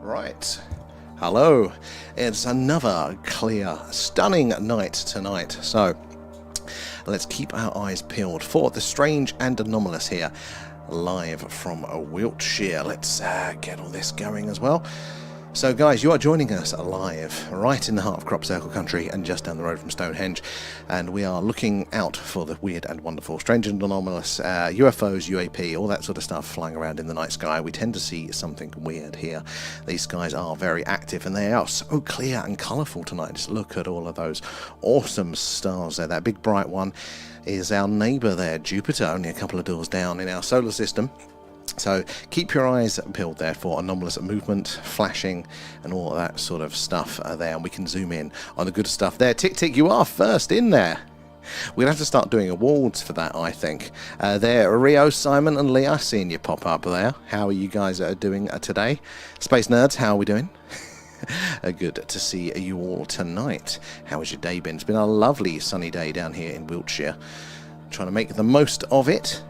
Right. Hello. It's another clear, stunning night tonight. So, let's keep our eyes peeled for the strange and anomalous here, live from Wiltshire. Let's get all this going as well. So guys, you are joining us live right in the heart of Crop Circle country and just down the road from Stonehenge, and we are looking out for the weird and wonderful, strange and anomalous UFOs, UAP, all that sort of stuff flying around in the night sky. We tend to see something weird here. These skies are very active and they are so clear and colourful tonight. Just look at all of those awesome stars there. That big bright one is our neighbour there, Jupiter, only a couple of doors down in our solar system. So keep your eyes peeled there for anomalous movement, flashing, and all of that sort of stuff there. And we can zoom in on the good stuff there. Tick Tick, you are first in there. We'll have to start doing awards for that, I think. There, Rio, Simon, and Lee, I've seen you pop up there. How are you guys doing today? Space Nerds, how are we doing? Good to see you all tonight. How has your day been? It's been a lovely sunny day down here in Wiltshire. Trying to make the most of it.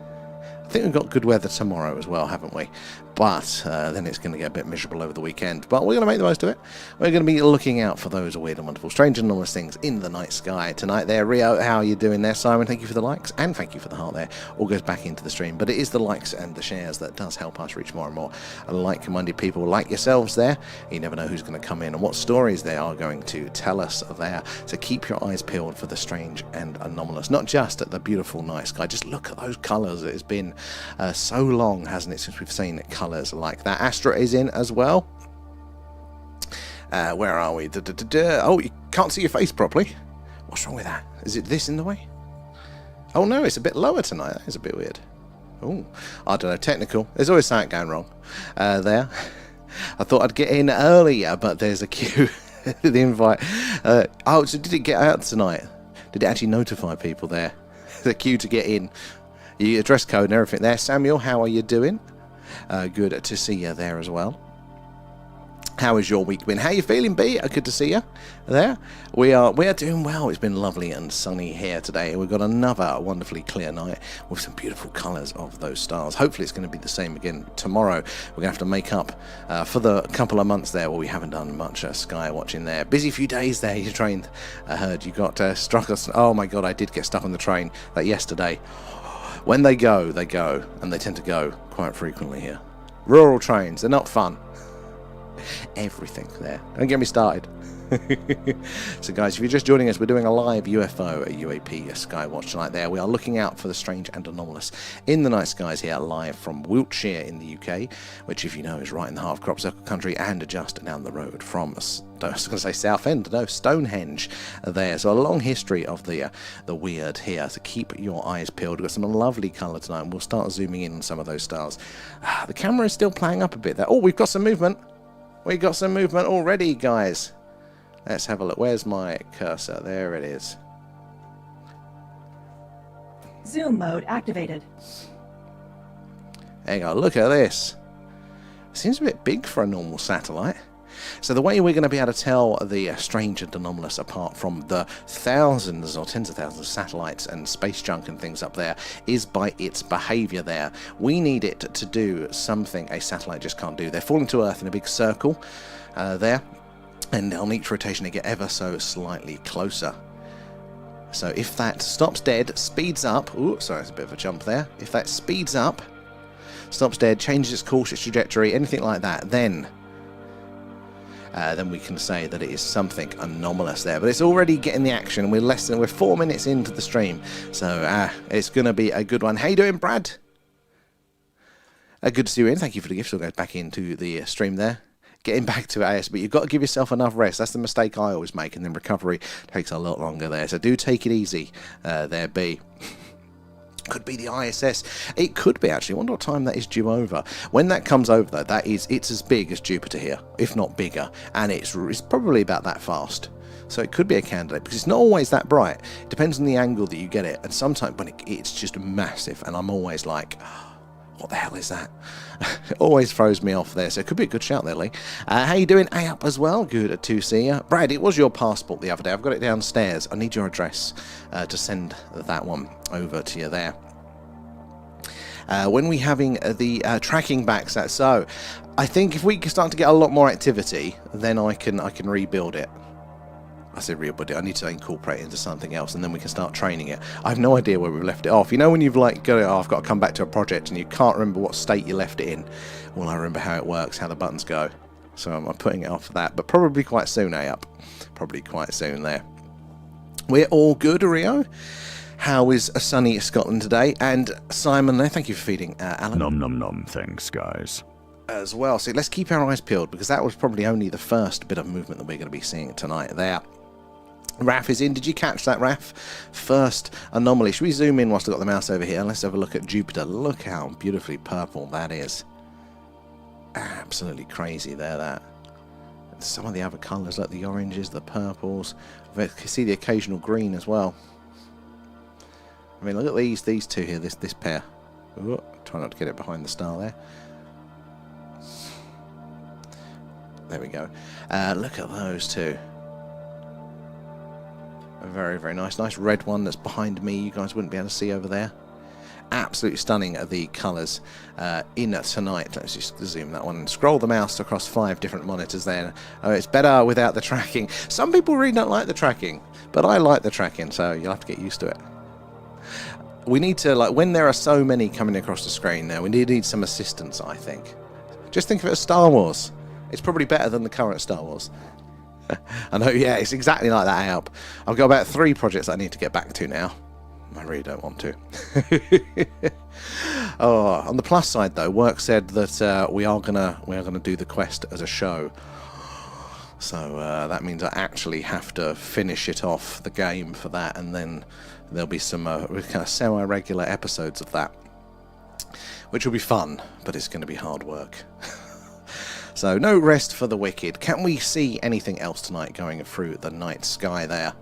I think we've got good weather tomorrow as well, haven't we? But then it's going to get a bit miserable over the weekend. But we're going to make the most of it. We're going to be looking out for those weird and wonderful, strange and anomalous things in the night sky tonight. There, Rio, how are you doing there? Simon, thank you for the likes and thank you for the heart there. All goes back into the stream. But it is the likes and the shares that does help us reach more and more like-minded people like yourselves there. You never know who's going to come in and what stories they are going to tell us there. So keep your eyes peeled for the strange and anomalous. Not just at the beautiful night sky. Just look at those colours. It's been so long, hasn't it, since we've seen colours like that. Astra is in as well. Where are we? Oh, you can't see your face properly. What's wrong with that? Is it this in the way? Oh no, it's a bit lower tonight. That is a bit weird. Oh, I don't know. Technical. There's always something going wrong there. I thought I'd get in earlier, but there's a queue. The invite. Oh, so did it get out tonight? Did it actually notify people there? The queue to get in. Your dress code and everything there. Samuel, how are you doing? Good to see you there as well. How has your week been? How you feeling, B? Good to see you there. We are doing well. It's been lovely and sunny here today. We've got another wonderfully clear night with some beautiful colours of those stars. Hopefully it's going to be the same again tomorrow. We're going to have to make up for the couple of months there where we haven't done much sky watching there. Busy few days there. You trained. I heard you got struck us. Oh my God, I did get stuck on the train like yesterday. When they go, and they tend to go quite frequently here. Rural trains, they're not fun. Everything there. Don't get me started. So guys, if you're just joining us, we're doing a live UFO, a UAP, a Skywatch tonight there. We are looking out for the strange and anomalous in the night skies here, live from Wiltshire in the UK, which, if you know, is right in the heart of Crop Circle country and just down the road from, I was going to say Southend, no, Stonehenge there. So a long history of the weird here. So keep your eyes peeled. We've got some lovely colour tonight, and we'll start zooming in on some of those stars. The camera is still playing up a bit there. Oh, we've got some movement. We've got some movement already, guys. Let's have a look. Where's my cursor? There it is. Zoom mode activated. Hang on, look at this. Seems a bit big for a normal satellite. So the way we're going to be able to tell the strange and anomalous apart from the thousands or tens of thousands of satellites and space junk and things up there is by its behaviour there. We need it to do something a satellite just can't do. They're falling to Earth in a big circle there. And on each rotation they get ever so slightly closer. So if that stops dead, speeds up... Ooh, sorry, it's a bit of a jump there. If that speeds up, stops dead, changes its course, its trajectory, anything like that, then we can say that it is something anomalous there. But it's already getting the action. We're 4 minutes into the stream. So it's going to be a good one. How you doing, Brad? Good to see you in. Thank you for the gift. We'll go back into the stream there. Getting back to AS, but you've got to give yourself enough rest. That's the mistake I always make, and then recovery takes a lot longer there. So do take it easy there, B. Could be the ISS. It could be, actually. I wonder what time that is due over. When that comes over, though, it's as big as Jupiter here, if not bigger, and it's probably about that fast. So it could be a candidate, because it's not always that bright. It depends on the angle that you get it, and sometimes when it's just massive, and I'm always like... what the hell is that? It always throws me off there, so it could be a good shout there, Lee. How you doing? A up as well. Good to see you. Brad, it was your passport the other day. I've got it downstairs. I need your address to send that one over to you there. when we having the tracking back set. So I think if we can start to get a lot more activity, then I can rebuild it. I say rebuild it, I need to incorporate it into something else, and then we can start training it. I have no idea where we've left it off. You know when you've like got it, oh, I've got to come back to a project and you can't remember what state you left it in? Well, I remember how it works, how the buttons go. So I'm putting it off for that, but probably quite soon, up. Probably quite soon there. We're all good, Rio. How is a sunny Scotland today? And Simon there, thank you for feeding Alan. Nom nom nom, thanks guys. As well, so let's keep our eyes peeled, because that was probably only the first bit of movement that we're going to be seeing tonight there. Raf is in. Did you catch that, Raf? First anomaly. Should we zoom in whilst I've got the mouse over here? Let's have a look at Jupiter. Look how beautifully purple that is. Absolutely crazy there, that. Some of the other colours, like the oranges, the purples. You can see the occasional green as well. I mean, look at these two here, this pair. Ooh, try not to get it behind the star there. There we go. Look at those two. Very, very nice. Nice red one that's behind me. You guys wouldn't be able to see over there. Absolutely stunning the colours in tonight. Let's just zoom that one and scroll the mouse across 5 different monitors there. Oh, it's better without the tracking. Some people really don't like the tracking, but I like the tracking, so you'll have to get used to it. We need to, like, when there are so many coming across the screen now, we need some assistance, I think. Just think of it as Star Wars. It's probably better than the current Star Wars. I know, yeah, it's exactly like that, Alp. I've got about 3 projects I need to get back to now. I really don't want to. Oh, on the plus side, though, work said that we are gonna do the quest as a show. So that means I actually have to finish it off, the game, for that, and then there'll be some kind of semi-regular episodes of that, which will be fun, but it's going to be hard work. So no rest for the wicked. Can we see anything else tonight going through the night sky there?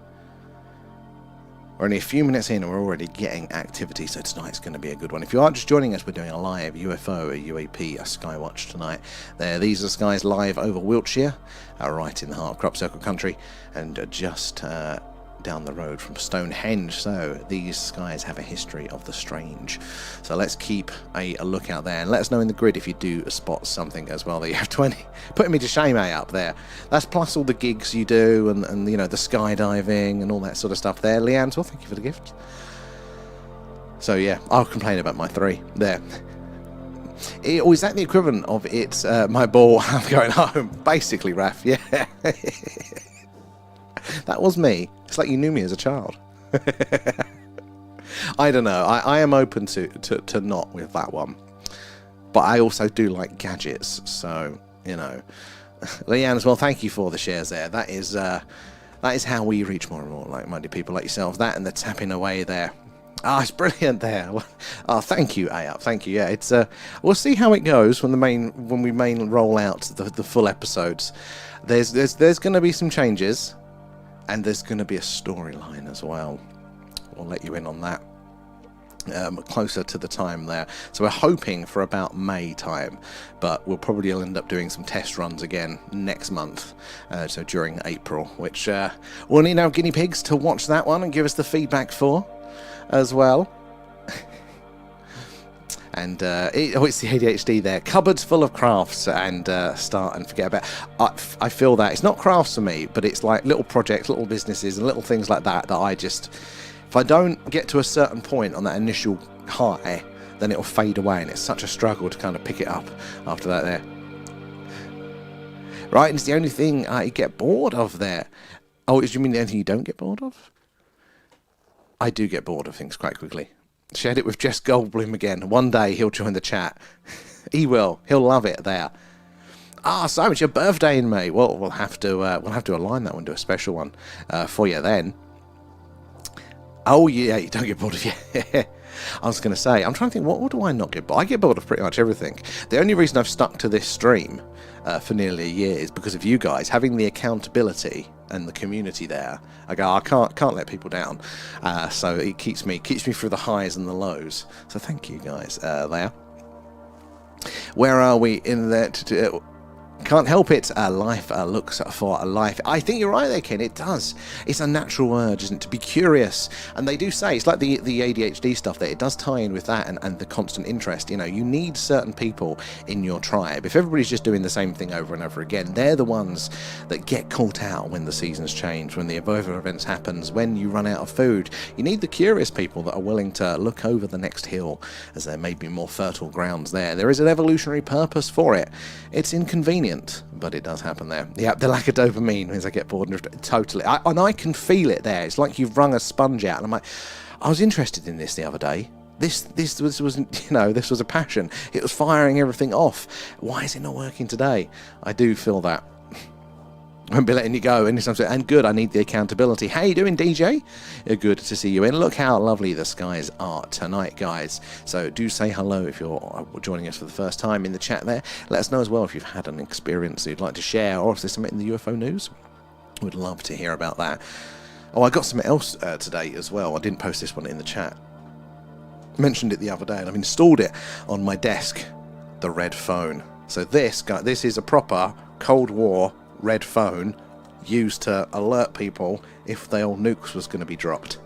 We're only a few minutes in and we're already getting activity, so tonight's going to be a good one. If you are just joining us, we're doing a live UFO, a UAP, a Skywatch tonight. These are skies live over Wiltshire, right in the heart of Crop Circle country, and just down the road from Stonehenge. So these skies have a history of the strange. So let's keep a lookout there, and let us know in the grid if you do spot something as well. There you have 20. Putting me to shame, up there. That's plus all the gigs you do, and you know, the skydiving and all that sort of stuff there. Leanne's, well, thank you for the gift. So yeah, I'll complain about my 3 there. Is that the equivalent of it's my ball, I'm going home? Basically, Raf, yeah. That was me. It's like you knew me as a child. I don't know. I am open to not with that one. But I also do like gadgets. So, you know. Leanne as well, thank you for the shares there. That is how we reach more and more like-minded people like yourself. That and the tapping away there. Ah, it's brilliant there. Oh, thank you, Ayup. Thank you. Yeah, it's we'll see how it goes when we roll out the full episodes. There's going to be some changes. And there's going to be a storyline as well. We'll let you in on that closer to the time there. So we're hoping for about May time, but we'll probably end up doing some test runs again next month. So during April, which we'll need our guinea pigs to watch that one and give us the feedback for as well. And it's the ADHD there. Cupboards full of crafts and start and forget about. I feel that it's not crafts for me, but it's like little projects, little businesses, and little things like that I just, if I don't get to a certain point on that initial high, then it'll fade away, and it's such a struggle to kind of pick it up after that there. Right, and it's the only thing I get bored of there. Oh, do you mean anything you don't get bored of? I do get bored of things quite quickly. Shared it with Jess Goldblum again. One day he'll join the chat. He will. He'll love it there. Ah, Simon, it's your birthday in May. Well, we'll have to align that one, do a special one for you then. Oh yeah, you don't get bored of it. I was going to say, I'm trying to think, what do I not get bored? I get bored of pretty much everything. The only reason I've stuck to this stream for nearly a year is because of you guys having the accountability and the community there. I go, I can't let people down. So it keeps me through the highs and the lows. So thank you guys there. Where are we in that? Can't help it. Life looks for life. I think you're right there, Ken. It does. It's a natural urge, isn't it, to be curious. And they do say, it's like the ADHD stuff, that it does tie in with that and the constant interest. You know, you need certain people in your tribe. If everybody's just doing the same thing over and over again, they're the ones that get caught out when the seasons change, when the weather events happens, when you run out of food. You need the curious people that are willing to look over the next hill, as there may be more fertile grounds there. There is an evolutionary purpose for it. It's inconvenient, but it does happen there. Yeah, the lack of dopamine means I get bored and totally. And I can feel it there. It's like you've wrung a sponge out. And I'm like, I was interested in this the other day. This was, you know, this was a passion. It was firing everything off. Why is it not working today? I do feel that. I won't be letting you go anytime soon. And good, I need the accountability. How you doing, DJ? Good to see you in. Look how lovely the skies are tonight, guys. So do say hello if you're joining us for the first time in the chat there. Let us know as well if you've had an experience you'd like to share, or if there's something in the UFO news. We'd love to hear about that. Oh, I got something else today as well. I didn't post this one in the chat. I mentioned it the other day, and I've installed it on my desk. The red phone. So this is a proper Cold War red phone used to alert people if the old nukes was going to be dropped.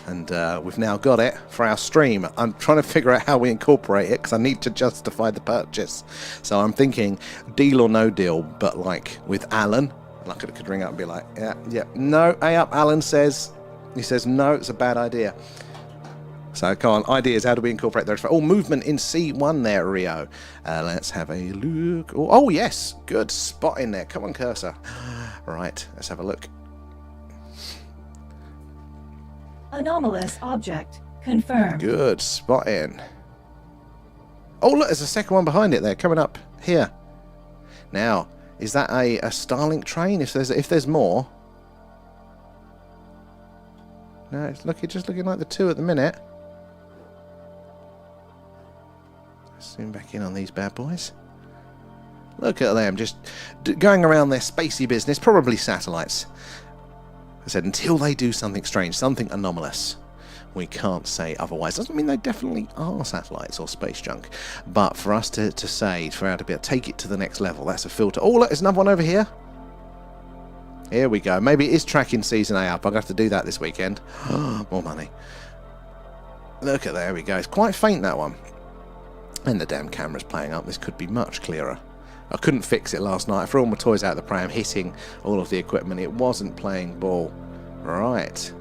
And we've now got it for our stream. I'm trying to figure out how we incorporate it because I need to justify the purchase. So I'm thinking deal or no deal, but like with Alan, and I could ring up and be like, yeah, no, hey up, Alan says, he says, no, it's a bad idea. So come on, ideas, how do we incorporate those? Oh, movement in C1 there, Rio. Let's have a look. Oh, yes, good spot in there. Come on, cursor. Right, let's have a look. Anomalous object confirmed. Good spot in. Oh, look, there's a second one behind it there, coming up here. Now, is that a Starlink train? If there's more. No, it's just looking like the two at the minute. Zoom back in on these bad boys. Look at them, just going around their spacey business, probably satellites. I said, until they do something strange, something anomalous, we can't say otherwise. Doesn't mean they definitely are satellites or space junk. But for us to say, for us to be able to take it to the next level, that's a filter. Oh, look, there's another one over here. Here we go. Maybe it is tracking season A up. I'm going to have to do that this weekend. More money. Look at there we go. It's quite faint, that one. And the damn camera's playing up. This could be much clearer. I couldn't fix it last night. I threw all my toys out of the pram, hitting all of the equipment. It wasn't playing ball. Right.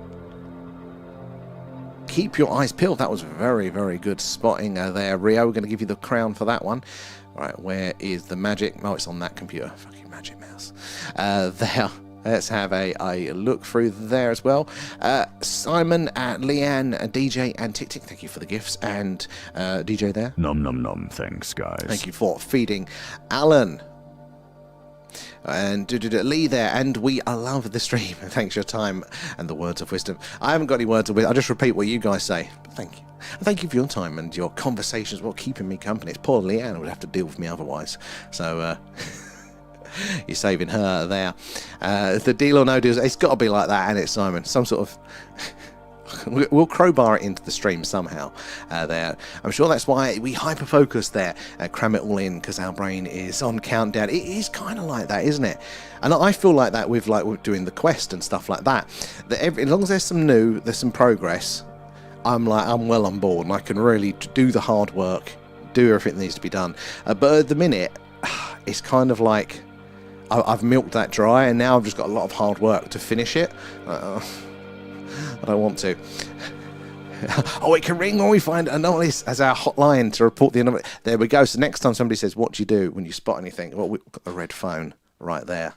Keep your eyes peeled. That was very, very good spotting there, Rio. We're going to give you the crown for that one. Right, where is the magic? Oh, it's on that computer. Fucking magic mouse. There. Let's have a look through there as well. Simon, Leanne, DJ, and Tick Tick, thank you for the gifts. And DJ there. Nom nom nom, thanks, guys. Thank you for feeding Alan. And Lee there. And we love the stream. Thanks for your time and the words of wisdom. I haven't got any words of wisdom. I just repeat what you guys say. But thank you. And thank you for your time and your conversations while keeping me company. It's poor Leanne would have to deal with me otherwise. So, you're saving her there. The deal or no deal, it's got to be like that, and it's Simon. Some sort of... We'll crowbar it into the stream somehow there. I'm sure that's why we hyper-focus there, cram it all in, because our brain is on countdown. It is kind of like that, isn't it? And I feel like that with doing the quest and stuff like that. As long as there's some new, there's some progress, I'm well on board, and I can really do the hard work, do everything that needs to be done. But at the minute, it's kind of like... I've milked that dry, and now I've just got a lot of hard work to finish it. I don't want to. Oh, it can ring when we find anomalies as our hotline to report the anomaly. There we go. So next time somebody says, what do you do when you spot anything? Well, we've got the red phone right there.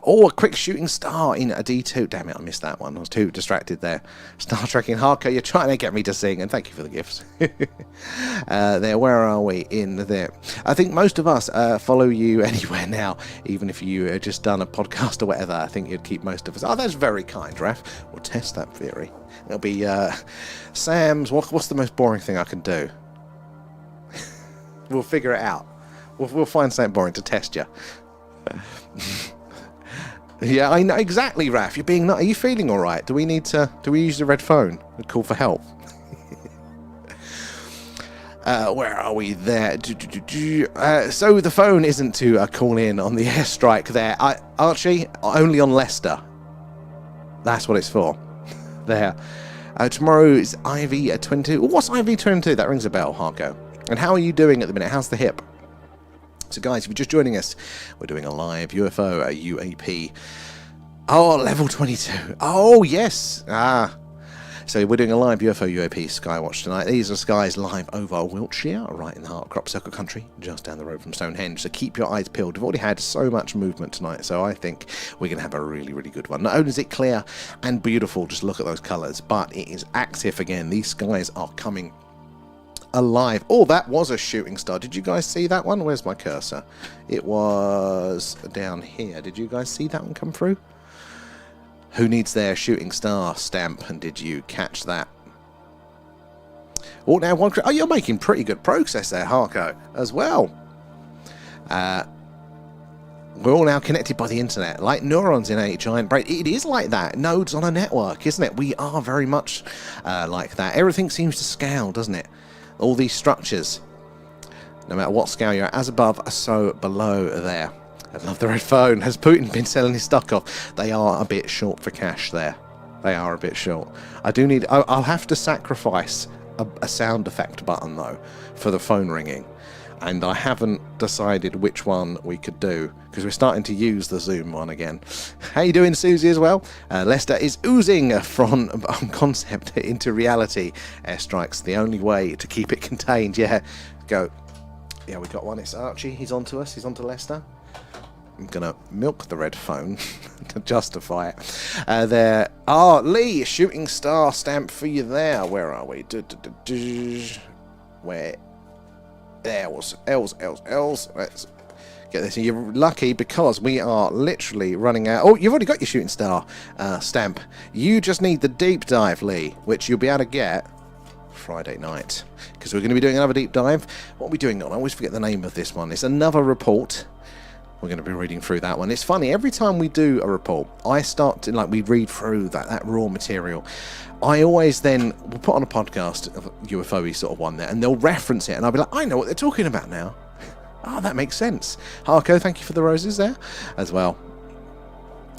Oh, a quick shooting star in a D2. Damn it, I missed that one. I was too distracted there. Star Trek in hardcore. You're trying to get me to sing, and thank you for the gifts. There, where are we? In there. I think most of us follow you anywhere now, even if you had just done a podcast or whatever. I think you'd keep most of us. Oh, that's very kind, Raf. We'll test that theory. It'll be Sam's. What's the most boring thing I can do? We'll figure it out. We'll find something boring to test you. Yeah, I know exactly, Raf. You're being. Are you feeling all right? Do we use the red phone and call for help? Where are we there? So the phone isn't to call in on the airstrike there. Archie, only on Leicester. That's what it's for. There. Tomorrow is IV22. What's IV22? That rings a bell, Harko. And how are you doing at the minute? How's the hip? So guys, if you're just joining us, we're doing a live UFO, UAP. Oh, level 22. Oh, yes. So we're doing a live UFO UAP Skywatch tonight. These are skies live over Wiltshire, right in the heart of Crop Circle country, just down the road from Stonehenge. So keep your eyes peeled. We've already had so much movement tonight, so I think we're going to have a really, really good one. Not only is it clear and beautiful, just look at those colours, but it is active again. These skies are coming alive. Oh, that was a shooting star. Did you guys see that one? Where's my cursor? It was down here. Did you guys see that one come through? Who needs their shooting star stamp, and did you catch that? Oh, now oh, you're making pretty good progress there, Harko, as well. We're all now connected by the internet, like neurons in a giant brain. It is like that. Nodes on a network, isn't it? We are very much like that. Everything seems to scale, doesn't it? All these structures, no matter what scale you're at, as above, so below there. I love the red phone. Has Putin been selling his stock off? They are a bit short for cash there. They are a bit short. I do need... I'll have to sacrifice a sound effect button, though, for the phone ringing. And I haven't decided which one we could do, because we're starting to use the Zoom one again. How you doing, Susie, as well? Leicester is oozing from concept into reality. Airstrike's the only way to keep it contained. Yeah, go. Yeah, we got one. It's Archie. He's on to us. He's on to Leicester. I'm going to milk the red phone to justify it. There. Ah, Lee, shooting star stamp for you there. Where are we? Where? There was L's. Let's get this. You're lucky because we are literally running out. Oh, you've already got your shooting star stamp. You just need the deep dive, Lee, which you'll be able to get Friday night. Because we're going to be doing another deep dive. What are we doing? I always forget the name of this one. It's another report. We're going to be reading through that one. It's funny, every time we do a report, I start to, like, we read through that raw material. I always then will put on a podcast, UFO-y sort of one there, and they'll reference it, and I'll be like, I know what they're talking about now. Oh, that makes sense. Harko, thank you for the roses there as well.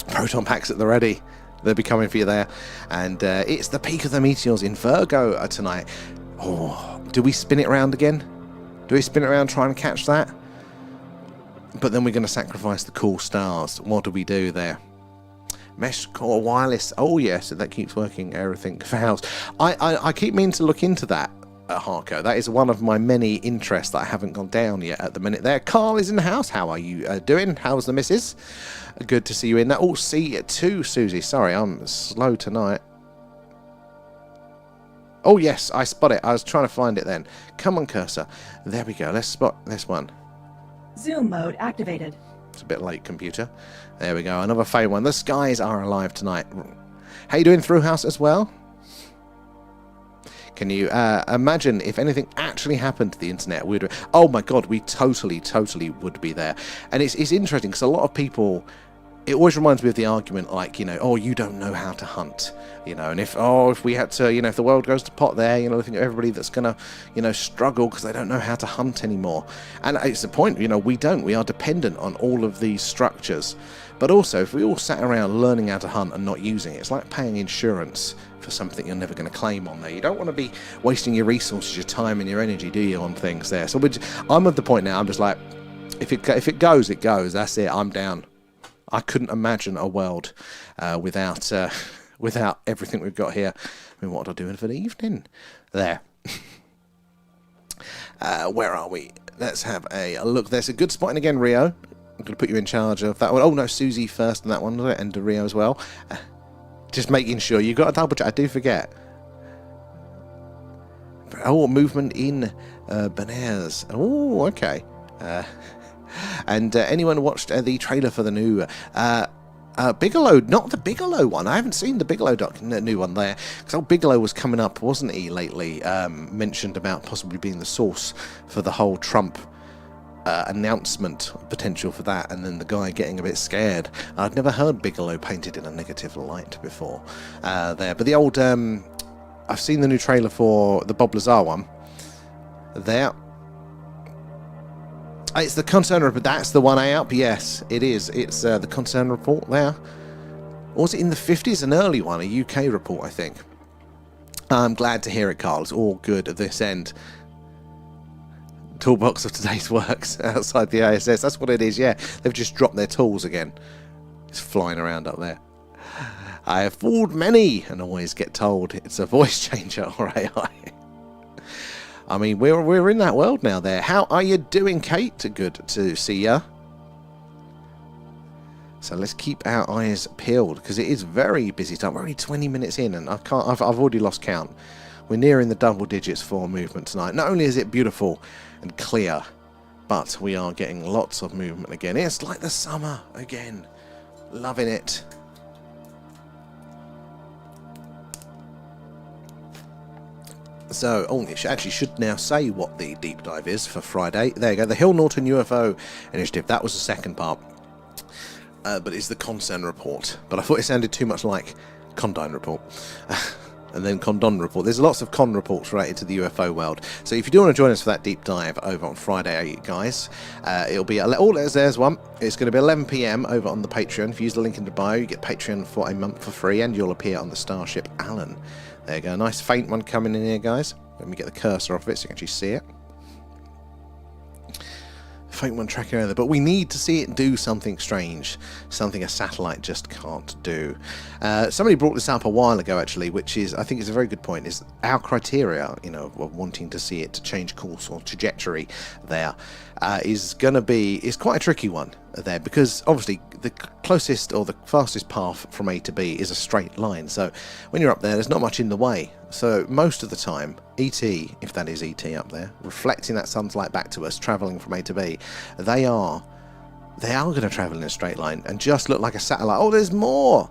Proton packs at the ready. They'll be coming for you there. And it's the peak of the meteors in Virgo tonight. Oh, do we spin it around again? Do we spin it around, try and catch that? But then we're going to sacrifice the cool stars. What do we do there? Mesh core wireless. Oh yes, that keeps working. Everything fails. I keep meaning to look into that, Harko. That is one of my many interests that I haven't gone down yet at the minute there. Carl is in the house. How are you doing? How's the missus? Good to see you in that. Oh, C2, Susie. Sorry, I'm slow tonight. Oh yes, I spot it. I was trying to find it then. Come on, cursor. There we go. Let's spot this one. Zoom mode activated. It's a bit late, computer. There we go. Another faint one. The skies are alive tonight. How you doing, Throughhouse, as well? Can you imagine if anything actually happened to the internet? We'd, oh my God, we totally would be there. And it's interesting because a lot of people, it always reminds me of the argument, like, you know, oh, you don't know how to hunt, you know, and if we had to, you know, if the world goes to pot there, you know, I think everybody that's going to, you know, struggle because they don't know how to hunt anymore. And it's the point, you know, we are dependent on all of these structures. But also, if we all sat around learning how to hunt and not using it, it's like paying insurance for something you're never going to claim on there. You don't want to be wasting your resources, your time and your energy, do you, on things there? So I'm at the point now, I'm just like, if it goes, it goes. That's it. I'm down. I couldn't imagine a world without everything we've got here. I mean, what am I doing for the evening? There. Where are we? Let's have a look. There's a good spotting again, Rio. I'm going to put you in charge of that one. Oh, no, Susie first on that one, and Rio as well. Just making sure. You've got a double check. I do forget. Oh, movement in Benares. Oh, okay. And anyone watched the trailer for the new Bigelow? Not the Bigelow one. I haven't seen the Bigelow new one there. Because old Bigelow was coming up, wasn't he, lately? Mentioned about possibly being the source for the whole Trump announcement potential for that, and then the guy getting a bit scared. I'd never heard Bigelow painted in a negative light before there. But the old... I've seen the new trailer for the Bob Lazar one. there. It's the concern report. That's the one up. Yes, it is. It's the concern report there. Or was it in the 50s? An early one, a UK report, I think. I'm glad to hear it, Carl. It's all good at this end. Toolbox of today's works outside the ISS. That's what it is, yeah. They've just dropped their tools again. It's flying around up there. I have fooled many and always get told it's a voice changer or AI. I mean, we're in that world now there. How are you doing, Kate? Good to see ya. So let's keep our eyes peeled because it is very busy time. We're only 20 minutes in and I've already lost count. We're nearing the double digits for movement tonight. Not only is it beautiful and clear, but we are getting lots of movement again. It's like the summer again. Loving it. So, it actually should now say what the deep dive is for Friday. There you go, the Hill Norton UFO Initiative. That was the second part. But it's the concern report. But I thought it sounded too much like Condine report. And then Condon report. There's lots of con reports related to the UFO world. So if you do want to join us for that deep dive over on Friday, guys, it'll be... there's one. It's going to be 11 PM over on the Patreon. If you use the link in the bio, you get Patreon for a month for free, and you'll appear on the Starship Alan. There you go. Nice faint one coming in here, guys. Let me get the cursor off it so you can actually see it. Faint one tracking over there, but we need to see it do something strange, something a satellite just can't do. Somebody brought this up a while ago, actually, which is, I think, is a very good point. Is our criteria, of wanting to see it to change course or trajectory there is going to be quite a tricky one there, because obviously the closest or the fastest path from A to B is a straight line. So when you're up there, there's not much in the way. So most of the time, ET, if that is ET up there, reflecting that sun's light back to us, travelling from A to B, they are going to travel in a straight line and just look like a satellite. Oh, there's more,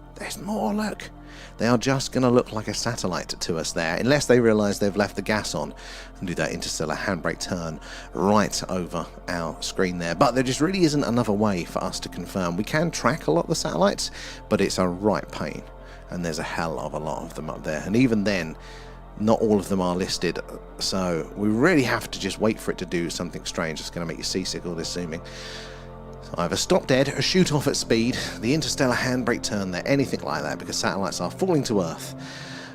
look. They are just going to look like a satellite to us there, unless they realise they've left the gas on and do that interstellar handbrake turn right over our screen there. But there just really isn't another way for us to confirm. We can track a lot of the satellites, but it's a right pain. And there's a hell of a lot of them up there. And even then, not all of them are listed. So we really have to just wait for it to do something strange that's going to make you seasick, all this zooming. So either stop dead or shoot off at speed, the interstellar handbrake turn there, anything like that, because satellites are falling to Earth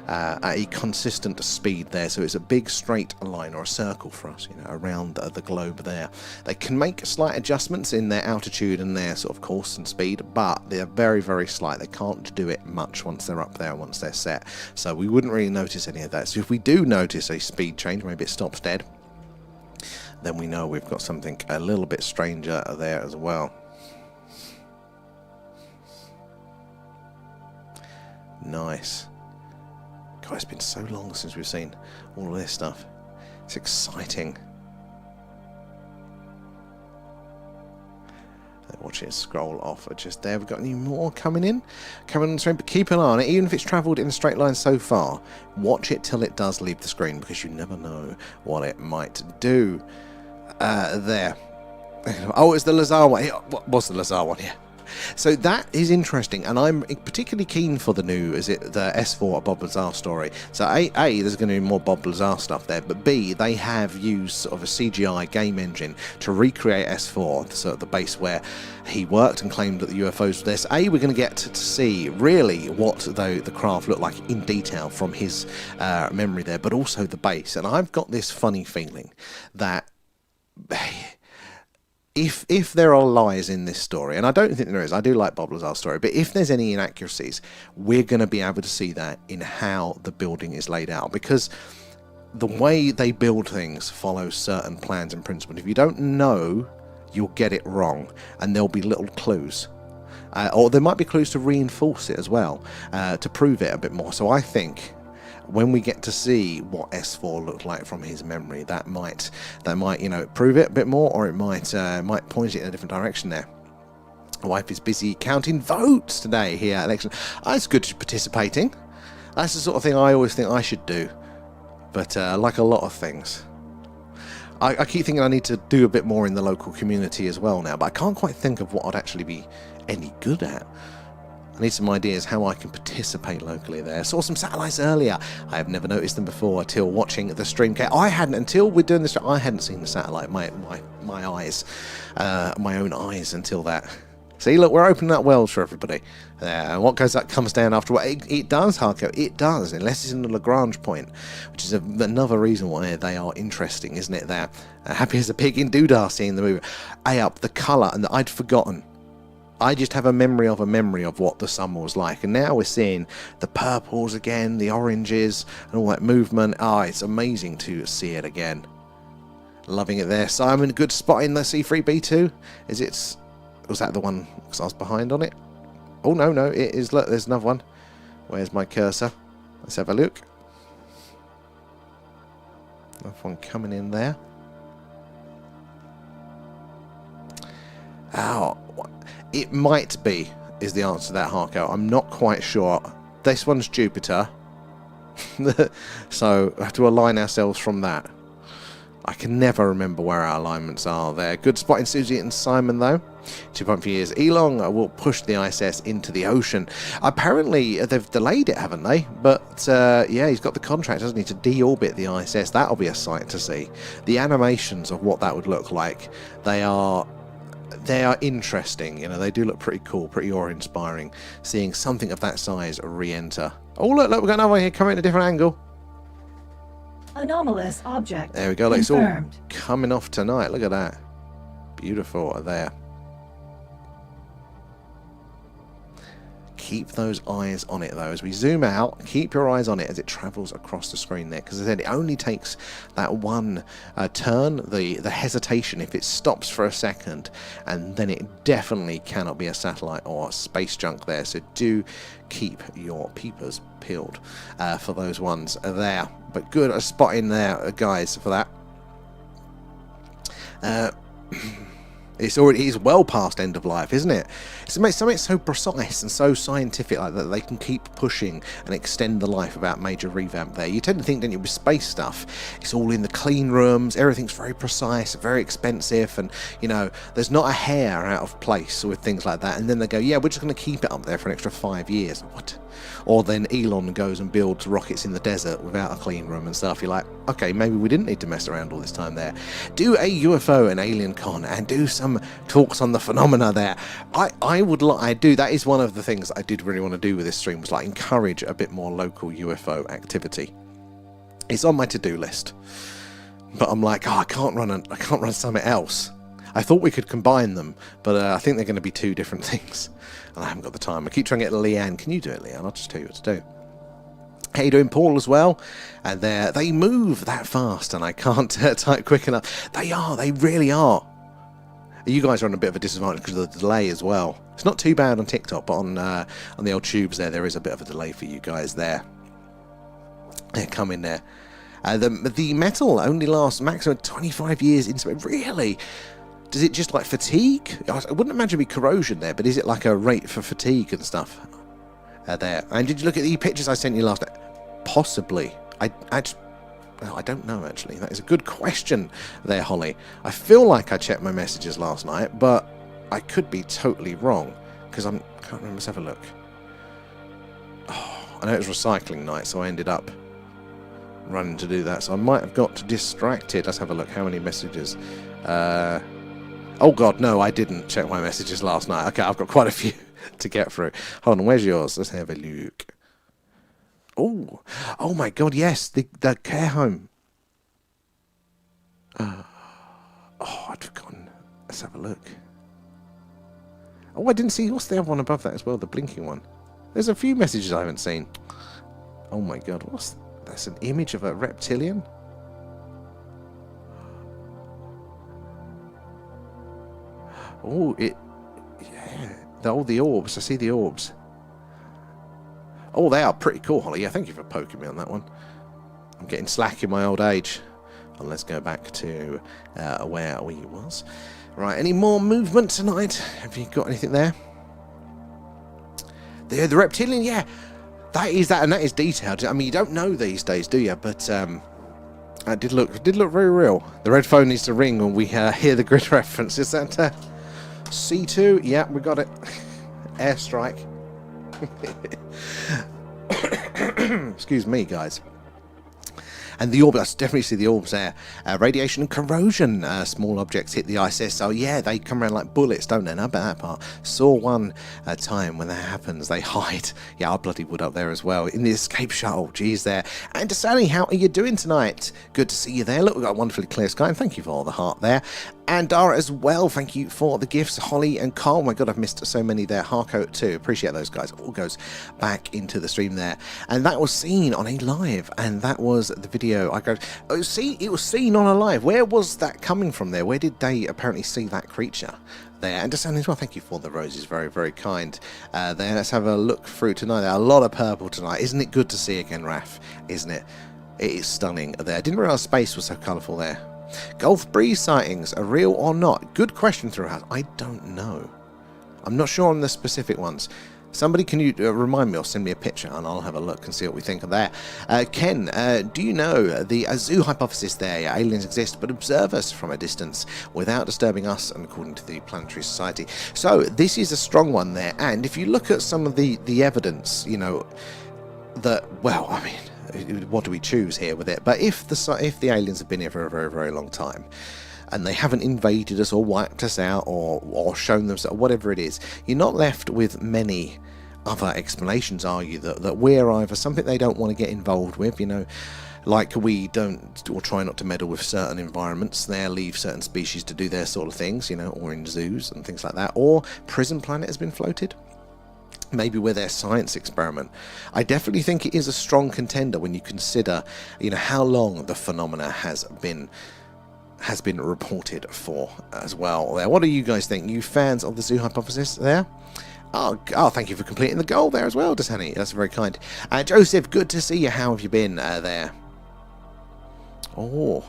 at a consistent speed there. So it's a big straight line or a circle for us, around the globe there. They can make slight adjustments in their altitude and their sort of course and speed, but they're very, very slight. They can't do it much once they're up there, once they're set. So we wouldn't really notice any of that. So if we do notice a speed change, maybe it stops dead, then we know we've got something a little bit stranger there as well. Nice. God, it's been so long since we've seen all of this stuff. It's exciting. Watch it scroll off just there. We've got any more coming in on the screen, but keep an eye on it. Even if it's travelled in a straight line so far, watch it till it does leave the screen, because you never know what it might do. There. Oh, it's the Lazar one. What was the Lazar one here? So that is interesting, and I'm particularly keen for the new, the S4 Bob Lazar story. So A, there's going to be more Bob Lazar stuff there, but B, they have used sort of a CGI game engine to recreate S4, sort of the base where he worked and claimed that the UFOs were there. So A, we're going to get to see really what the craft looked like in detail from his memory there, but also the base. And I've got this funny feeling that if there are lies in this story, and I don't think there is, I do like Bob Lazar's story, but if there's any inaccuracies, we're going to be able to see that in how the building is laid out, because the way they build things follows certain plans and principles. If you don't know, you'll get it wrong, and there'll be little clues. Or there might be clues to reinforce it as well, to prove it a bit more. So I think when we get to see what S4 looked like from his memory, that might prove it a bit more, or it might point it in a different direction there. My wife is busy counting votes today here at election. It's good participating. That's the sort of thing I always think I should do. But like a lot of things, I keep thinking I need to do a bit more in the local community as well now, but I can't quite think of what I'd actually be any good at. I need some ideas how I can participate locally there. Saw some satellites earlier. I have never noticed them before until watching the stream. I hadn't, until we're doing this, I hadn't seen the satellite, my eyes, my own eyes until that. See, look, we're opening up Wiltshire, everybody. What goes up comes down after what? It does, Harko. It does, unless it's in the Lagrange point, which is another reason why they are interesting, isn't it? They're happy as a pig in doodah seeing the movie. Up the colour, and I'd forgotten. I just have a memory of what the summer was like. And now we're seeing the purples again, the oranges, and all that movement. It's amazing to see it again. Loving it there. Simon, good spot in the C3B2. Was that the one, because I was behind on it? Oh, no, it is. Look, there's another one. Where's my cursor? Let's have a look. Another one coming in there. It might be, is the answer to that, Harko. I'm not quite sure. This one's Jupiter. So we have to align ourselves from that. I can never remember where our alignments are there. Good spot in Susie and Simon, though. 2 point for years. Elon will push the ISS into the ocean. Apparently, they've delayed it, haven't they? But, yeah, he's got the contract, doesn't he, to deorbit the ISS. That'll be a sight to see. The animations of what that would look like, they are interesting. You know, they do look pretty cool, pretty awe-inspiring, seeing something of that size re-enter. Oh, look, we've got another one here coming at a different angle. Anomalous object. There we go. It's all confirmed. coming off tonight. Look at that. Beautiful there. Keep those eyes on it, though. As we zoom out, keep your eyes on it as it travels across the screen there. Because as I said, it only takes that one turn, the hesitation, if it stops for a second, and then it definitely cannot be a satellite or space junk there. So do keep your peepers peeled for those ones there. But good a spot in there, guys, for that. It's well past end of life, isn't it? It's something so precise and so scientific like that they can keep pushing and extend the life without major revamp there. You tend to think, don't you, with space stuff, it's all in the clean rooms, everything's very precise, very expensive, and, you know, there's not a hair out of place with things like that. And then they go, yeah, we're just going to keep it up there for an extra 5 years. What? Or then Elon goes and builds rockets in the desert without a clean room and stuff. You're like, okay, maybe we didn't need to mess around all this time there. Do a UFO and alien con and do some talks on the phenomena there. I do. That is one of the things I did really want to do with this stream, was like encourage a bit more local UFO activity. It's on my to-do list, but I'm like, I can't run something else. I thought we could combine them, but I think they're going to be two different things, and I haven't got the time. I keep trying to get Leanne. Can you do it, Leanne? I'll just tell you what to do. How you doing, Paul, as well? And they move that fast, and I can't type quick enough. They really are. You guys are on a bit of a disadvantage because of the delay as well. It's not too bad on TikTok, but on the old tubes there is a bit of a delay for you guys there. Come in there. The metal only lasts maximum 25 years in space. Really? Does it just like fatigue? I wouldn't imagine it'd be corrosion there, but is it like a rate for fatigue and stuff there? And did you look at the pictures I sent you last night? Possibly. I don't know, actually. That is a good question there, Holly. I feel like I checked my messages last night, but I could be totally wrong, because I can't remember. Let's have a look. Oh, I know it was recycling night, so I ended up running to do that, so I might have got distracted. Let's have a look. How many messages? Oh, God, no, I didn't check my messages last night. Okay, I've got quite a few to get through. Hold on, where's yours? Let's have a look. Oh my God, yes, the care home. I'd forgotten. Let's have a look. Oh, I didn't see. What's the other one above that as well? The blinking one. There's a few messages I haven't seen. Oh my God, that's an image of a reptilian? Oh, yeah. The orbs. I see the orbs. Oh, they are pretty cool, Holly. Yeah, thank you for poking me on that one. I'm getting slack in my old age. And let's go back to where we was. Right, any more movement tonight? Have you got anything there? The reptilian, yeah. That is that, and that is detailed. I mean, you don't know these days, do you? But it did look very real. The red phone needs to ring when we hear the grid reference. Is that C2? Yeah, we got it. Airstrike. Excuse me, guys. And the orb, I definitely see the orbs there. Radiation and corrosion. Small objects hit the ISS. So yeah, they come around like bullets, don't they? Not about that part. Saw one time when that happens. They hide. Yeah, I bloody would up there as well. In the escape shuttle. Geez there. And Sally, how are you doing tonight? Good to see you there. Look, we've got a wonderfully clear sky. And thank you for all the heart there. And Dara as well, thank you for the gifts. Holly and Carl, oh my god, I've missed so many there. Harco too, appreciate those guys. All goes back into the stream there. And that was seen on a live, and that was the video. I go, oh, see, it was seen on a live. Where was that coming from there? Where did they apparently see that creature there? And as well, thank you for the roses, very, very kind. There, let's have a look through tonight. There are a lot of purple tonight. Isn't it good to see again, Raf? Isn't it? It is stunning there. I didn't realise space was so colourful there. Gulf breeze sightings are real or not? Good question throughout. I don't know. I'm not sure on the specific ones. Somebody, can you remind me or send me a picture and I'll have a look and see what we think of there. Ken, do you know the zoo hypothesis there? Aliens exist but observe us from a distance without disturbing us, and according to the Planetary Society. So this is a strong one there, and if you look at some of the evidence, you know, that, well, I mean, what do we choose here with it? But if the aliens have been here for a very, very long time, and they haven't invaded us or wiped us out or shown themselves, whatever it is, you're not left with many other explanations, are you? That we're either something they don't want to get involved with, you know, like we don't, or try not to meddle with certain environments there, leave certain species to do their sort of things, you know, or in zoos and things like that, or Prison Planet has been floated. Maybe with their science experiment. I definitely think it is a strong contender when you consider, you know, how long the phenomena has been reported for as well. There, what do you guys think? You fans of the zoo hypothesis there? Oh, thank you for completing the goal there as well, Desani. That's very kind. Joseph, good to see you. How have you been there? Oh.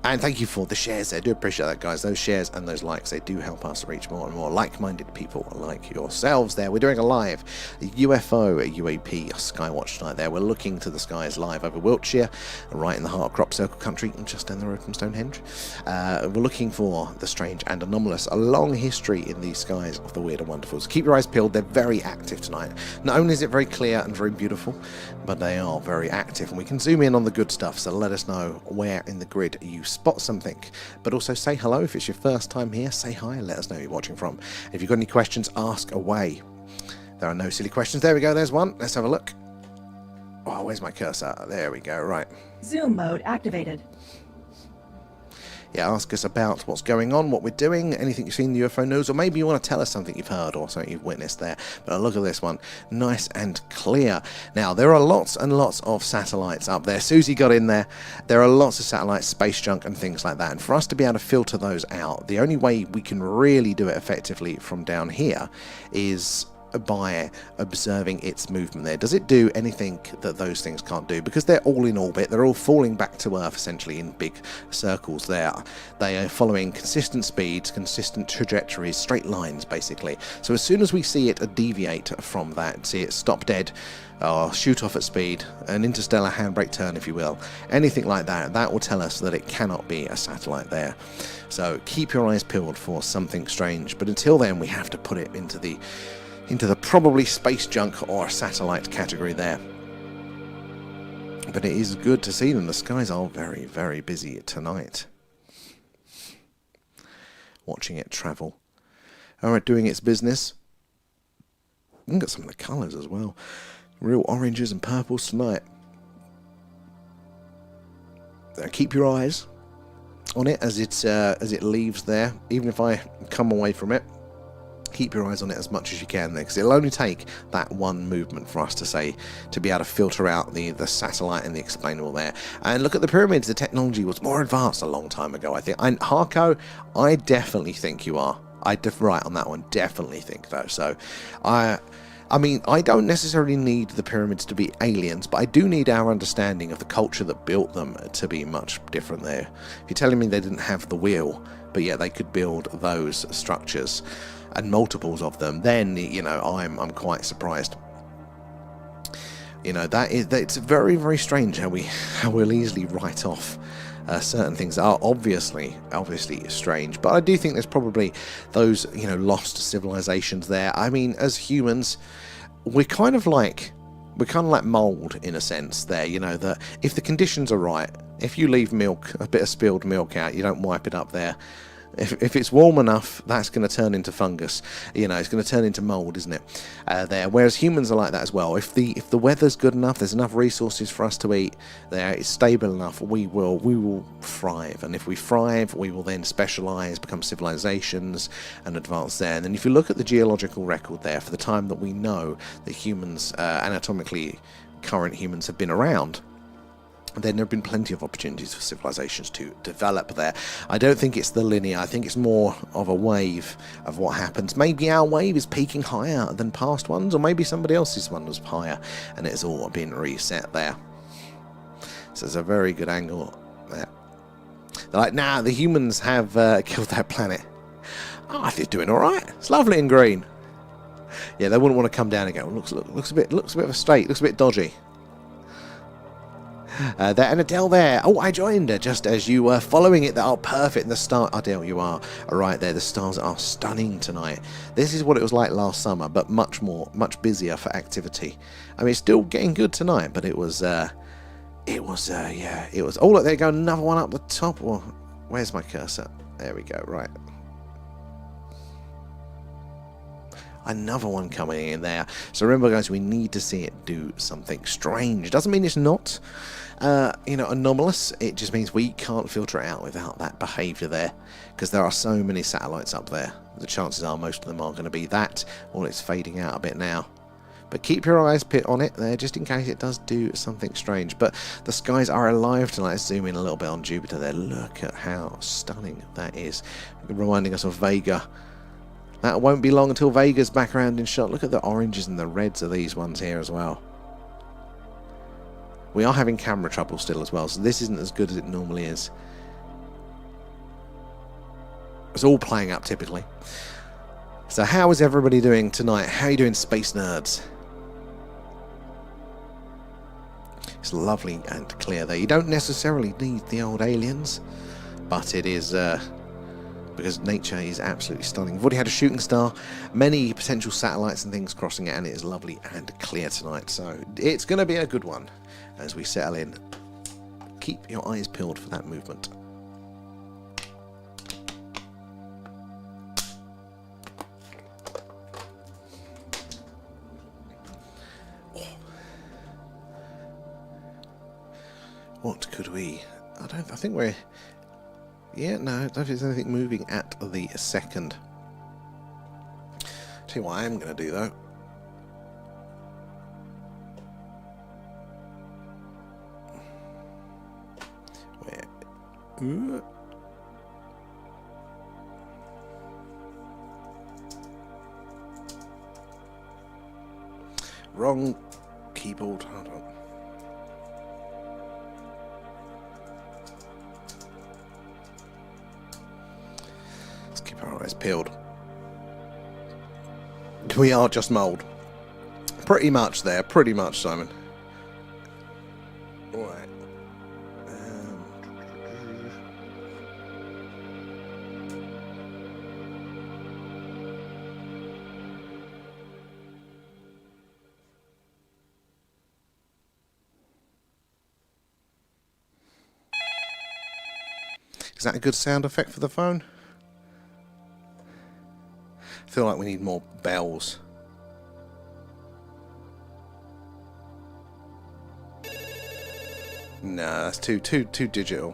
And thank you for the shares there. I do appreciate that, guys. Those shares and those likes, they do help us reach more and more like-minded people like yourselves there. We're doing a live UFO, UAP, Skywatch tonight there. We're looking to the skies live over Wiltshire, right in the heart of crop circle country, just down the road from Stonehenge. We're looking for the strange and anomalous, a long history in the skies of the weird and wonderful. So keep your eyes peeled. They're very active tonight. Not only is it very clear and very beautiful, but they are very active, and we can zoom in on the good stuff. So let us know where in the grid you spot something, but also say hello. If it's your first time here, say hi and let us know who you're watching from. If you've got any questions, ask away. There are no silly questions. There we go, there's one. Let's have a look. Oh, where's my cursor? There we go, right. Zoom mode activated. Yeah, ask us about what's going on, what we're doing, anything you've seen in the UFO news, or maybe you want to tell us something you've heard or something you've witnessed there. But look at this one, nice and clear. Now, there are lots and lots of satellites up there. Susie got in there. There are lots of satellites, space junk and things like that. And for us to be able to filter those out, the only way we can really do it effectively from down here is by observing its movement there. Does it do anything that those things can't do? Because they're all in orbit, they're all falling back to Earth essentially in big circles there. They are following consistent speeds, consistent trajectories, straight lines basically. So as soon as we see it deviate from that, see it stop dead, or shoot off at speed, an interstellar handbrake turn if you will, anything like that, that will tell us that it cannot be a satellite there. So keep your eyes peeled for something strange, but until then we have to put it into the probably space junk or satellite category there. But it is good to see them. The skies are very, very busy tonight. Watching it travel. Alright, doing its business. We've got some of the colours as well. Real oranges and purples tonight. Keep your eyes on it as it leaves there. Even if I come away from it, keep your eyes on it as much as you can there, because it'll only take that one movement for us to be able to filter out the satellite and the explainable there. And look at the pyramids. The technology was more advanced a long time ago, I think. And Harco, I definitely think you are. Right on that one, definitely think though. So I mean, I don't necessarily need the pyramids to be aliens, but I do need our understanding of the culture that built them to be much different there. If you're telling me they didn't have the wheel, but yet they could build those structures and multiples of them, then, you know, I'm quite surprised. You know, it's very, very strange how we'll easily write off certain things that are obviously strange. But I do think there's probably those, you know, lost civilizations there. I mean, as humans, we're kind of like mold in a sense there, you know, that if the conditions are right, if you leave milk, a bit of spilled milk out, you don't wipe it up there. If it's warm enough, that's going to turn into fungus. You know, it's going to turn into mold, isn't it? There. Whereas humans are like that as well. If the weather's good enough, there's enough resources for us to eat. There, it's stable enough. We will thrive. And if we thrive, we will then specialise, become civilizations, and advance there. And then if you look at the geological record there, for the time that we know that humans, anatomically, current humans have been around, then there have been plenty of opportunities for civilizations to develop there. I don't think it's the linear. I think it's more of a wave of what happens. Maybe our wave is peaking higher than past ones, or maybe somebody else's one was higher, and it's all been reset there. So it's a very good angle there. They're like, nah, the humans have killed their planet. Oh, I think it's doing all right. It's lovely and green. Yeah, they wouldn't want to come down and go, looks a bit of a state, looks a bit dodgy. There, and Adele there. Oh, I joined her just as you were following it. Oh, perfect. And the star, Adele, you are right there. The stars are stunning tonight. This is what it was like last summer, but much busier for activity. I mean, it's still getting good tonight, but it was. Oh, look, there you go. Another one up the top. Oh, where's my cursor? There we go. Right. Another one coming in there. So remember, guys, we need to see it do something strange. Doesn't mean it's not, anomalous. It just means we can't filter it out without that behaviour there, because there are so many satellites up there. The chances are most of them are going to be that, or it's fading out a bit now. But keep your eyes put on it there, just in case it does do something strange. But the skies are alive tonight. Let's zoom in a little bit on Jupiter there. Look at how stunning that is, reminding us of Vega. That won't be long until Vega's back around in shot. Look at the oranges and the reds of these ones here as well. We are having camera trouble still as well, so this isn't as good as it normally is. It's all playing up typically. So how is everybody doing tonight? How are you doing, space nerds? It's lovely and clear there. You don't necessarily need the old aliens, but it is... because nature is absolutely stunning. We've already had a shooting star, many potential satellites and things crossing it, and it is lovely and clear tonight. So it's going to be a good one as we settle in. Keep your eyes peeled for that movement. What could we... I think we're... Yeah, no, I don't think there's anything moving at the second. Tell you what I am going to do, though. Where? Wrong keyboard. Hold on. Our eyes peeled. We are just mould. Pretty much there. Pretty much, Simon. Alright. Is that a good sound effect for the phone? I feel like we need more bells. No, that's too digital.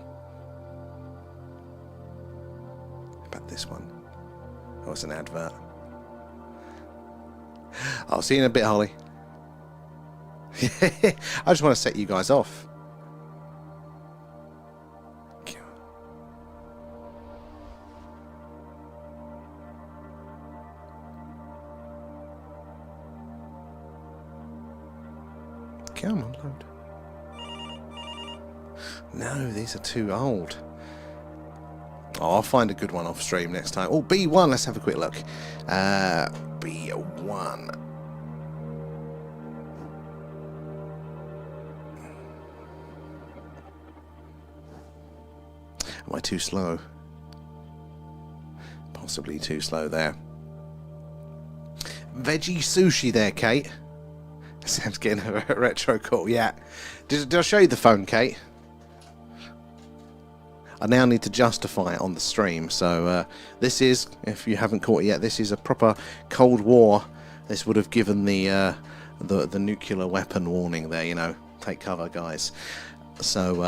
How about this one? Oh, it's an advert. I'll see you in a bit, Holly. I just want to set you guys off. Come on, load. No, these are too old. Oh, I'll find a good one off stream next time. Oh, B1, let's have a quick look. B1. Am I too slow? Possibly too slow there. Veggie sushi there, Kate. Sam's getting a retro call. Yeah. Did I show you the phone, Kate? I now need to justify it on the stream. So this is, if you haven't caught it yet, this is a proper Cold War. This would have given the nuclear weapon warning there. You know, take cover, guys. So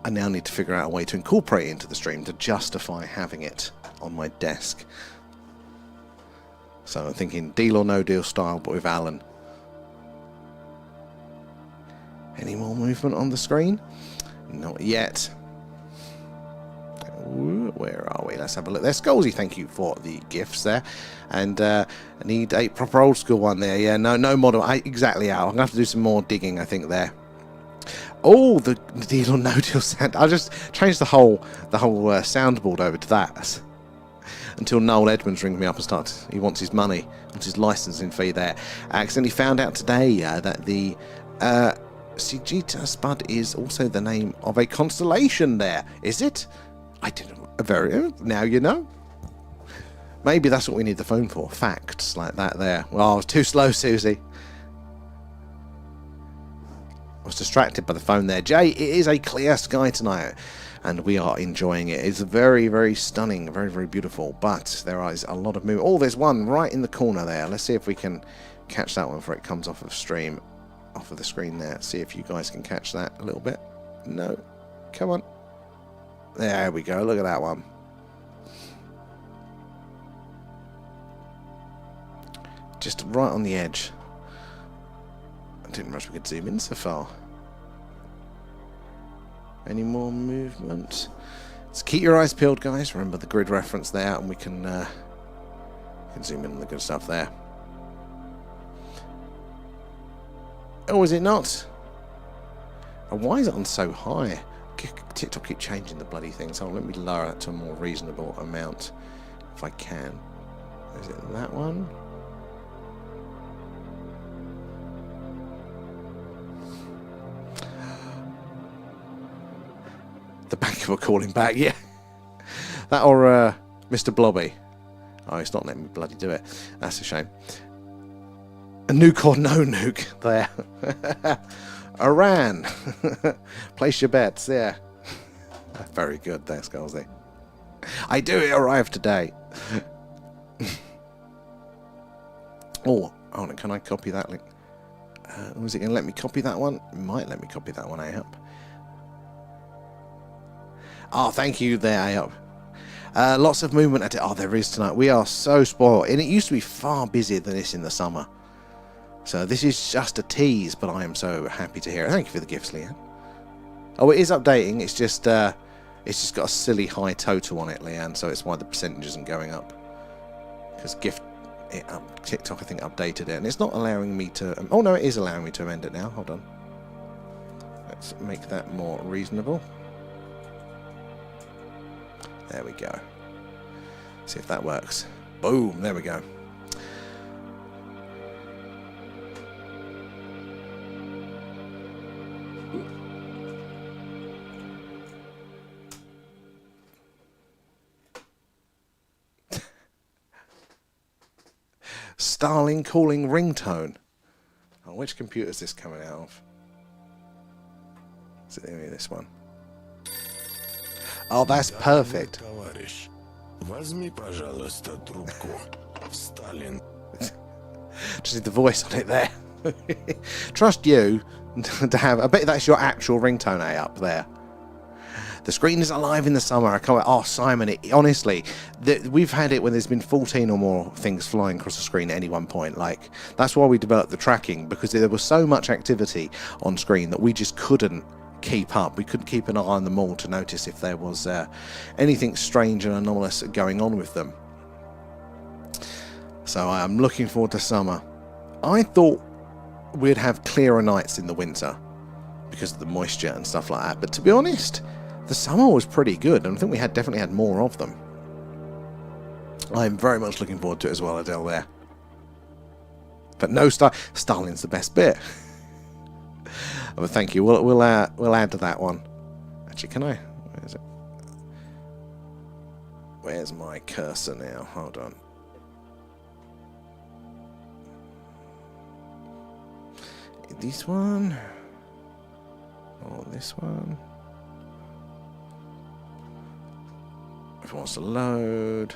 I now need to figure out a way to incorporate it into the stream to justify having it on my desk. So I'm thinking Deal or No Deal style, but with Alan. Any more movement on the screen? Not yet. Ooh, where are we? Let's have a look. There's Skolzy, thank you for the gifts there. And I need a proper old school one there. Yeah, no model. Exactly out. I'm going to have to do some more digging, I think, there. Oh, the Deal or No Deal sound. I just changed the whole soundboard over to that. Until Noel Edmonds rings me up and starts. He wants his money, wants his licensing fee there. I accidentally found out today that the Sagitta Spud is also the name of a constellation there. Is it? I didn't. Now you know. Maybe that's what we need the phone for. Facts like that there. Well, I was too slow, Susie. I was distracted by the phone there. Jay, it is a clear sky tonight. And we are enjoying it. It's very, very stunning, very, very beautiful. But there is a lot of movement. Oh, there's one right in the corner there. Let's see if we can catch that one before it comes off of stream, off of the screen there. See if you guys can catch that a little bit. No, come on. There we go. Look at that one. Just right on the edge. I didn't realize we could zoom in so far. Any more movement? So keep your eyes peeled, guys. Remember the grid reference there, and we can zoom in on the good stuff there. Oh, is it not? And why is it on so high? TikTok keep changing the bloody thing, so let me lower that to a more reasonable amount if I can. Is it that one? The bank were calling back, yeah. That or Mr. Blobby. Oh, it's not letting me bloody do it. That's a shame. A nuke or no nuke there. Iran. Place your bets, yeah. Very good, thanks, Skolzy. I do arrive today. Oh, hold on, can I copy that link? Was it going to let me copy that one? It might let me copy that one, Ayup. Oh, thank you there, Ayup. Lots of movement. Oh, there is tonight. We are so spoiled. And it used to be far busier than this in the summer. So this is just a tease, but I am so happy to hear it. Thank you for the gifts, Leanne. Oh, it is updating. It's just got a silly high total on it, Leanne, so it's why the percentage isn't going up. Because TikTok, I think, updated it, and it's not allowing me to... oh, no, it is allowing me to amend it now. Hold on. Let's make that more reasonable. There we go. See if that works. Boom, there we go. Starling calling ringtone. Oh, which computer is this coming out of? Is it this one? Oh, that's perfect. Just need the voice on it there. Trust you to have. I bet that's your actual ringtone up there. The screen is alive in the summer. I can't. Oh, Simon, honestly, we've had it when there's been 14 or more things flying across the screen at any one point. Like, that's why we developed the tracking, because there was so much activity on screen that we just couldn't keep up. We couldn't keep an eye on them all to notice if there was anything strange and anomalous going on with them. So I'm looking forward to summer. I thought we'd have clearer nights in the winter because of the moisture and stuff like that, but to be honest, the summer was pretty good, and I think we definitely had more of them. I'm very much looking forward to it as well, Adele, there. But no, Starling's the best bit. But thank you. We'll add to that one. Actually, can I? Where is it? Where's my cursor now? Hold on. this one. Or this one. If it wants to load.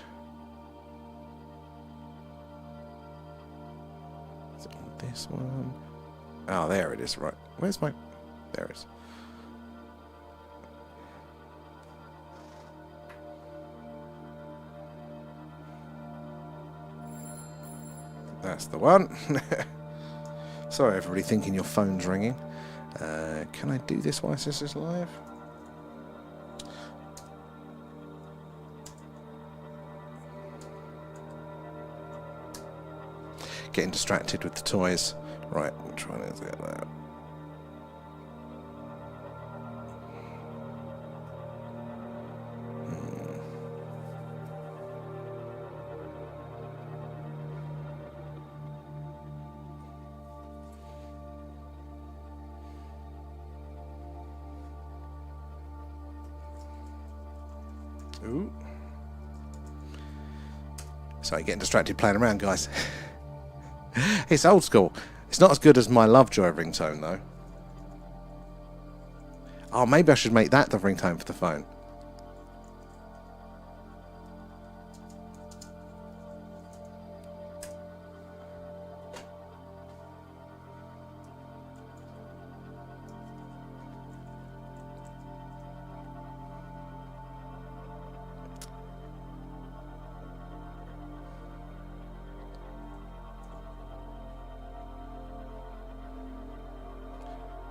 Is it on this one? Oh, there it is, right. Where's my... There it is. That's the one. Sorry, everybody thinking your phone's ringing. Can I do this whilst this is live? Getting distracted with the toys. Right, I'm trying to get that. Ooh. Sorry, getting distracted playing around, guys. It's old school. It's not as good as my Lovejoy ringtone, though. Oh, maybe I should make that the ringtone for the phone.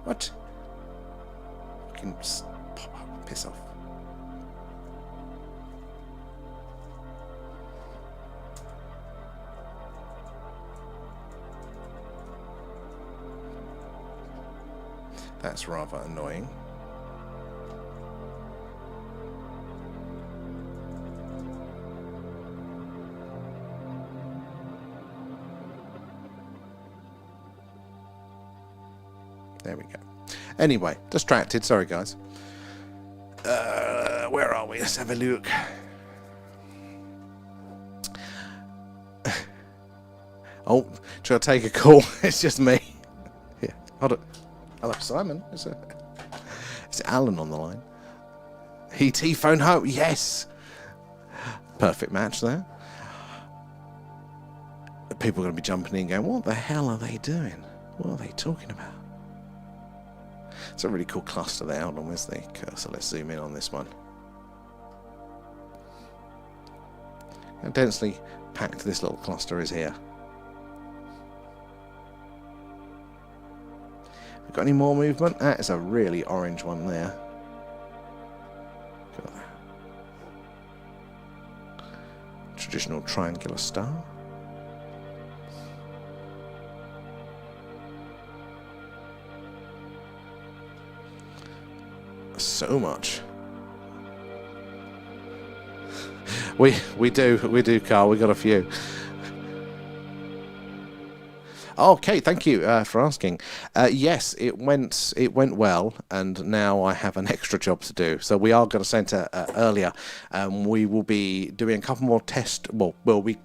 What? Fucking piss off. That's rather annoying. There we go. Anyway, distracted. Sorry, guys. Where are we? Let's have a look. Oh, should I take a call? It's just me. Yeah. Hold it. Hello, Simon. Is it Alan on the line? ET phone home. Yes. Perfect match there. People are going to be jumping in going, what the hell are they doing? What are they talking about? It's a really cool cluster there. Hold on, where's the cursor? Let's zoom in on this one. How densely packed this little cluster is here. We've got any more movement? That is a really orange one there. Got that. Traditional triangular star. So much. We do, Carl. We got a few. Okay, thank you for asking. Yes, it went well, and now I have an extra job to do. So we are going to centre earlier. We will be doing a couple more tests. Well, we'll be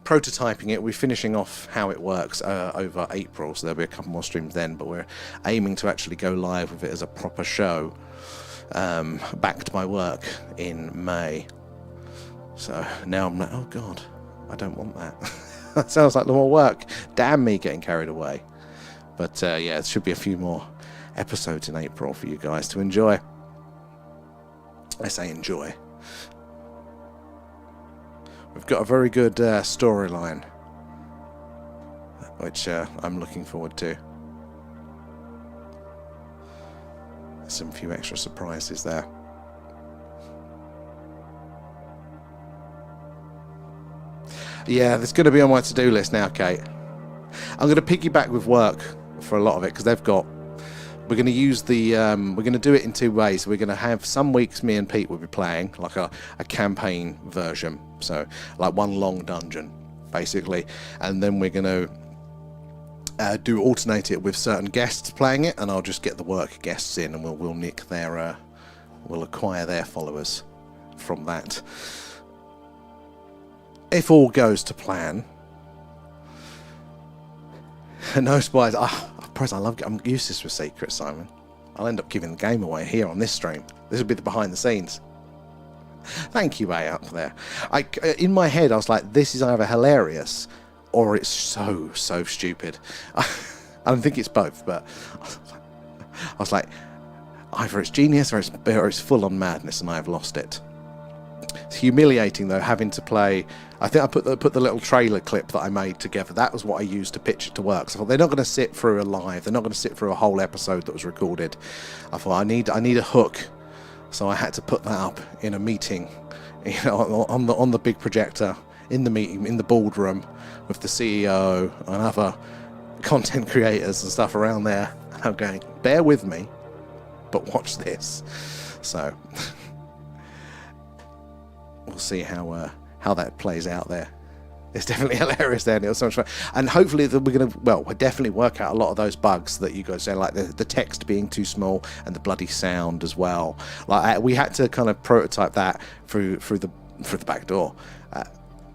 prototyping it. We're finishing off how it works over April, so there'll be a couple more streams then. But we're aiming to actually go live with it as a proper show, backed by work in May. So now I'm like, oh God, I don't want that. That sounds like more work. Damn me getting carried away. But yeah, there should be a few more episodes in April for you guys to enjoy. I say enjoy. We've got a very good storyline, which I'm looking forward to. Some few extra surprises there. Yeah, that's going to be on my to-do list now, Kate. I'm going to piggyback with work for a lot of it because they've got. We're going to use the. We're going to do it in two ways. We're going to have some weeks me and Pete will be playing like a campaign version, so like one long dungeon basically, and then we're going to alternate it with certain guests playing it, and I'll just get the work guests in, and we'll nick their. We'll acquire their followers from that. If all goes to plan. No spies. I surprised. I'm useless with secrets, Simon. I'll end up giving the game away here on this stream. This will be the behind the scenes. Thank you, way up there. In my head, I was like, this is either hilarious or it's so stupid. I don't think it's both, but I was like, either it's genius or it's full-on madness, and I have lost it. It's humiliating, though, having to play. I think I put the little trailer clip that I made together. That was what I used to pitch it to work. So I thought, they're not going to sit through a live. They're not going to sit through a whole episode that was recorded. I thought I need a hook. So I had to put that up in a meeting, on the big projector, in the meeting, in the boardroom, with the CEO and other content creators and stuff around there. And I'm going, bear with me, but watch this. So we'll see how that plays out there. It's definitely hilarious there, Neil. So much fun. And hopefully we'll definitely work out a lot of those bugs that you guys say, like the text being too small and the bloody sound as well. Like we had to kind of prototype that through the back door.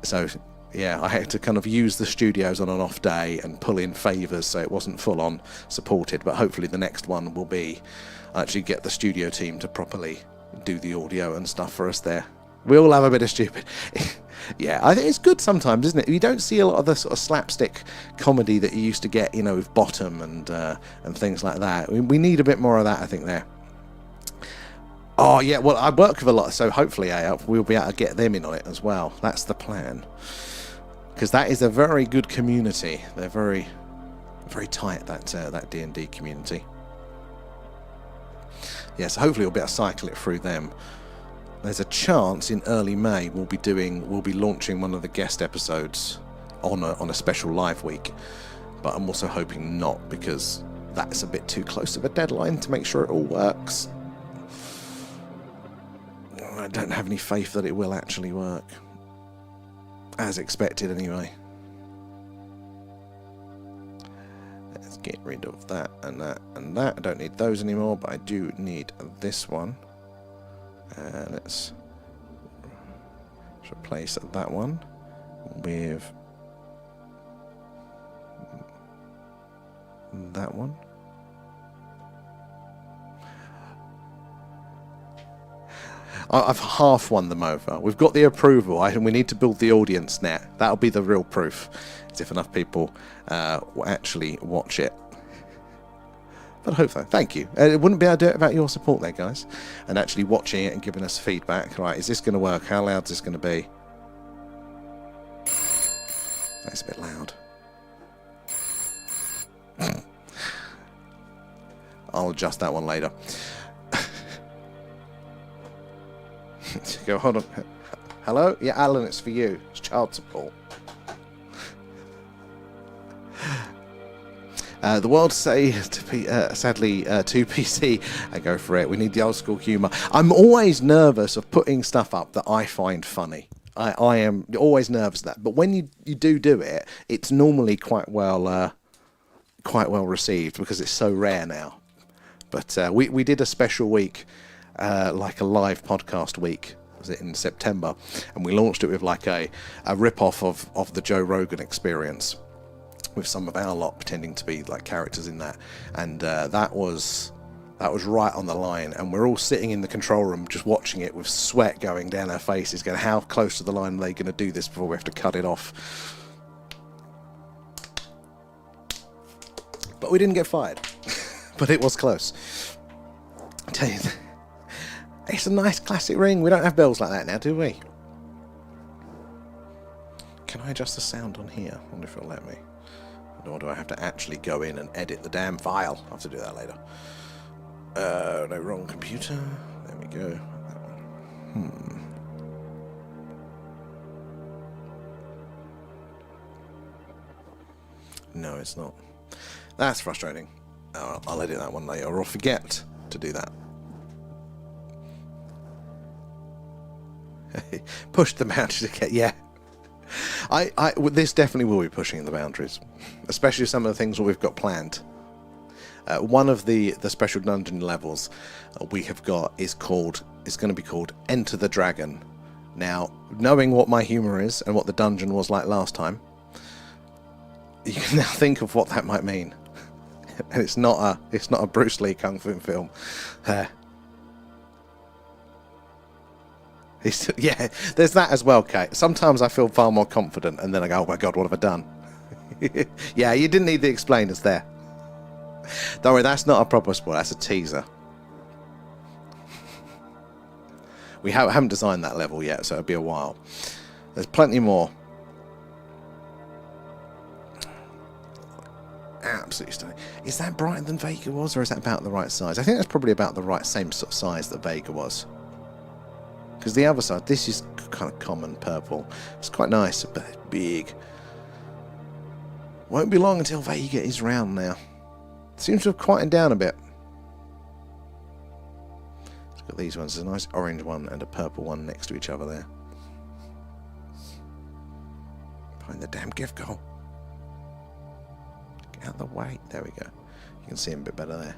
So yeah, I had to kind of use the studios on an off day and pull in favours so it wasn't full on supported. But hopefully the next one will be actually get the studio team to properly do the audio and stuff for us there. We all have a bit of stupid. Yeah, I think it's good sometimes, isn't it? You don't see a lot of the sort of slapstick comedy that you used to get, with Bottom and things like that. We need a bit more of that, I think, there. Oh, yeah, well, I work with a lot, so hopefully we'll be able to get them in on it as well. That's the plan. Because that is a very good community. They're very, very tight, that D&D community. Yeah, so hopefully we'll be able to cycle it through them. There's a chance in early May we'll be launching one of the guest episodes on a special live week, but I'm also hoping not, because that's a bit too close of a deadline to make sure it all works. I don't have any faith that it will actually work, as expected anyway. Let's get rid of that and that and that. I don't need those anymore, but I do need this one. Let's replace that one with that one. I've half won them over. We've got the approval. We need to build the audience net. That'll be the real proof, is if enough people will actually watch it. But I hope so. Thank you. It wouldn't be able to do it without your support there, guys. And actually watching it and giving us feedback. Right, is this going to work? How loud is this going to be? That's a bit loud. I'll adjust that one later. Go, hold on. Hello? Yeah, Alan, it's for you. It's child support. The world say to be sadly too PC. I go for it. We need the old school humour. I'm always nervous of putting stuff up that I find funny. I am always nervous of that. But when you do it, it's normally quite well received, because it's so rare now. But we did a special week, like a live podcast week. Was it in September? And we launched it with like a rip-off of the Joe Rogan Experience, with some of our lot pretending to be like characters in that, and that was right on the line, and we're all sitting in the control room just watching it with sweat going down our faces, going, how close to the line are they going to do this before we have to cut it off? But we didn't get fired. But it was close. I tell you, it's a nice classic ring. We don't have bells like that now, do we? Can I adjust the sound on here? I wonder if it'll let me. Or do I have to actually go in and edit the damn file? I'll have to do that later. No, wrong computer. There we go. No, it's not. That's frustrating. I'll edit that one later, or I'll forget to do that. Push the boundaries again. Yeah. This definitely will be pushing the boundaries, especially some of the things that we've got planned. One of the special dungeon levels we have got is going to be called Enter the Dragon. Now, knowing what my humour is and what the dungeon was like last time, you can now think of what that might mean. And it's not a Bruce Lee kung fu film. Yeah, there's that as well, Kate. Sometimes I feel far more confident, and then I go, oh my god, what have I done? Yeah, you didn't need the explainers there. Don't worry, that's not a proper spoiler, that's a teaser. We haven't designed that level yet, so it'll be a while. There's plenty more. Absolutely stunning. Is that brighter than Vega was, or is that about the right size? I think that's probably about the right same sort of size that Vega was. Because the other side, this is kind of common purple. It's quite nice, but it's big. Won't be long until Vega is round now. Seems to have quietened down a bit. It's got these ones. There's a nice orange one and a purple one next to each other there. Behind the damn gift goal. Get out of the way. There we go. You can see him a bit better there.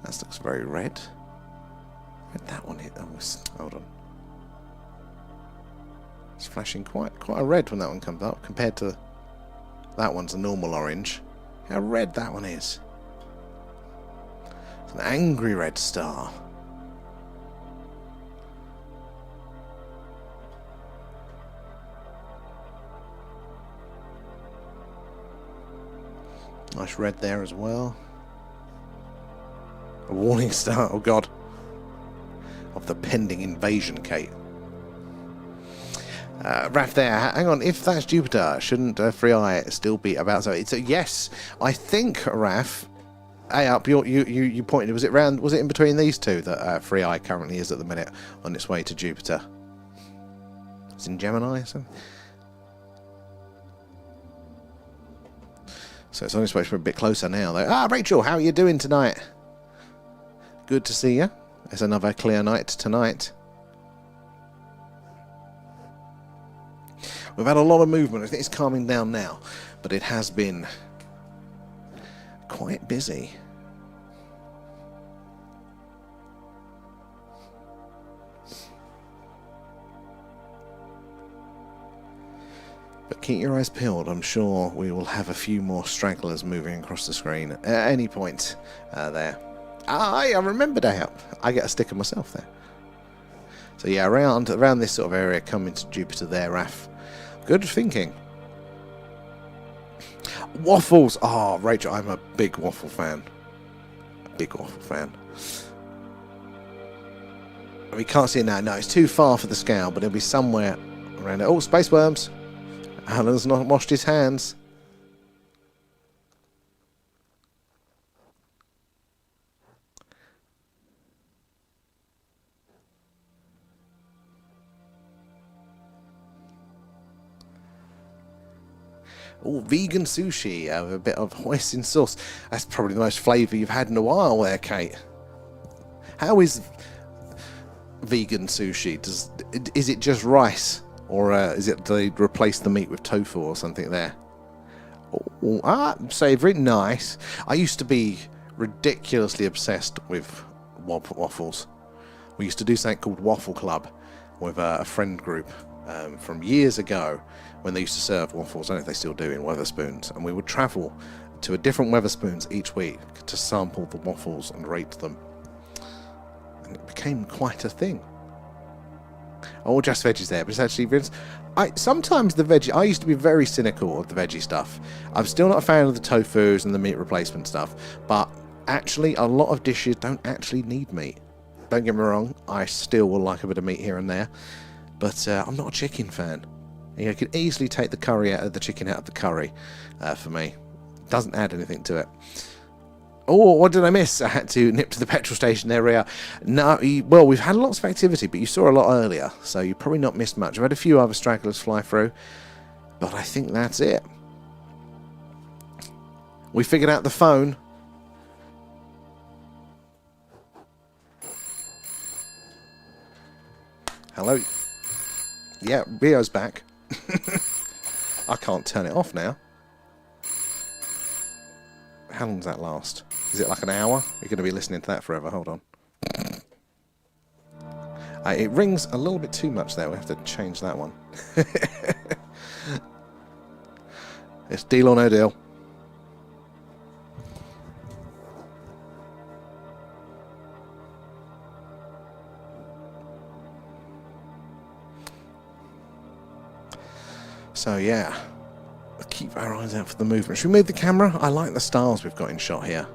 That looks very red. Where'd that one hit? Hold on. It's flashing quite a red when that one comes up compared to that one's a normal orange. How red that one is. It's an angry red star. Nice red there as well. A warning star, oh god, of the pending invasion, Kate. Raph there, hang on, if that's Jupiter, shouldn't Free Eye still be about? So yes, I think, Raph, you pointed, was it in between these two that Free Eye currently is at the minute on its way to Jupiter? It's in Gemini or something? So it's on its way for a bit closer now though. Ah, Rachel, how are you doing tonight? Good to see you. It's another clear night tonight. We've had a lot of movement. I think it's calming down now, but it has been quite busy. But keep your eyes peeled. I'm sure we will have a few more stragglers moving across the screen at any point there. I remembered I get a sticker myself there. So yeah, around this sort of area, coming to Jupiter there, Raph. Good thinking. Waffles! Oh, Rachel, I'm a big waffle fan. We can't see it now. No, it's too far for the scale, but it'll be somewhere around it. Oh, space worms! Alan's not washed his hands. Oh, vegan sushi with a bit of hoisin sauce. That's probably the most flavour you've had in a while there, Kate. How is vegan sushi? Is it just rice? Or is it they replace the meat with tofu or something there? Savoury, nice. I used to be ridiculously obsessed with waffles. We used to do something called Waffle Club with a friend group from years ago when they used to serve waffles. I don't know if they still do in Wetherspoons. And we would travel to a different Wetherspoons each week to sample the waffles and rate them. And it became quite a thing. Oh, just veggies there, but it's actually sometimes the veggie. I used to be very cynical of the veggie stuff. I'm still not a fan of the tofus and the meat replacement stuff, but actually a lot of dishes don't actually need meat. Don't get me wrong, I still will like a bit of meat here and there, but I'm not a chicken fan. You could easily take the curry out of the chicken out of the curry for me. Doesn't add anything to it. Oh, what did I miss? I had to nip to the petrol station area. No, well, we've had lots of activity, but you saw a lot earlier, so you probably not missed much. I've had a few other stragglers fly through, but I think that's it. We figured out the phone. Hello. Yeah, Rio's back. I can't turn it off now. How long does that last? Is it like an hour? You're going to be listening to that forever. Hold on. It rings a little bit too much there. We have to change that one. It's deal or no deal. So yeah, keep our eyes out for the movement. Should we move the camera? I like the stars we've got in shot here.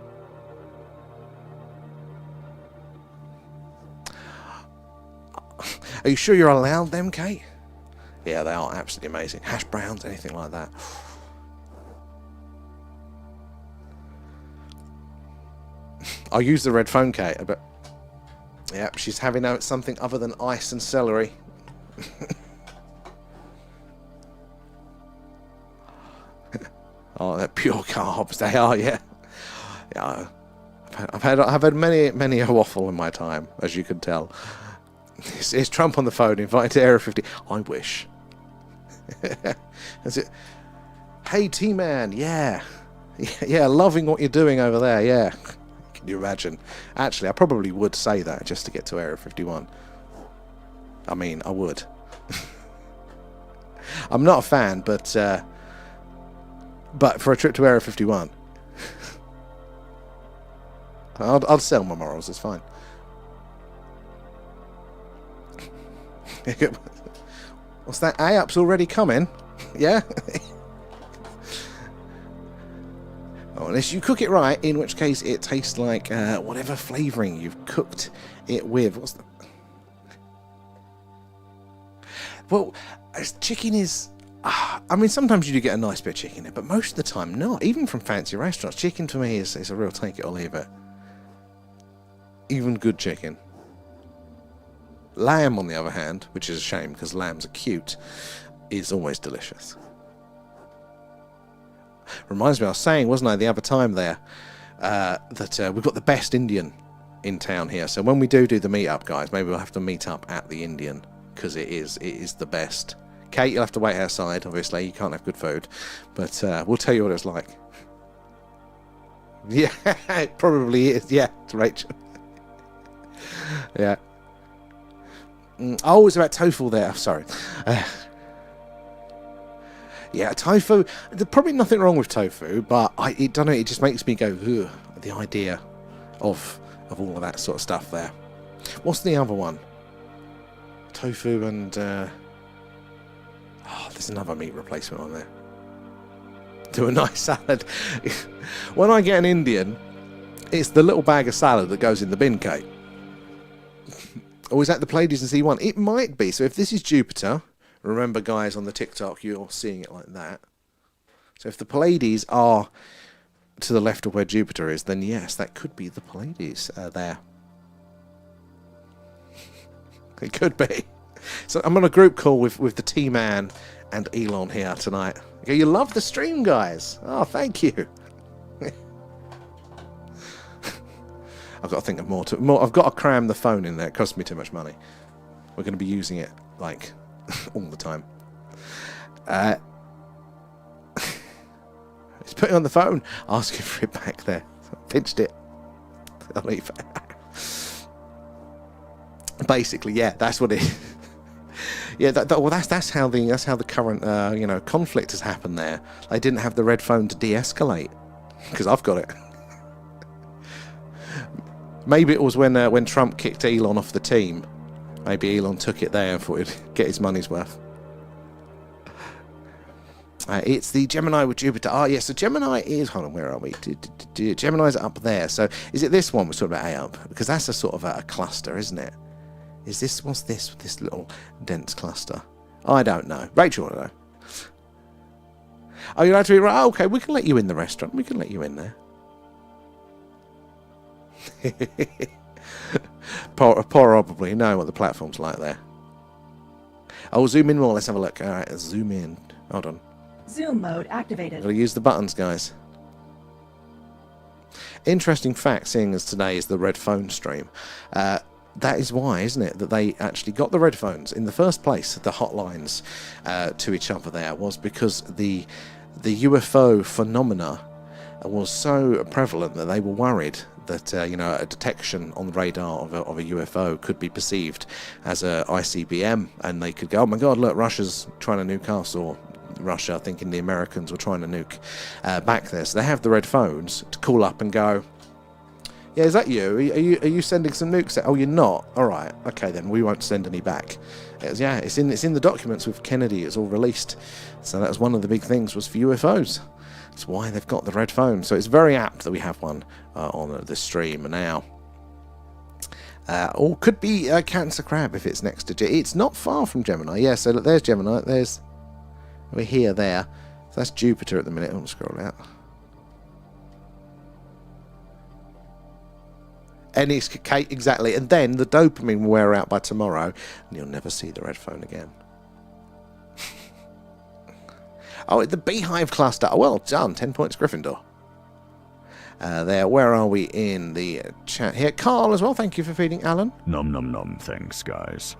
Are you sure you're allowed them, Kate? Yeah, they are absolutely amazing. Hash browns, anything like that. I'll use the red phone, Kate. But yep, she's having out something other than ice and celery. Oh, they're pure carbs. They are, yeah. Yeah. I've had many a waffle in my time, as you can tell. It's Trump on the phone, invited to Area 50. I wish. That's it. Hey, T-Man, yeah. Yeah, loving what you're doing over there, yeah. Can you imagine? Actually, I probably would say that just to get to Area 51. I mean, I would. I'm not a fan, but for a trip to Area 51, I'll sell my morals, it's fine. What's that? A-up's already coming? Yeah? Oh, unless you cook it right, in which case it tastes like whatever flavouring you've cooked it with. What's the... Well, chicken is... I mean, sometimes you do get a nice bit of chicken there, but most of the time not. Even from fancy restaurants, chicken to me is a real take it or leave it. Even good chicken. Lamb, on the other hand, which is a shame because lambs are cute, is always delicious. Reminds me, I was saying, wasn't I, the other time there, that we've got the best Indian in town here. So when we do the meet-up, guys, maybe we'll have to meet up at the Indian because it is the best. Kate, you'll have to wait outside, obviously. You can't have good food. But we'll tell you what it's like. Yeah, it probably is. Yeah, it's Rachel. Yeah. Oh, it's about tofu there. Sorry. Yeah, tofu. There's probably nothing wrong with tofu, but it just makes me go, ugh, the idea of all of that sort of stuff there. What's the other one? Tofu and there's another meat replacement on there. Do a nice salad. When I get an Indian, it's the little bag of salad that goes in the bin, Kate. Or is that the Pleiades and C1? It might be. So if this is Jupiter, remember, guys, on the TikTok, you're seeing it like that. So if the Pleiades are to the left of where Jupiter is, then yes, that could be the Pleiades there. It could be. So I'm on a group call with the T-Man and Elon here tonight. Okay, you love the stream, guys. Oh, thank you. I've got to think of more. I've got to cram the phone in there. It costs me too much money. We're going to be using it, like, all the time. He's putting on the phone, asking for it back there. I pinched it. I'll leave it. Basically, yeah, that's what it is. Yeah, that's how the current conflict has happened there. They didn't have the red phone to de-escalate because I've got it. Maybe it was when Trump kicked Elon off the team. Maybe Elon took it there and thought he'd get his money's worth. It's the Gemini with Jupiter. Ah, yes, so Gemini is... Hold on, where are we? Gemini's up there. So is it this one we're talking about A-up? Because that's a sort of a cluster, isn't it? Is this... What's this little dense cluster? I don't know. Rachel, I don't know. Oh, you're allowed to be... Right, okay, we can let you in the restaurant. We can let you in there. Probably know what the platform's like there. I'll zoom in more. Let's have a look. All right, let's zoom in. Hold on. Zoom mode activated. Gotta use the buttons, guys. Interesting fact, seeing as today is the red phone stream. That is why, isn't it, that they actually got the red phones in the first place. The hotlines to each other there was because the UFO phenomena was so prevalent that they were worried that you know, a detection on the radar of a UFO could be perceived as a ICBM, and they could go, oh my god, look, Russia's trying to nuke us, or Russia thinking the Americans were trying to nuke back there. So they have the red phones to call up and go, yeah, is that you? Are you sending some nukes? Oh, you're not? All right, okay then, we won't send any back. Yeah, it's in the documents with Kennedy. It's all released. So that was one of the big things, was for UFOs. That's why they've got the red phone. So it's very apt that we have one on the stream now. Or could be Cancer Crab if it's next to it's not far from Gemini. Yeah, so look, there's Gemini. We're here, there. So that's Jupiter at the minute. I'll scroll out. And it's exactly. And then the dopamine will wear out by tomorrow, and you'll never see the red phone again. Oh, the Beehive cluster. Oh, well done. 10 points, Gryffindor. There. Where are we in the chat here? Carl as well. Thank you for feeding Alan. Nom nom nom. Thanks, guys.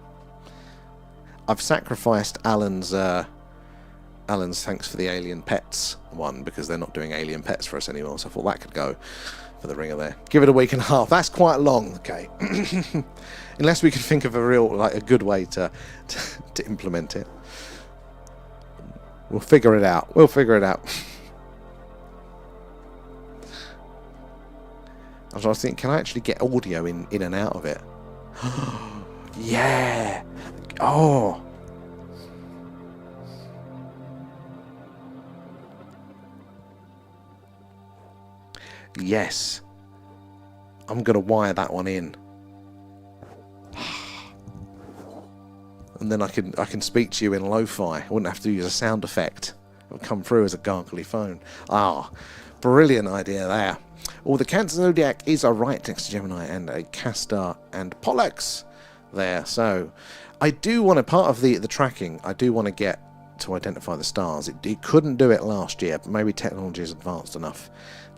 I've sacrificed Alan's thanks for the alien pets one, because they're not doing alien pets for us anymore. So I thought that could go for the ringer there. Give it a week and a half. That's quite long, okay. Unless we can think of a good way to implement it. We'll figure it out. I was thinking, can I actually get audio in and out of it? Yeah. Oh. Yes. I'm going to wire that one in. And then I can speak to you in lo-fi. I wouldn't have to use a sound effect. It would come through as a gargly phone. Ah, brilliant idea there. Oh, the Cancer Zodiac is a right next to Gemini, and a Castor and Pollux there. So I do want to, part of the tracking, I do want to get to identify the stars. It couldn't do it last year, but maybe technology is advanced enough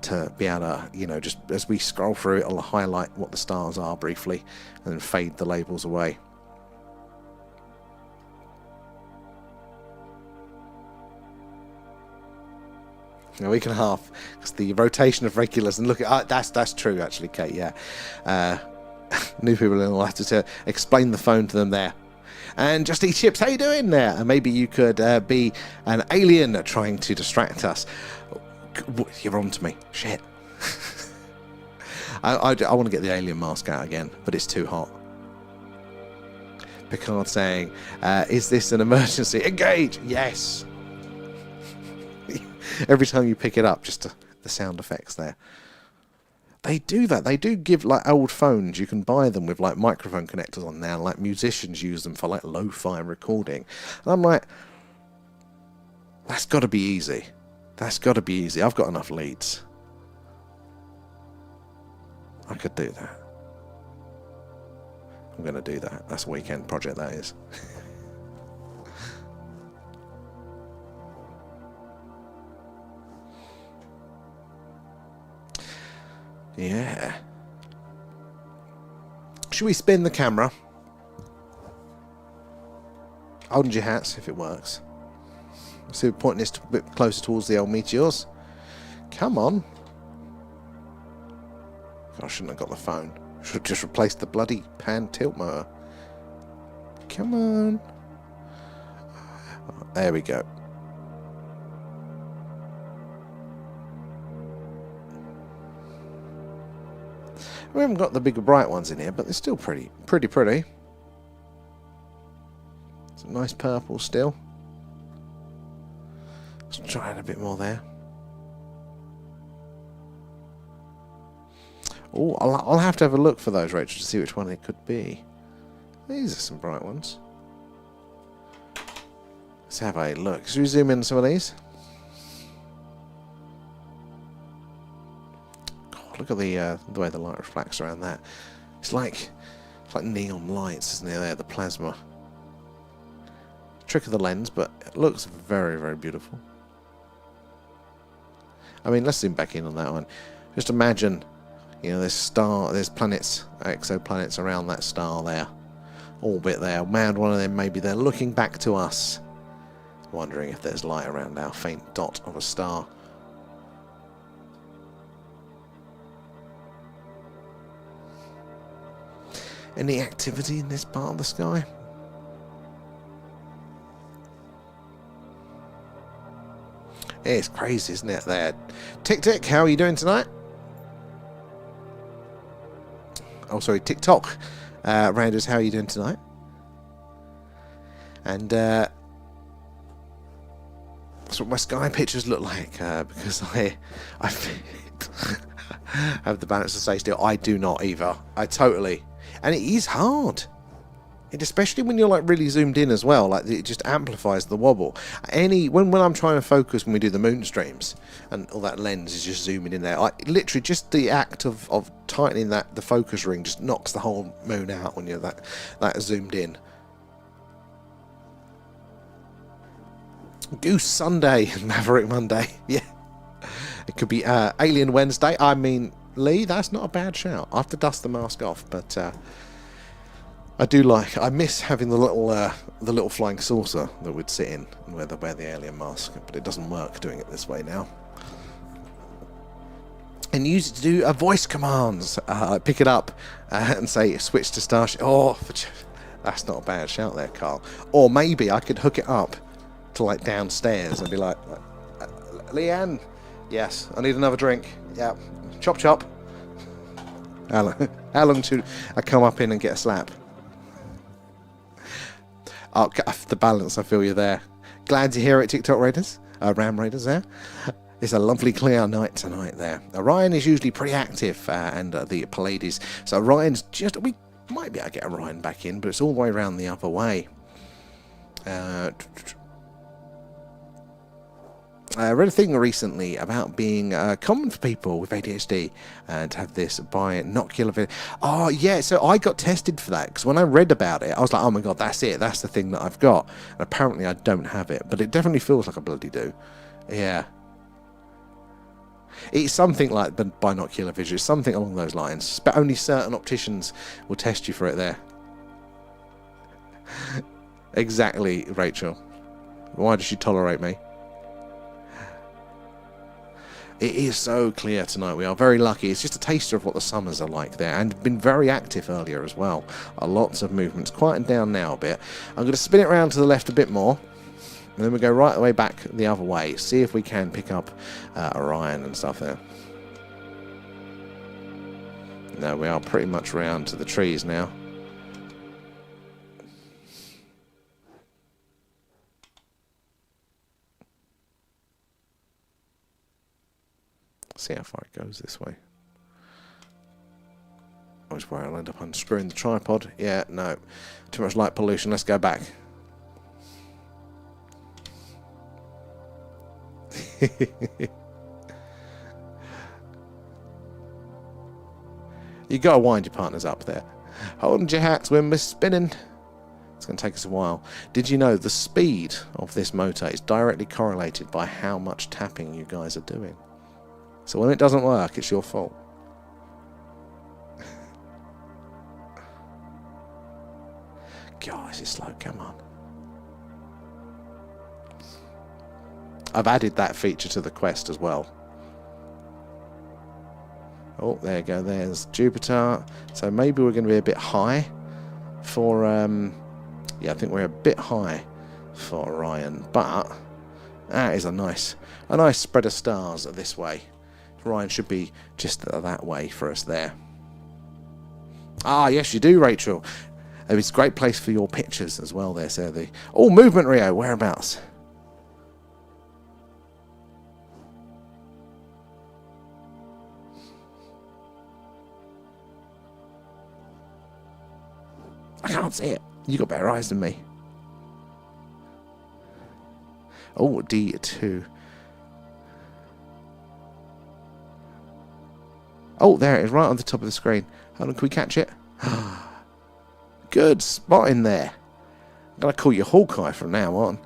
to be able to, you know, just as we scroll through it, I'll highlight what the stars are briefly and then fade the labels away. A week and a half, because the rotation of regulars, and look at that's true actually, Kate. Yeah, new people will have to explain the phone to them there. And Just Eat Chips, how you doing there? And maybe you could be an alien trying to distract us. You're on to me. Shit. I want to get the alien mask out again, but it's too hot. Picard saying, "Is this an emergency? Engage!" Yes. Every time you pick it up, just the sound effects there. They do that. They do give, like, old phones. You can buy them with, like, microphone connectors on now. Like, musicians use them for, like, lo-fi recording. And I'm like, that's got to be easy. That's got to be easy. I've got enough leads. I could do that. I'm going to do that. That's a weekend project, that is. Yeah. Should we spin the camera? Hold your hats if it works. See, we're pointing this a bit closer towards the old meteors. Come on. I shouldn't have got the phone. Should have just replaced the bloody pan tilt motor. Come on. There we go. We haven't got the bigger bright ones in here, but they're still pretty. Some nice purple still. Let's try it a bit more there. Oh, I'll have to have a look for those, Rachel, to see which one it could be. These are some bright ones. Let's have a look. Should we zoom in some of these? Look at the way the light reflects around that. It's like neon lights, isn't it? There, the plasma. Trick of the lens, but it looks very, very beautiful. I mean, let's zoom back in on that one. Just imagine, you know, there's planets, exoplanets around that star there, orbit there. Man, one of them, maybe they're looking back to us, wondering if there's light around our faint dot of a star. Any activity in this part of the sky? It's crazy, isn't it? There. Tick Tick, how are you doing tonight? Oh, sorry, TikTok. Randers, how are you doing tonight? And that's what my sky pictures look like, because I have the balance to stay still. I do not either. I totally. And it is hard. It, especially when you're like really zoomed in as well, like it just amplifies the wobble. When I'm trying to focus when we do the moon streams and all that lens is just zooming in there, literally just the act of tightening the focus ring just knocks the whole moon out when you're that zoomed in. Goose Sunday and Maverick Monday. Yeah, it could be Alien Wednesday. I mean, Lee, that's not a bad shout. I have to dust the mask off, but I miss having the little flying saucer that would sit in and wear the alien mask, but it doesn't work doing it this way now. And use it to do voice commands. Pick it up and say switch to Starship. Oh, that's not a bad shout there, Carl. Or maybe I could hook it up to like downstairs and be like, Leanne, yes, I need another drink. Yeah, chop chop. How long should I come up in and get a slap? Oh, the balance, I feel you there. Glad to hear it, TikTok Raiders. Ram Raiders there. It's a lovely clear night tonight there. Orion is usually pretty active, and the Pleiades. So Orion's we might be able to get Orion back in, but it's all the way around the other way. I read a thing recently about being common for people with ADHD to have this binocular vision. Oh, yeah, so I got tested for that, because when I read about it, I was like, oh my god, that's it, that's the thing that I've got. And apparently I don't have it, but it definitely feels like I bloody do. Yeah. It's something like binocular vision, it's something along those lines, but only certain opticians will test you for it there. Exactly, Rachel. Why does she tolerate me? It is so clear tonight. We are very lucky. It's just a taster of what the summers are like there, and been very active earlier as well. Lots of movements. Quieting down now a bit. I'm going to spin it around to the left a bit more, and then we go right the way back the other way. See if we can pick up Orion and stuff there. No, we are pretty much round to the trees now. See how far it goes this way. I was worried I'll end up unscrewing the tripod. Yeah, no. Too much light pollution. Let's go back. You gotta wind your partners up there. Holding your hats when we're spinning. It's going to take us a while. Did you know the speed of this motor is directly correlated by how much tapping you guys are doing? So when it doesn't work, it's your fault. God, this is slow. Come on. I've added that feature to the Quest as well. Oh, there you go. There's Jupiter. So maybe we're going to be a bit high for... yeah, I think we're a bit high for Orion. But that is a nice spread of stars this way. Orion should be just that way for us there. Ah, yes, you do, Rachel. It's a great place for your pictures as well there. So movement, Rio. Whereabouts? I can't see it. You got better eyes than me. Oh, D2. Oh, there it is, right on the top of the screen. Hold on, can we catch it? Good spot in there. I'm going to call you Hawkeye from now on.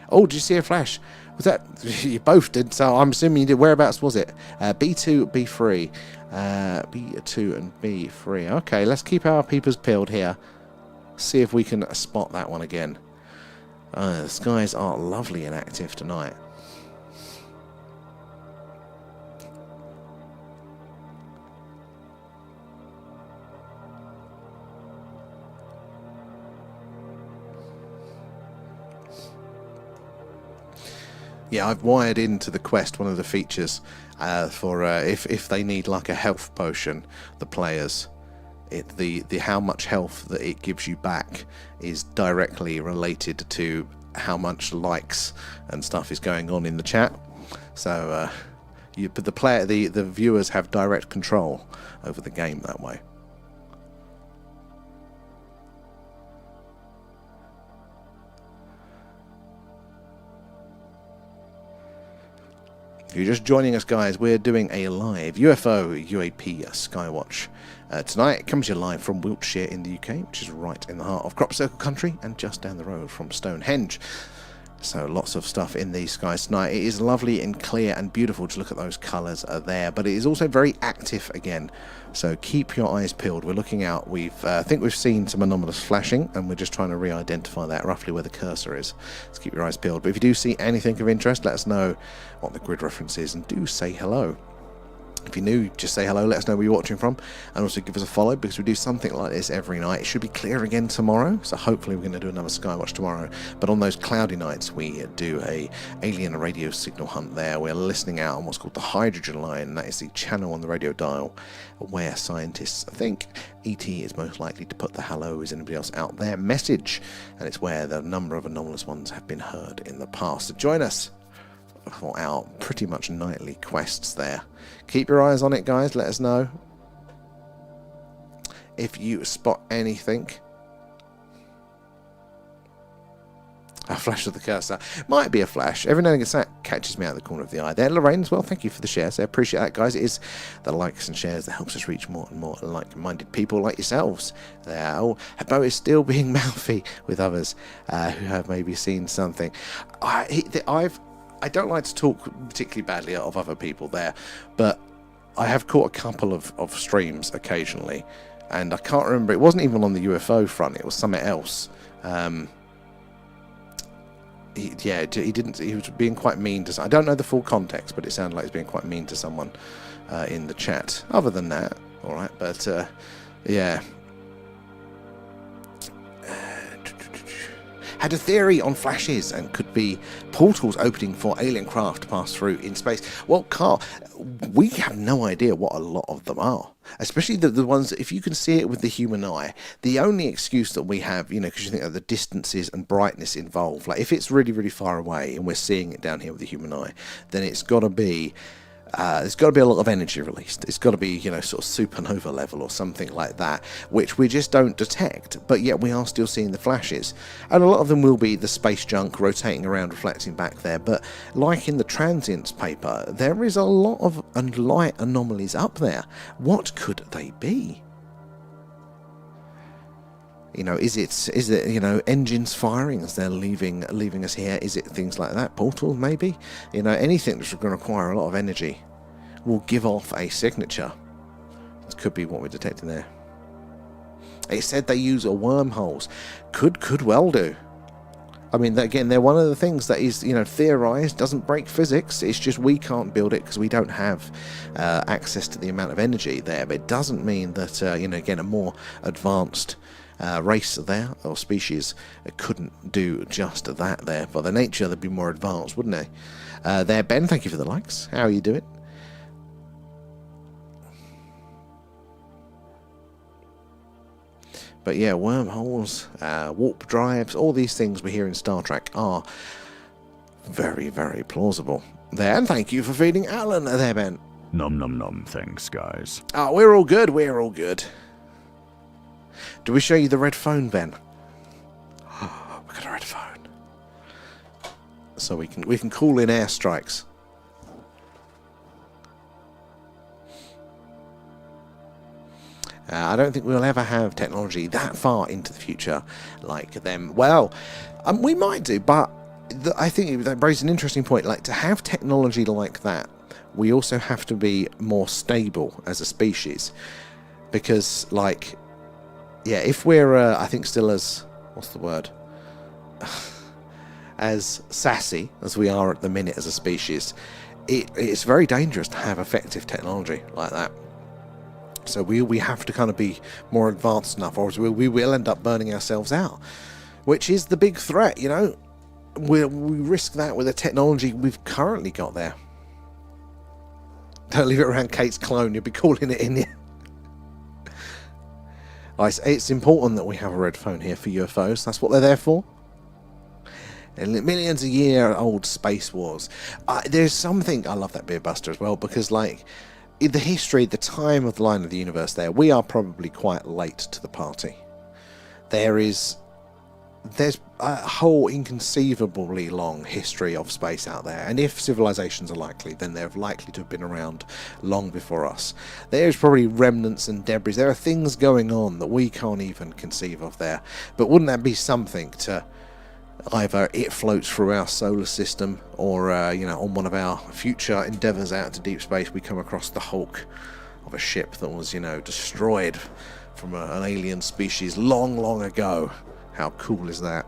Oh, did you see a flash? Was that... You both did, so I'm assuming you did. Whereabouts was it? B2, B3. B2 and B3. Okay, let's keep our peepers peeled here. See if we can spot that one again. The skies are lovely and active tonight. Yeah, I've wired into the quest one of the features for if they need like a health potion, the players, the how much health that it gives you back is directly related to how much likes and stuff is going on in the chat. So but the viewers have direct control over the game that way. If you're just joining us, guys, we're doing a live UFO UAP Skywatch. Tonight it comes to you live from Wiltshire in the UK, which is right in the heart of Crop Circle country and just down the road from Stonehenge. So lots of stuff in these skies tonight. It is lovely and clear and beautiful to look at those colours are there, but it is also very active again. So keep your eyes peeled. We're looking out. I think we've seen some anomalous flashing, and we're just trying to re-identify that roughly where the cursor is. So keep your eyes peeled. But if you do see anything of interest, let us know what the grid reference is, and do say hello. If you're new, just say hello, let us know where you're watching from, and also give us a follow, because we do something like this every night. It should be clear again tomorrow, so hopefully we're going to do another Skywatch tomorrow. But on those cloudy nights, we do a alien radio signal hunt there. We're listening out on what's called the hydrogen line. That is the channel on the radio dial where scientists think ET is most likely to put the hello, is anybody else out there message, and it's where the number of anomalous ones have been heard in the past. So join us for our pretty much nightly quests there. Keep your eyes on it, guys. Let us know if you spot anything. A flash of the cursor. Might be a flash. Every now and again that catches me out of the corner of the eye. There, Lorraine as well. Thank you for the shares. I appreciate that, guys. It is the likes and shares that helps us reach more and more like-minded people like yourselves. Bo is still being mouthy with others who have maybe seen something. I don't like to talk particularly badly of other people there, but I have caught a couple of streams occasionally, and I can't remember. It wasn't even on the UFO front. It was something else. He didn't. He was being quite mean to. I don't know the full context, but it sounded like he was being quite mean to someone in the chat. Other than that, all right. But yeah. Had a theory on flashes and could be portals opening for alien craft to pass through in space. Well, Carl, we have no idea what a lot of them are, especially the ones that if you can see it with the human eye. The only excuse that we have, because you think of the distances and brightness involved, like if it's really, really far away and we're seeing it down here with the human eye, then it's got to be there's got to be a lot of energy released. It's got to be, sort of supernova level or something like that, which we just don't detect, but yet we are still seeing the flashes. And a lot of them will be the space junk rotating around, reflecting back there. But like in the transients paper, there is a lot of light anomalies up there. What could they be? Is it engines firing as they're leaving us here? Is it things like that? Portals, maybe? Anything that's going to require a lot of energy will give off a signature. This could be what we're detecting there. It said they use wormholes. Could well do. I mean, again, they're one of the things that is, theorized, doesn't break physics. It's just we can't build it because we don't have access to the amount of energy there. But it doesn't mean that, again, a more advanced race there or species couldn't do just that there. By the nature, they'd be more advanced, wouldn't they? There, Ben, thank you for the likes. How are you doing? But yeah, wormholes, warp drives, all these things we hear in Star Trek are very, very plausible. There, and thank you for feeding Alan there, Ben. Nom nom nom, thanks, guys. Oh, we're all good, we're all good. Do we show you the red phone, Ben? Oh, we've got a red phone. So we can call in airstrikes. I don't think we'll ever have technology that far into the future like them. Well, we might do, but I think that raises an interesting point. Like, to have technology like that, we also have to be more stable as a species. Because, if we're, I think, still as, what's the word? As sassy as we are at the minute as a species, it's very dangerous to have effective technology like that. So we have to kind of be more advanced enough, or we will end up burning ourselves out, which is the big threat, we risk that with the technology we've currently got there. Don't leave it around Kate's clone, you'll be calling it in here. It's important that we have a red phone here for UFOs. That's what they're there for. And millions of year old space wars. There's something, I love that Beer Buster as well, because like in the history, the time of the line of the universe there, we are probably quite late to the party. There's a whole inconceivably long history of space out there, and if civilizations are likely, then they're likely to have been around long before us. There's probably remnants and debris. There are things going on that we can't even conceive of there, but wouldn't that be something to either it floats through our solar system, or on one of our future endeavors out to deep space we come across the hulk of a ship that was destroyed from an alien species long ago. How cool is that?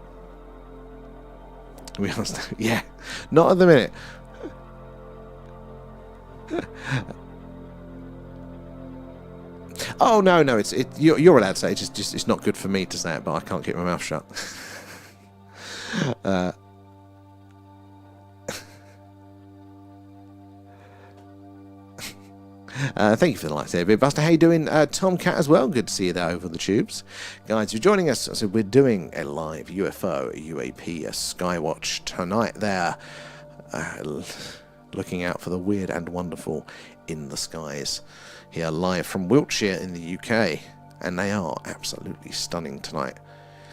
We understand. Yeah, not at the minute. Oh no, you're allowed to say it. It's not good for me to say it, but I can't keep my mouth shut. Thank you for the lights there, Beer Buster. How you doing, Tomcat as well? Good to see you there over the tubes, guys. You're joining us. So we're doing a live UFO UAP Skywatch tonight. There, looking out for the weird and wonderful in the skies. Here live from Wiltshire in the UK, and they are absolutely stunning tonight.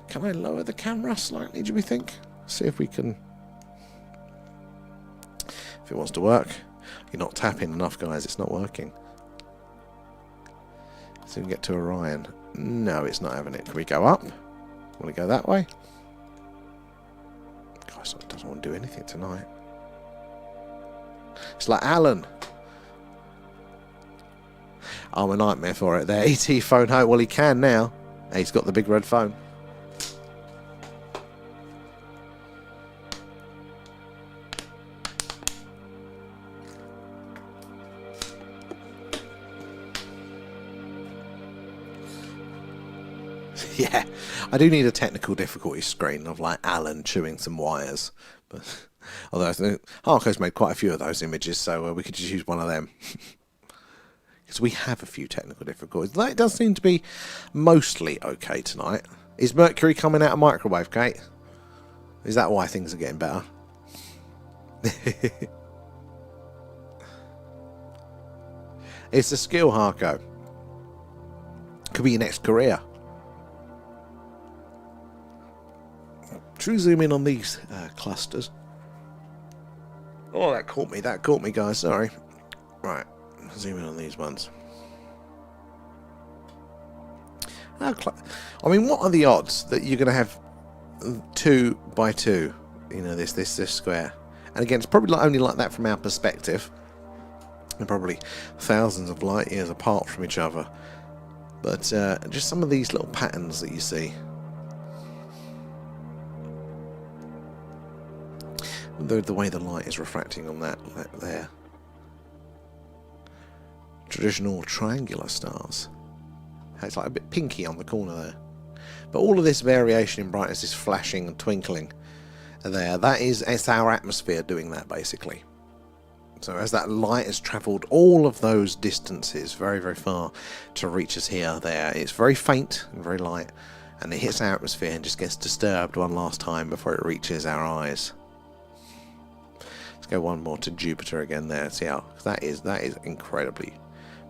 Can I lower the camera slightly? Do we think? See if we can. If it wants to work. You're not tapping enough, guys. It's not working. So we can get to Orion. No, it's not having it. Can we go up? Want to go that way? Gosh, it doesn't want to do anything tonight. It's like Alan. I'm a nightmare for it there. ET phone home. Well, he can now. He's got the big red phone. Yeah, I do need a technical difficulty screen of like Alan chewing some wires. But although I think Harco's made quite a few of those images, so we could just use one of them. Because we have a few technical difficulties. Though it does seem to be mostly okay tonight. Is Mercury coming out of microwave, Kate? Is that why things are getting better? It's a skill, Harco. Could be your next career. Should we zoom in on these clusters? Oh, that caught me, guys, sorry. Right, zoom in on these ones. I mean, what are the odds that you're going to have 2 by 2, this square? And again, it's probably only like that from our perspective. They're probably thousands of light years apart from each other. But just some of these little patterns that you see. The way the light is refracting on that there. Traditional triangular stars. It's like a bit pinky on the corner there. But all of this variation in brightness, this flashing and twinkling there, it's our atmosphere doing that basically. So as that light has travelled all of those distances very, very far to reach us here, there, it's very faint and very light, and it hits our atmosphere and just gets disturbed one last time before it reaches our eyes. Let's go one more to Jupiter again there. See how that is incredibly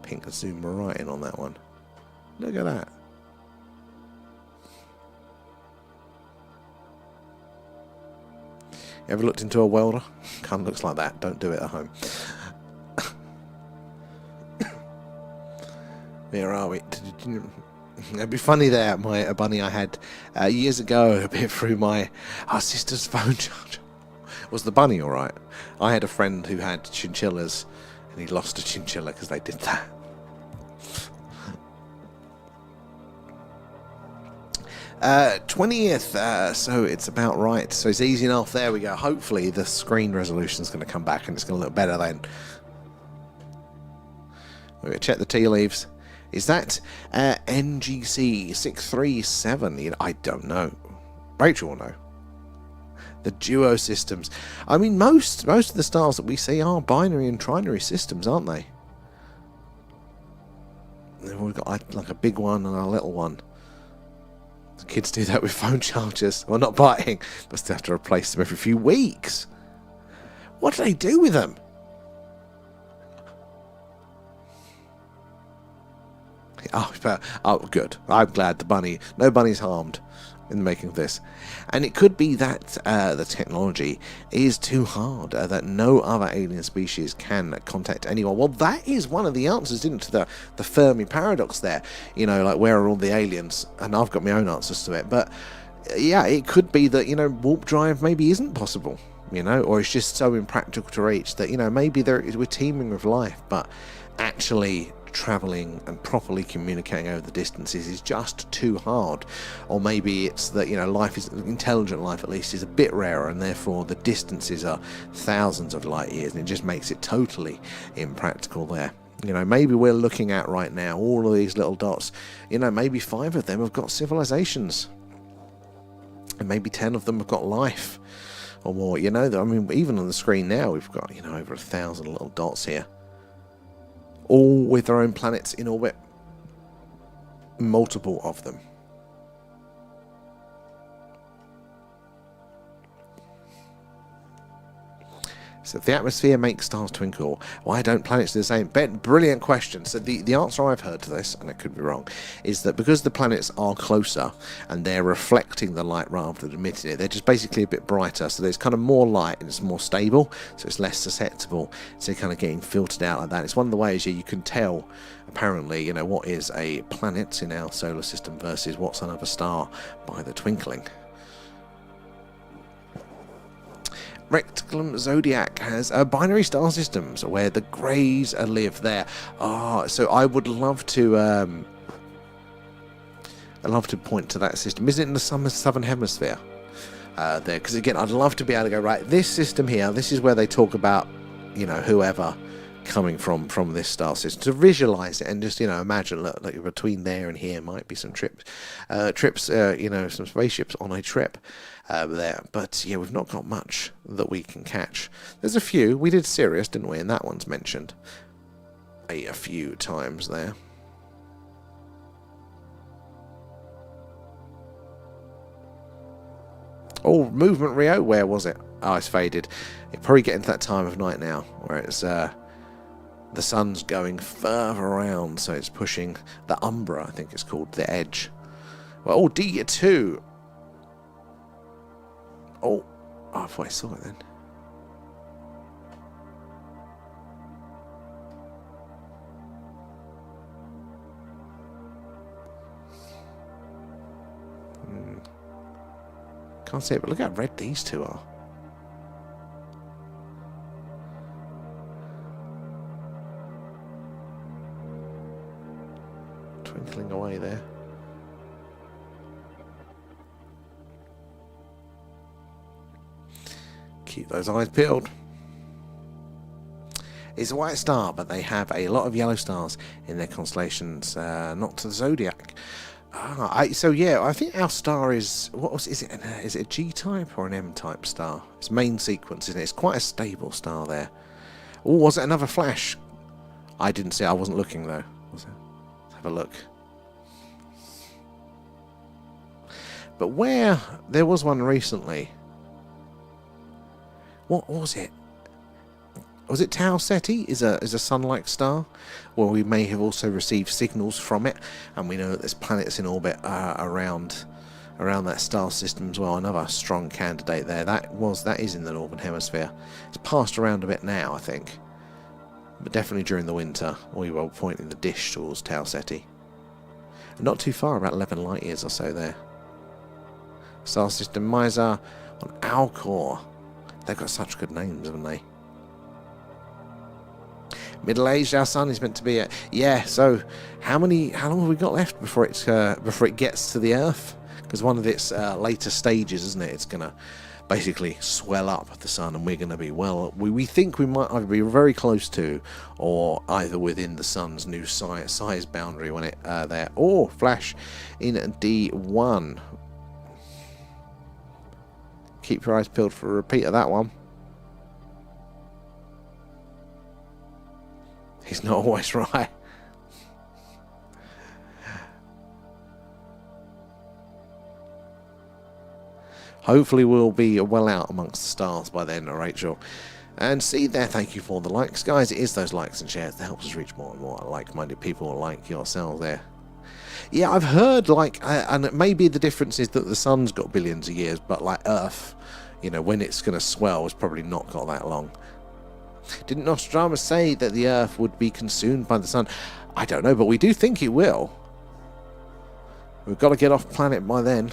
pink. Let's zoom right in on that one. Look at that. Ever looked into a welder? Kind of looks like that. Don't do it at home. Where are we? It'd be funny there. A bunny I had years ago, a bit through my sister's phone charger. Was the bunny all right? I had a friend who had chinchillas, and he lost a chinchilla because they did that. 20th, so it's about right. So it's easy enough. There we go. Hopefully the screen resolution is going to come back and it's going to look better then. We're going to check the tea leaves. Is that NGC 637? I don't know. Rachel will know. The duo systems. I mean, most of the stars that we see are binary and trinary systems, aren't they? We've got like a big one and a little one. The kids do that with phone chargers. Well, not biting, but still have to replace them every few weeks. What do they do with them? Oh, good. I'm glad no bunny's harmed in the making of this. And it could be that the technology is too hard, that no other alien species can contact anyone. Well, that is one of the answers, isn't it, to the Fermi paradox there. You know, like, where are all the aliens? And I've got my own answers to it. But, yeah, it could be that, you know, warp drive maybe isn't possible, you know, or it's just so impractical to reach that, you know, maybe we're teeming with life, but actually travelling and properly communicating over the distances is just too hard. Or maybe it's that, you know, intelligent life at least, is a bit rarer, and therefore the distances are thousands of light years, and it just makes it totally impractical there. You know, maybe we're looking at right now all of these little dots, you know, maybe 5 of them have got civilizations, and maybe 10 of them have got life or more, you know. I mean, even on the screen now we've got, you know, over 1,000 little dots here, all with their own planets in orbit, multiple of them. So if the atmosphere makes stars twinkle, why don't planets do the same? Brilliant question. So the answer I've heard to this, and I could be wrong, is that because the planets are closer and they're reflecting the light rather than emitting it, they're just basically a bit brighter. So there's kind of more light and it's more stable, so it's less susceptible to kind of getting filtered out like that. It's one of the ways you can tell, apparently, you know, what is a planet in our solar system versus what's another star by the twinkling. Rectulum Zodiac has binary star systems where the greys live there. So I would love to point to that system. Is it in the southern hemisphere there? Because again, I'd love to be able to go, right, this system here, this is where they talk about, you know, whoever coming from this star system, to visualize it and just, you know, imagine, look, like between there and here might be some trips, you know, some spaceships on a trip there. But yeah, we've not got much that we can catch. There's a few. We did Sirius, didn't we? And that one's mentioned a few times there. Oh, Movement Rio, where was it? Oh, it's faded. It's probably getting to that time of night now where it's the sun's going further around, so it's pushing the Umbra, I think it's called, the edge. Well, oh, D2. Oh, I thought I saw it then. Can't see it, but look how red these two are. Twinkling away there. Keep those eyes peeled. It's a white star, but they have a lot of yellow stars in their constellations, not to the zodiac. So yeah, I think our star is, is it a G-type or an M-type star? It's main sequence, isn't it? It's quite a stable star there. Oh, was it another flash? I didn't see it. I wasn't looking though. Was it? Let's have a look. But where there was one recently. What was it? Was it Tau Ceti? Is a sun-like star? Well, we may have also received signals from it, and we know that there's planets in orbit around that star system as well. Another strong candidate there. That is in the northern hemisphere. It's passed around a bit now, I think, but definitely during the winter we were pointing the dish towards Tau Ceti. Not too far, about 11 light years or so there. Star system Mizar on Alcor. They've got such good names, haven't they? Middle-aged, our sun is meant to be a... Yeah, so how long have we got left before it gets to the Earth? Because one of its later stages, isn't it? It's going to basically swell up the sun, and we're going to be, well, we think we might either be very close to, or either within the sun's new size boundary when it there. Or flash in D1. keep your eyes peeled for a repeat of that one. He's not always right. Hopefully we'll be well out amongst the stars by then, Rachel. And see there, thank you for the likes. Guys, it is those likes and shares that helps us reach more and more like-minded people like yourselves there. Yeah, I've heard, like, and maybe the difference is that the sun's got billions of years, but like Earth, you know, when it's going to swell, it's probably not got that long. Didn't Nostradamus say that the Earth would be consumed by the sun? I don't know, but we do think it will. We've got to get off planet by then.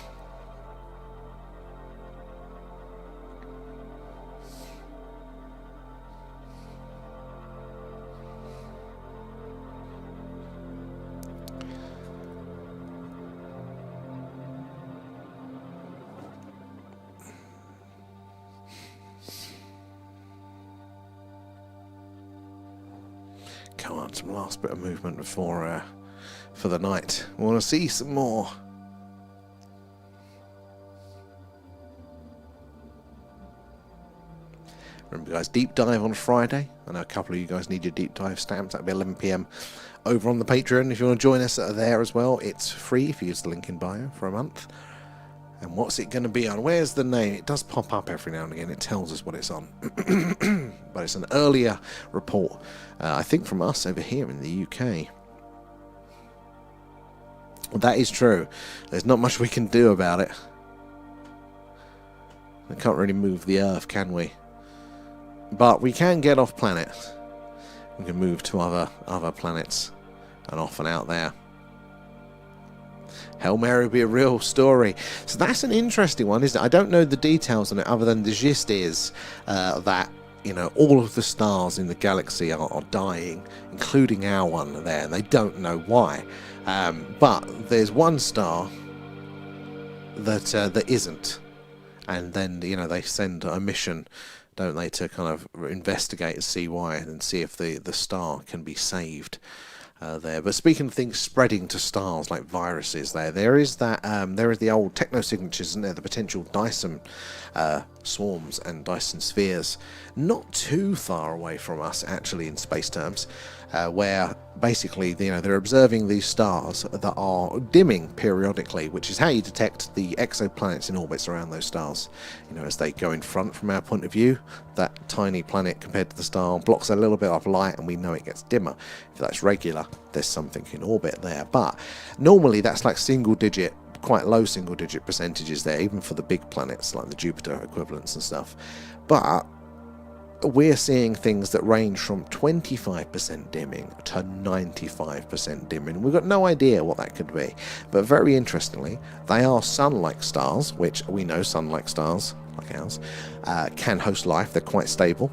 Come on, some last bit of movement before for the night. We want to see some more. Remember, guys, deep dive on Friday. I know a couple of you guys need your deep dive stamps. That'll be 11 PM over on the Patreon. If you want to join us there as well, it's free if you use the link in bio for a month. And what's it going to be on? Where's the name? It does pop up every now and again. It tells us what it's on. But it's an earlier report, I think from us over here in the UK. That is true. There's not much we can do about it. We can't really move the Earth, can we? But we can get off planet. We can move to other planets and off and out there. Hail Mary would be a real story. So that's an interesting one, isn't it? I don't know the details on it other than the gist is that, you know, all of the stars in the galaxy are dying, including our one there, and they don't know why. But there's one star that isn't. And then, you know, they send a mission, don't they, to kind of investigate and see why and see if the star can be saved. There, but speaking of things spreading to stars like viruses, there is that there is the old technosignatures, isn't there? The potential Dyson swarms and Dyson spheres, not too far away from us actually in space terms, where basically, you know, they're observing these stars that are dimming periodically, which is how you detect the exoplanets in orbits around those stars. You know, as they go in front from our point of view, that tiny planet compared to the star blocks a little bit of light and we know it gets dimmer. If that's regular, there's something in orbit there. But normally that's like single digit, quite low single digit percentages there, even for the big planets like the Jupiter equivalents and stuff. But we're seeing things that range from 25% dimming to 95% dimming. We've got no idea what that could be. But very interestingly, they are sun-like stars, which we know sun-like stars, like ours, can host life. They're quite stable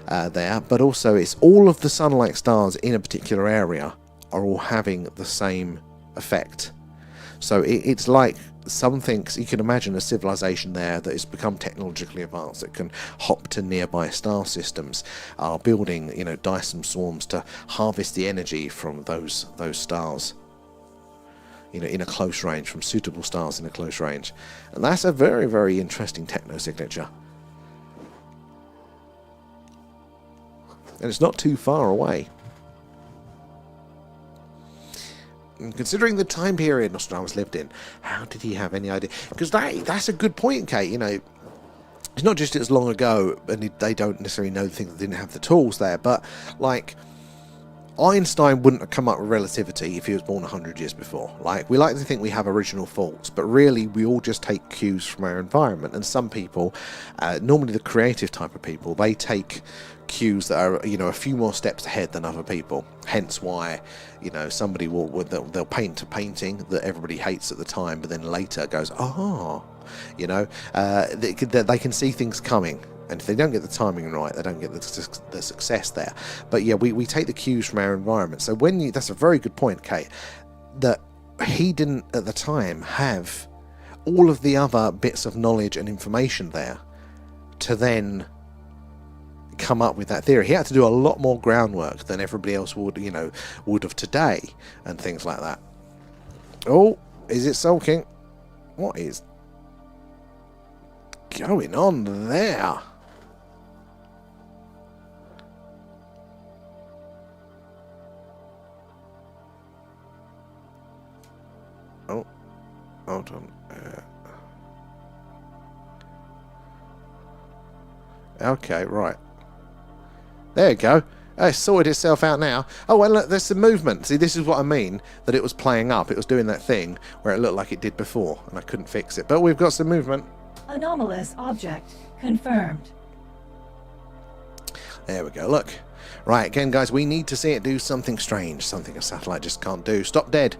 there. But also, it's all of the sun-like stars in a particular area are all having the same effect. So it's like something, you can imagine a civilization there that has become technologically advanced, that can hop to nearby star systems, are building, you know, Dyson swarms to harvest the energy from those stars, you know, in a close range, from suitable stars in a close range. And that's a very, very interesting technosignature. And it's not too far away. And considering the time period Nostradamus lived in, how did he have any idea? Because that's a good point, Kate. You know, it's not just as long ago, and they don't necessarily know the things that didn't have the tools there, but like Einstein wouldn't have come up with relativity if he was born 100 years before. Like, we like to think we have original thoughts, but really we all just take cues from our environment. And some people, normally the creative type of people, they take cues that are, you know, a few more steps ahead than other people. Hence why, you know, somebody they'll paint a painting that everybody hates at the time, but then later goes, oh, you know, they can see things coming. And if they don't get the timing right, they don't get the success there. But yeah, we take the cues from our environment. So that's a very good point, Kate, that he didn't at the time have all of the other bits of knowledge and information there to then come up with that theory. He had to do a lot more groundwork than everybody else would have today and things like that. Oh, is it sulking? What is? going on there? Oh, hold on. Okay, right. There you go. It's sorted itself out now. Oh, well, look, there's some movement. See, this is what I mean, that it was playing up. It was doing that thing where it looked like it did before, and I couldn't fix it. But we've got some movement. Anomalous object confirmed. There we go, look. Right, again, guys, we need to see it do something strange, something a satellite just can't do. Stop dead,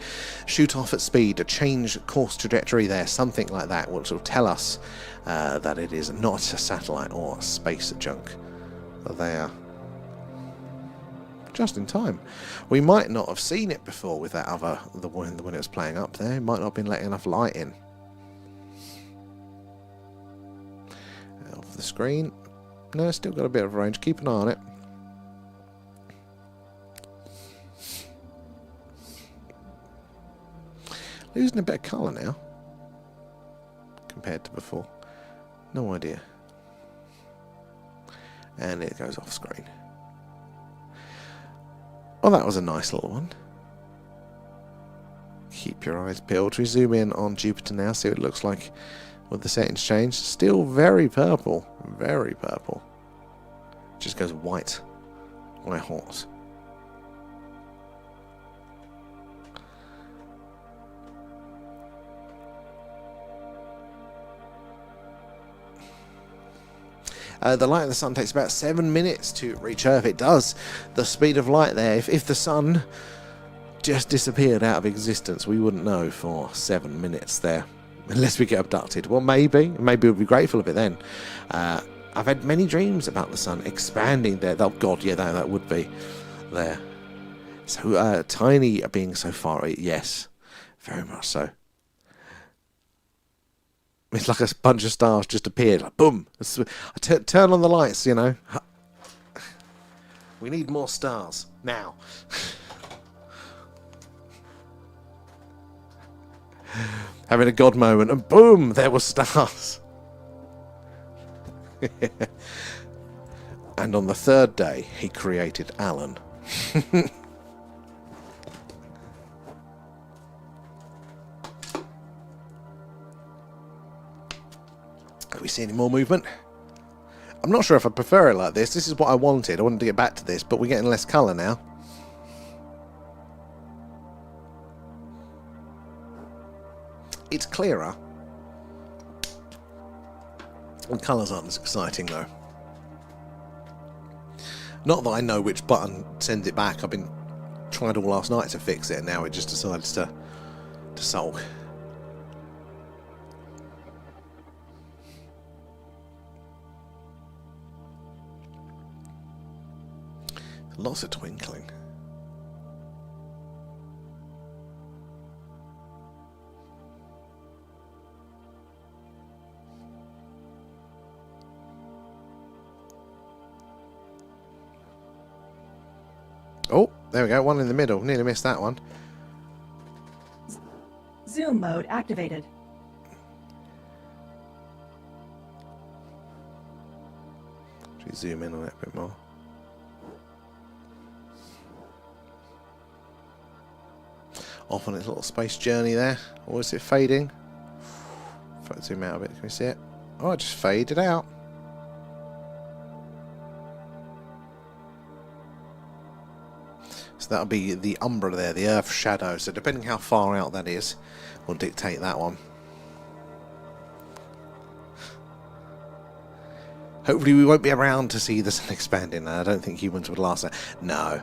shoot off at speed, change course trajectory there, something like that, which will tell us that it is not a satellite or space junk there. Just in time. We might not have seen it before with that other, when it was playing up there. It might not have been letting enough light in. Off the screen. No, it's still got a bit of range. Keep an eye on it. Losing a bit of colour now compared to before. No idea. And it goes off screen. Well, that was a nice little one. Keep your eyes peeled. We zoom in on Jupiter now, see what it looks like with the settings changed. Still very purple. Very purple. Just goes white. White hot. The light of the sun takes about 7 minutes to reach Earth. It does. The speed of light there. If the sun just disappeared out of existence, we wouldn't know for 7 minutes there. Unless we get abducted. Well, maybe. Maybe we'll be grateful of it then. I've had many dreams about the sun expanding there. Oh, God, yeah, that would be there. So, tiny being so far. Yes, very much so. It's like a bunch of stars just appeared. Like, boom. I turn on the lights, you know. We need more stars. Now. Having a God moment. And boom, there were stars. And on the third day, he created Alan. Can we see any more movement? I'm not sure if I prefer it like this. This is what I wanted. I wanted to get back to this, but we're getting less colour now. It's clearer. The colours aren't as exciting though. Not that I know which button sends it back. I've been trying all last night to fix it, and now it just decides to sulk. Lots of twinkling. Oh, there we go. One in the middle. Nearly missed that one. Zoom mode activated. Should we zoom in on it a bit more? Off on its little space journey there. Or is it fading? If I zoom out a bit, can we see it? Oh, it just faded out. So that'll be the umbra there, the Earth shadow. So depending how far out that is, will dictate that one. Hopefully we won't be around to see the sun expanding. I don't think humans would last that. No.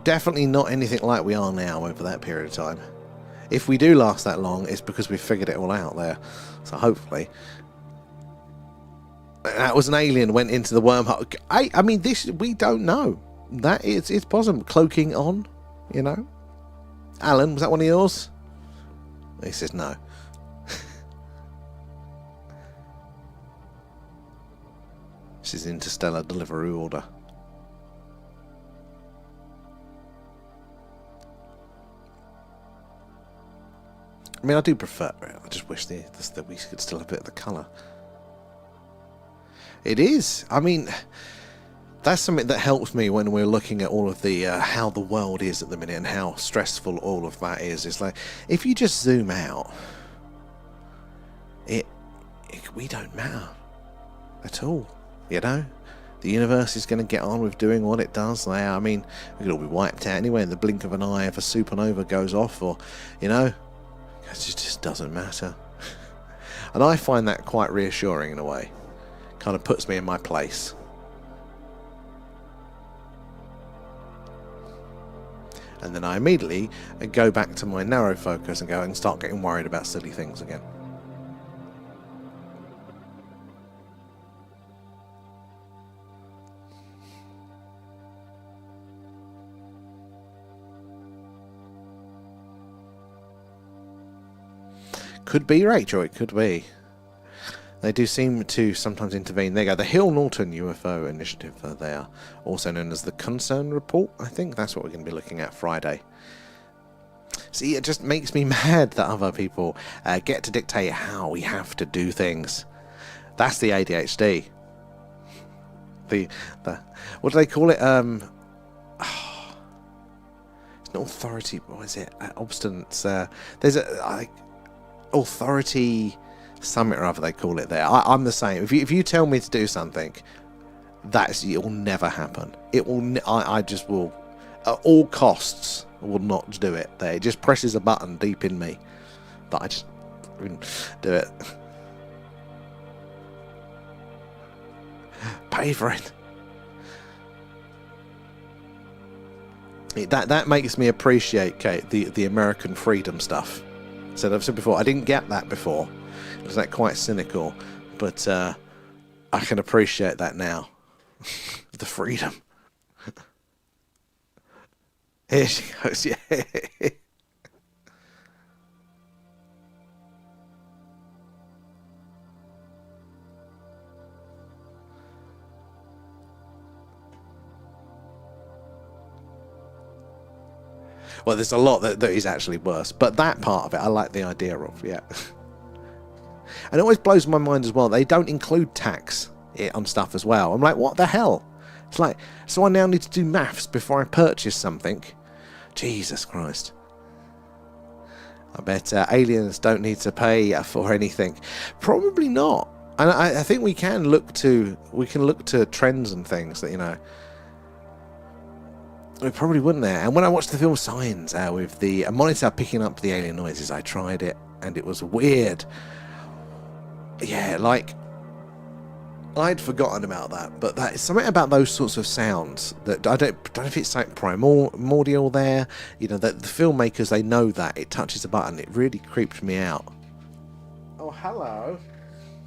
Definitely not anything like we are now over that period of time. If we do last that long, it's because we've figured it all out there. So hopefully. That was an alien went into the wormhole. I mean, this, we don't know. That is, it's possible. Cloaking on, you know. Alan, was that one of yours? He says no. This is Interstellar Delivery Order. I mean, I do prefer it. I just wish that we could still have a bit of the colour. It is. I mean, that's something that helps me when we're looking at all of the how the world is at the minute and how stressful all of that is. It's like, if you just zoom out, we don't matter at all, you know? The universe is going to get on with doing what it does there. I mean, we could all be wiped out anyway in the blink of an eye if a supernova goes off, or, you know, it just doesn't matter. And I find that quite reassuring in a way. Kind of puts me in my place. And then I immediately go back to my narrow focus and go and start getting worried about silly things again. Could be, Rachel, it could be. They do seem to sometimes intervene. There you go, the Hill Norton UFO Initiative there, also known as the Concern Report. I think that's what we're going to be looking at Friday. See, it just makes me mad that other people get to dictate how we have to do things. That's the ADHD. The what do they call it? It's not authority. What is it? Obstinance. There's a authority summit or other they call it there. I'm the same. If you tell me to do something, it will never happen. It will. I just will, at all costs, will not do it. There, it just presses a button deep in me, but I just wouldn't do it. Pay for it. That makes me appreciate, Kate, the American freedom stuff. So I've said before, I didn't get that before. It was that quite cynical, but I can appreciate that now. The freedom. Here she goes, yeah. Well, there's a lot that is actually worse, but that part of it I like the idea of, yeah. And it always blows my mind as well, they don't include tax on stuff as well. I'm like, what the hell? It's like, so I now need to do maths before I purchase something? Jesus Christ. I bet aliens don't need to pay for anything. Probably not. And I think we can look to trends and things that, you know, we probably wouldn't there. And when I watched the film Signs with the monitor picking up the alien noises, I tried it and it was weird. Yeah, like, I'd forgotten about that, but that is something about those sorts of sounds that I don't know if it's like primordial there. You know, that the filmmakers, they know that it touches a button. It really creeped me out. Oh, hello.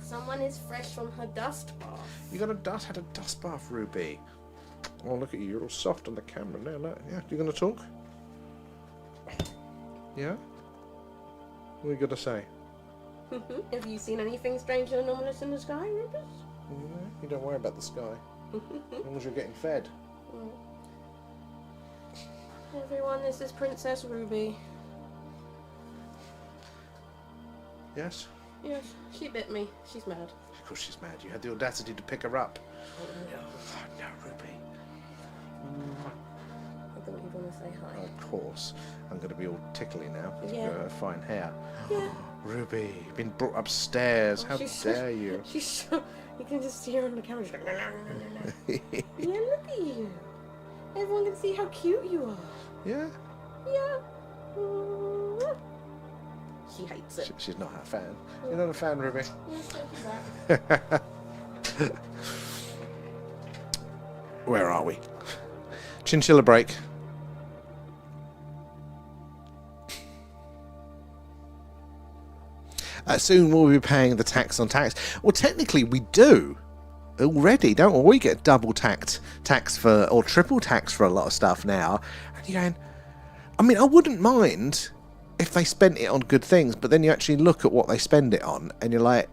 Someone is fresh from her dust bath. You had a dust bath, Ruby. Oh, look at you. You're all soft on the camera now. Look. Yeah, you going to talk? Yeah? What are you going to say? Have you seen anything strange and anomalous in the sky, Rufus? No, you don't worry about the sky. As long as you're getting fed. Everyone, this is Princess Ruby. Yes? Yes, she bit me. She's mad. Of course she's mad. You had the audacity to pick her up. Oh, no. Oh, no, Ruby. I thought you were going to say hi. Of course. I'm going to be all tickly now because Yeah. you've got fine hair. Yeah. Ruby, you've been brought upstairs. How dare you? She's so... You can just see her on the camera. She's like, no. Yeah, look at you. Everyone can see how cute you are. Yeah? Yeah. She hates it. She's not a fan. You're not a fan, Ruby? Yes, take you back. Where are we? Chinchilla break. Soon we'll be paying the tax on tax. Well, technically we do already, don't we? We get double tax for, or triple tax for a lot of stuff now. And you're going, I mean, I wouldn't mind if they spent it on good things, but then you actually look at what they spend it on and you're like,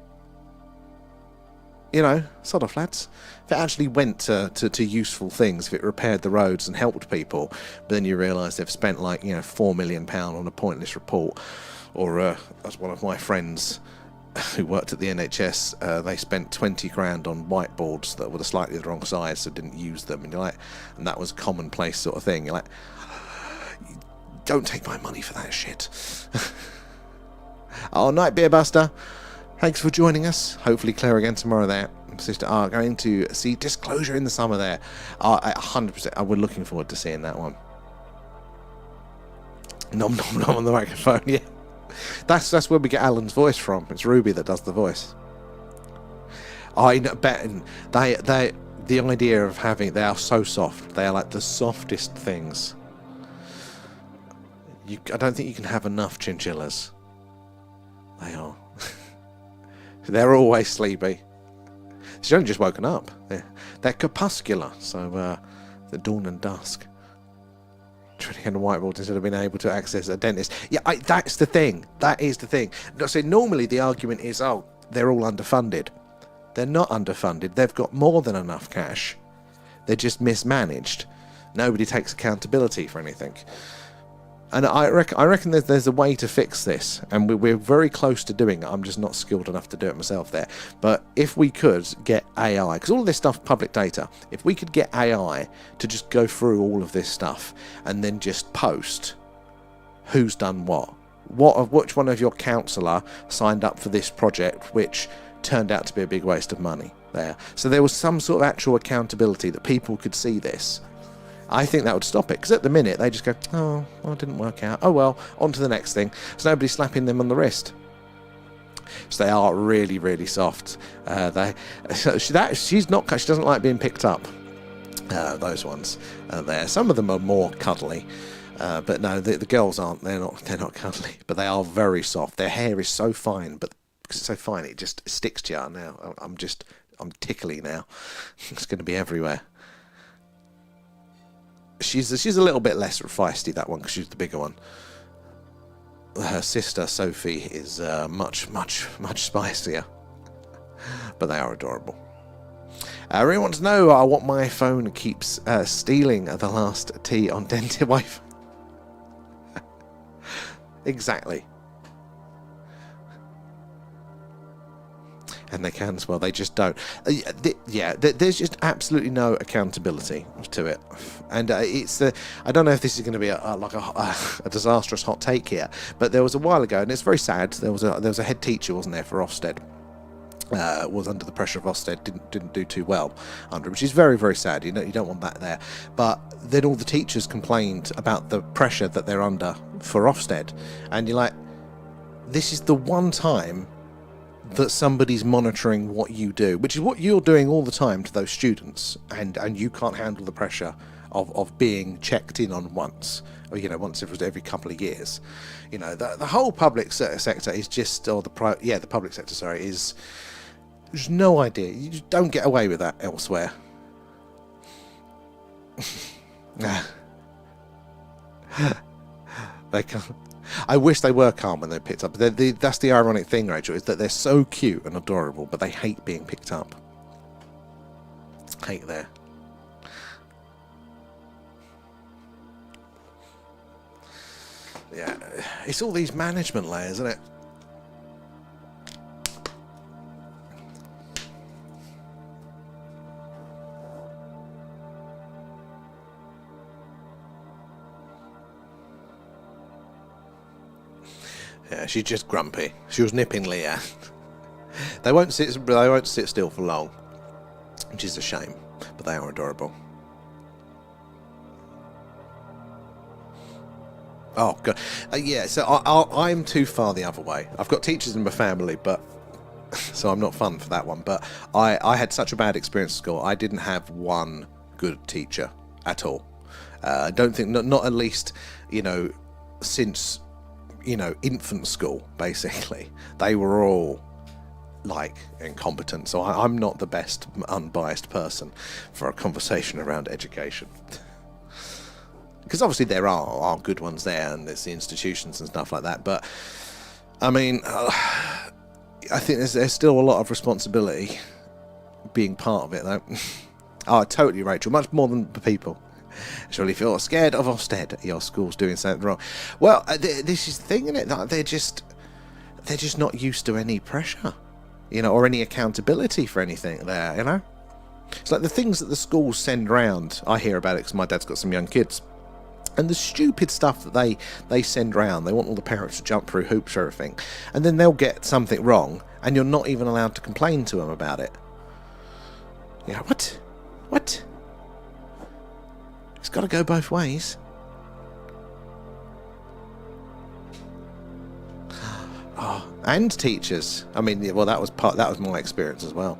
you know, sod off, lads. If it actually went to useful things, if it repaired the roads and helped people, but then you realise they've spent like, you know, £4 million on a pointless report, or as one of my friends who worked at the NHS, they spent 20 grand on whiteboards that were slightly the wrong size, so didn't use them. And you're like, and that was a commonplace sort of thing. You're like, don't take my money for that shit. Oh, Night Beer Buster, thanks for joining us. Hopefully Claire again tomorrow there. Sister are going to see Disclosure in the summer there. 100%. We're looking forward to seeing that one. Nom nom nom on the microphone, yeah. That's where we get Alan's voice from. It's Ruby that does the voice. I bet the idea of having, they are so soft. They are like the softest things. I don't think you can have enough chinchillas. They are. They're always sleepy. She's only just woken up. They're crepuscular, so the dawn and dusk. Trying to whiteboard instead of being able to access a dentist. Yeah, that's the thing. That is the thing. So normally the argument is, oh, they're all underfunded. They're not underfunded. They've got more than enough cash. They're just mismanaged. Nobody takes accountability for anything. And I reckon there's a way to fix this, and we're very close to doing it. I'm just not skilled enough to do it myself there. But if we could get AI, because all of this stuff public data, if we could get AI to just go through all of this stuff and then just post who's done which one of your counsellor signed up for this project, which turned out to be a big waste of money there. So there was some sort of actual accountability that people could see this. I think that would stop it, because at the minute they just go, oh, well, it didn't work out. Oh well, on to the next thing. So nobody's slapping them on the wrist. So they are really, really soft. She doesn't like being picked up. Those ones there. Some of them are more cuddly, but no, the girls aren't. They're not cuddly, but they are very soft. Their hair is so fine, but because it's so fine, it just sticks to you. Now I'm tickly now. It's going to be everywhere. She's a little bit less feisty, that one, because she's the bigger one. Her sister Sophie is much spicier, but they are adorable. I really want to know what my phone keeps stealing the last T on dented Wi-Fi. Exactly. And they can as well, they just don't. There's just absolutely no accountability to it. And it's I don't know if this is going to be a disastrous hot take here, but there was a while ago, and it's very sad, there was a head teacher, wasn't there, for Ofsted. Was under the pressure of Ofsted, didn't do too well under, which is very, very sad. You don't want that there. But then all the teachers complained about the pressure that they're under for Ofsted, and you're like, this is the one time that somebody's monitoring what you do, which is what you're doing all the time to those students, and you can't handle the pressure of being checked in on once, or once every couple of years. The whole public sector is just, or the public sector, sorry, is there's no idea. You just don't get away with that elsewhere. They can't. I wish they were calm when they're picked up. That's the ironic thing, Rachel, is that they're so cute and adorable, but they hate being picked up. Hate there. Yeah, it's all these management layers, isn't it? Yeah, she's just grumpy. She was nipping Leah. They won't sit still for long, which is a shame, but they are adorable. Oh god, yeah. So I'm too far the other way. I've got teachers in my family, but so I'm not fun for that one. But I had such a bad experience at school. I didn't have one good teacher at all. I don't think, not at least, since infant school, basically. They were all incompetent, so I'm not the best unbiased person for a conversation around education. Because obviously there are good ones there, and there's the institutions and stuff like that, but I mean, I think there's still a lot of responsibility being part of it, though. Oh, totally, Rachel, much more than the people. Surely if you're scared of Ofsted, your school's doing something wrong. Well, this is the thing, isn't it? They're just... they're just not used to any pressure, you know, or any accountability for anything there, you know. It's like the things that the schools send round. I hear about it because my dad's got some young kids. And the stupid stuff that they send round, they want all the parents to jump through hoops for everything. And then they'll get something wrong, and you're not even allowed to complain to them about it. You know, what? What? It's got to go both ways. Oh, and teachers. I mean, well, that was my experience as well.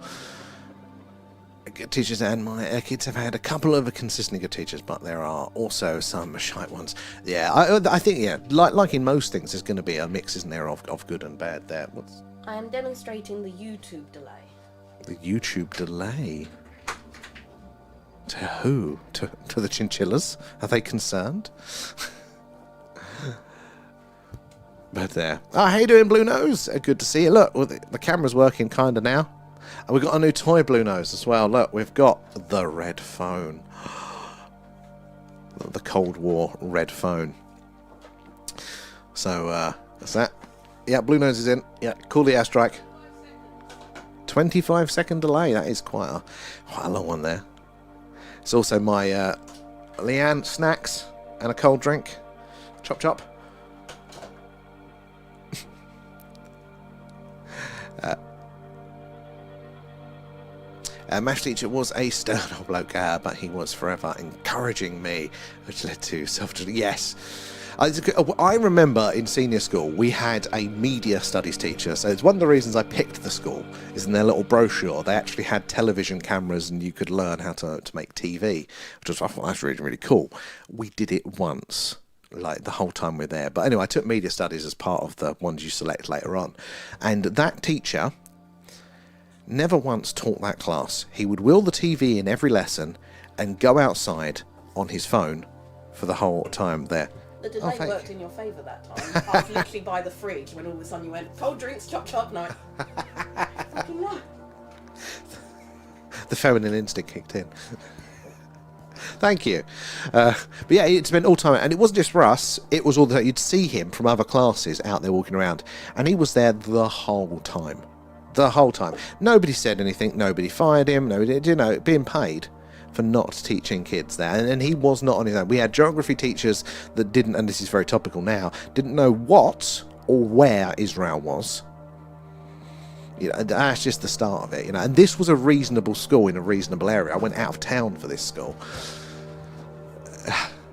Teachers and my kids have had a couple of consistently good teachers, but there are also some shite ones. Yeah, I think, yeah, like in most things, there's going to be a mix, isn't there, of good and bad there. I am demonstrating the YouTube delay. The YouTube delay? To who? To the chinchillas? Are they concerned? But there. Oh, how you doing, Blue Nose? Good to see you. Look, well, the camera's working kind of now. And we've got a new toy, Blue Nose, as well. Look, we've got the red phone. The Cold War red phone. So, that's that. Yeah, Blue Nose is in. Yeah, cool the airstrike. 25-second delay. That is quite a long one there. It's also my Leanne snacks and a cold drink. Chop, chop. Maths teacher was a stern old bloke, but he was forever encouraging me, which led to self-destruction. Yes. I remember in senior school we had a media studies teacher, so it's one of the reasons I picked the school, is in their little brochure they actually had television cameras and you could learn how to make TV, which I thought was really, really cool. We did it once, like the whole time we were there. But anyway, I took media studies as part of the ones you select later on, and that teacher never once taught that class. He would wheel the TV in every lesson and go outside on his phone for the whole time there. The delay worked in your favour that time. I was literally by the fridge when all of a sudden you went, cold drinks, chop chop, no. Fucking no. The feminine instinct kicked in. Thank you. But yeah, it spent all time, and it wasn't just for us, it was all that you'd see him from other classes out there walking around, and he was there the whole time. The whole time. Nobody said anything, nobody fired him, nobody, you know, being paid for not teaching kids there. And he was not on his own. We had geography teachers that didn't, and this is very topical now, didn't know what or where Israel was. You know, that's just the start of it, you know. And this was a reasonable school in a reasonable area. I went out of town for this school.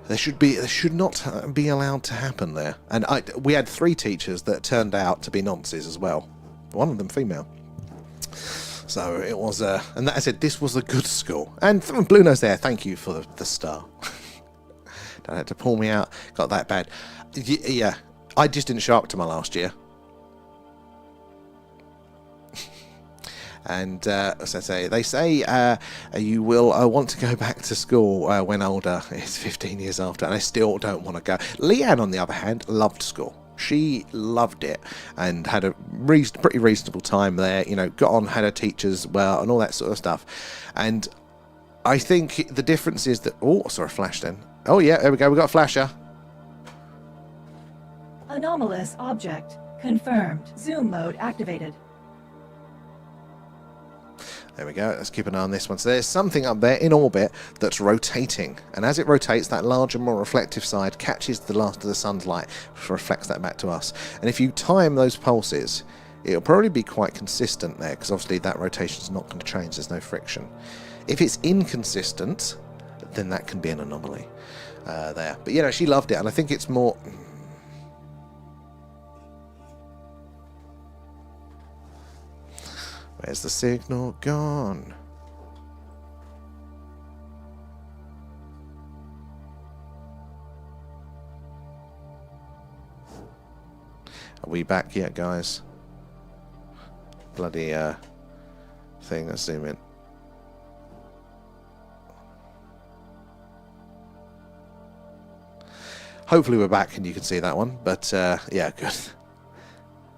There should not be allowed to happen there. And we had 3 teachers that turned out to be nonces as well. One of them female. So it was, and that I said, this was a good school. And Blue Nose there, thank you for the star. Don't have to pull me out. Got that bad. Yeah, I just didn't show up to my last year. And as I say, they say you will want to go back to school when older. It's 15 years after, and I still don't want to go. Leanne, on the other hand, loved school. She loved it and had a pretty reasonable time there. You know, got on, had her teachers well, and all that sort of stuff. And I think the difference is that... Oh, I saw a flash then. Oh, yeah, there we go. We got a flasher. Anomalous object confirmed. Zoom mode activated. There we go. Let's keep an eye on this one. So there's something up there in orbit that's rotating. And as it rotates, that larger, more reflective side catches the last of the sun's light, which reflects that back to us. And if you time those pulses, it'll probably be quite consistent there, because obviously that rotation's not going to change. There's no friction. If it's inconsistent, then that can be an anomaly there. But, you know, she loved it. And I think it's more... Where's the signal gone? Are we back yet, guys? Bloody thing. Let's zoom in. Hopefully we're back and you can see that one. But yeah, good.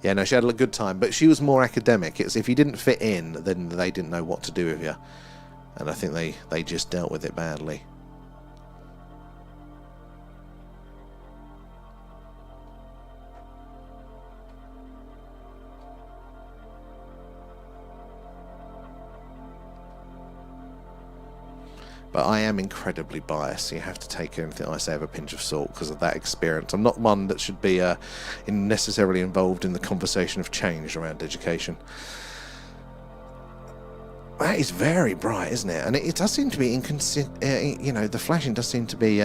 Yeah, no, she had a good time, but she was more academic. It's if you didn't fit in, then they didn't know what to do with you. And I think they just dealt with it badly. But I am incredibly biased, so you have to take anything I say with a pinch of salt because of that experience. I'm not one that should be necessarily involved in the conversation of change around education. That is very bright, isn't it? And it does seem to be inconsistent. The flashing does seem to be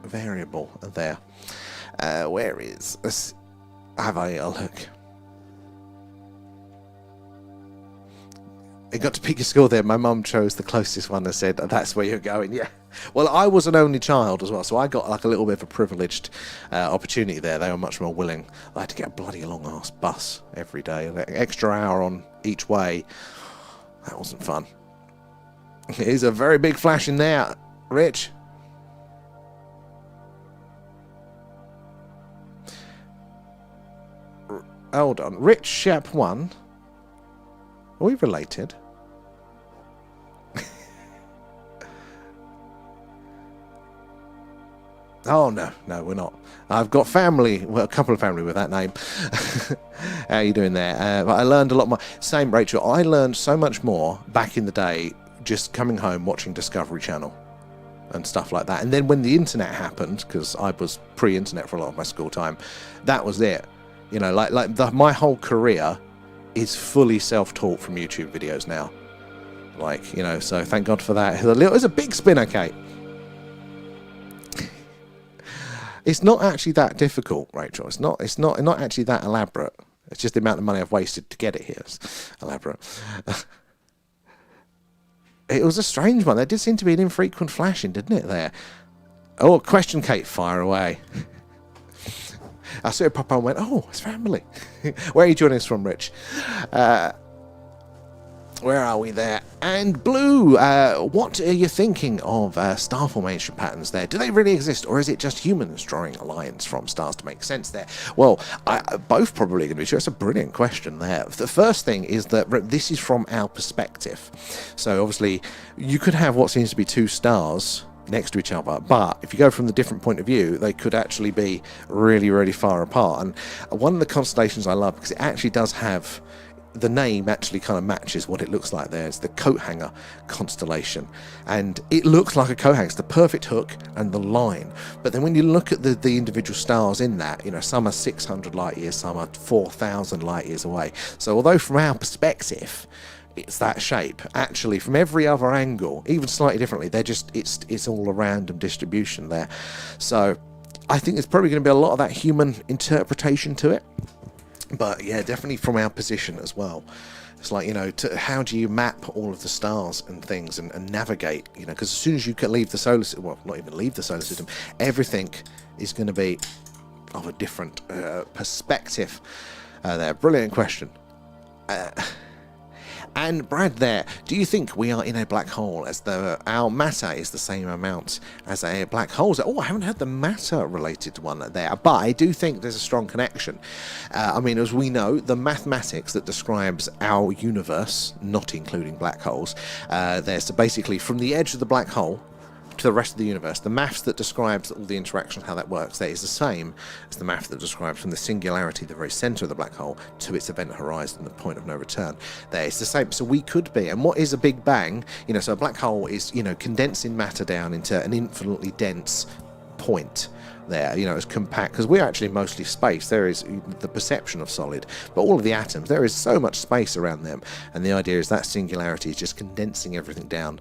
variable there. Where is? Let's have a look. It got to pick your score there. My mum chose the closest one and said, that's where you're going. Yeah. Well, I was an only child as well, so I got like a little bit of a privileged opportunity there. They were much more willing. I had to get a bloody long-ass bus every day, an extra hour on each way. That wasn't fun. It is a very big flash in there, Rich. Hold on. Rich Shep 1. Are we related? Oh, no, we're not. I've got family, well, a couple of family with that name. How are you doing there? But I learned a lot more. Same, Rachel. I learned so much more back in the day just coming home watching Discovery Channel and stuff like that. And then when the internet happened, because I was pre-internet for a lot of my school time, that was it. You know, my whole career is fully self-taught from YouTube videos now. Like, you know, so thank God for that. It's a big spinner, Kate. It's not actually that difficult, Rachel. It's not actually that elaborate. It's just the amount of money I've wasted to get it here. It's elaborate. It was a strange one. There did seem to be an infrequent flashing, didn't it, there? Oh, question, Kate, fire away. I saw it pop up and went, oh, it's family. Where are you joining us from, Rich? Where are we there? And Blue, what are you thinking of star formation patterns there? Do they really exist, or is it just humans drawing lines from stars to make sense there? Well, both probably going to be true. That's a brilliant question there. The first thing is that this is from our perspective. So obviously, you could have what seems to be two stars next to each other, but if you go from the different point of view, they could actually be really, really far apart. And one of the constellations I love, because it actually does have, the name actually kind of matches what it looks like there. It's the coat hanger constellation, and it looks like a coat hanger. It's the perfect hook and the line. But then when you look at the individual stars in that, you know, some are 600 light years, some are 4,000 light years away. So although from our perspective it's that shape, actually from every other angle, even slightly differently, they're just it's all a random distribution there. So I think there's probably going to be a lot of that human interpretation to it. But yeah, definitely from our position as well. It's like, you know, how do you map all of the stars and things and navigate, you know, because as soon as you can leave the solar system, well, not even leave the solar system, everything is going to be of a different perspective there. Brilliant question. And Brad there, do you think we are in a black hole as our matter is the same amount as a black hole? Oh, I haven't heard the matter related one there, but I do think there's a strong connection. I mean, as we know, the mathematics that describes our universe, not including black holes, there's basically from the edge of the black hole to the rest of the universe, the maths that describes all the interaction, how that works, that is the same as the math that describes from the singularity, the very center of the black hole, to its event horizon, the point of no return. There, it's the same. So we could be, and what is a Big Bang? You know, so a black hole is, you know, condensing matter down into an infinitely dense point there, you know, as compact, because we're actually mostly space. There is the perception of solid, but all of the atoms, there is so much space around them, and the idea is that singularity is just condensing everything down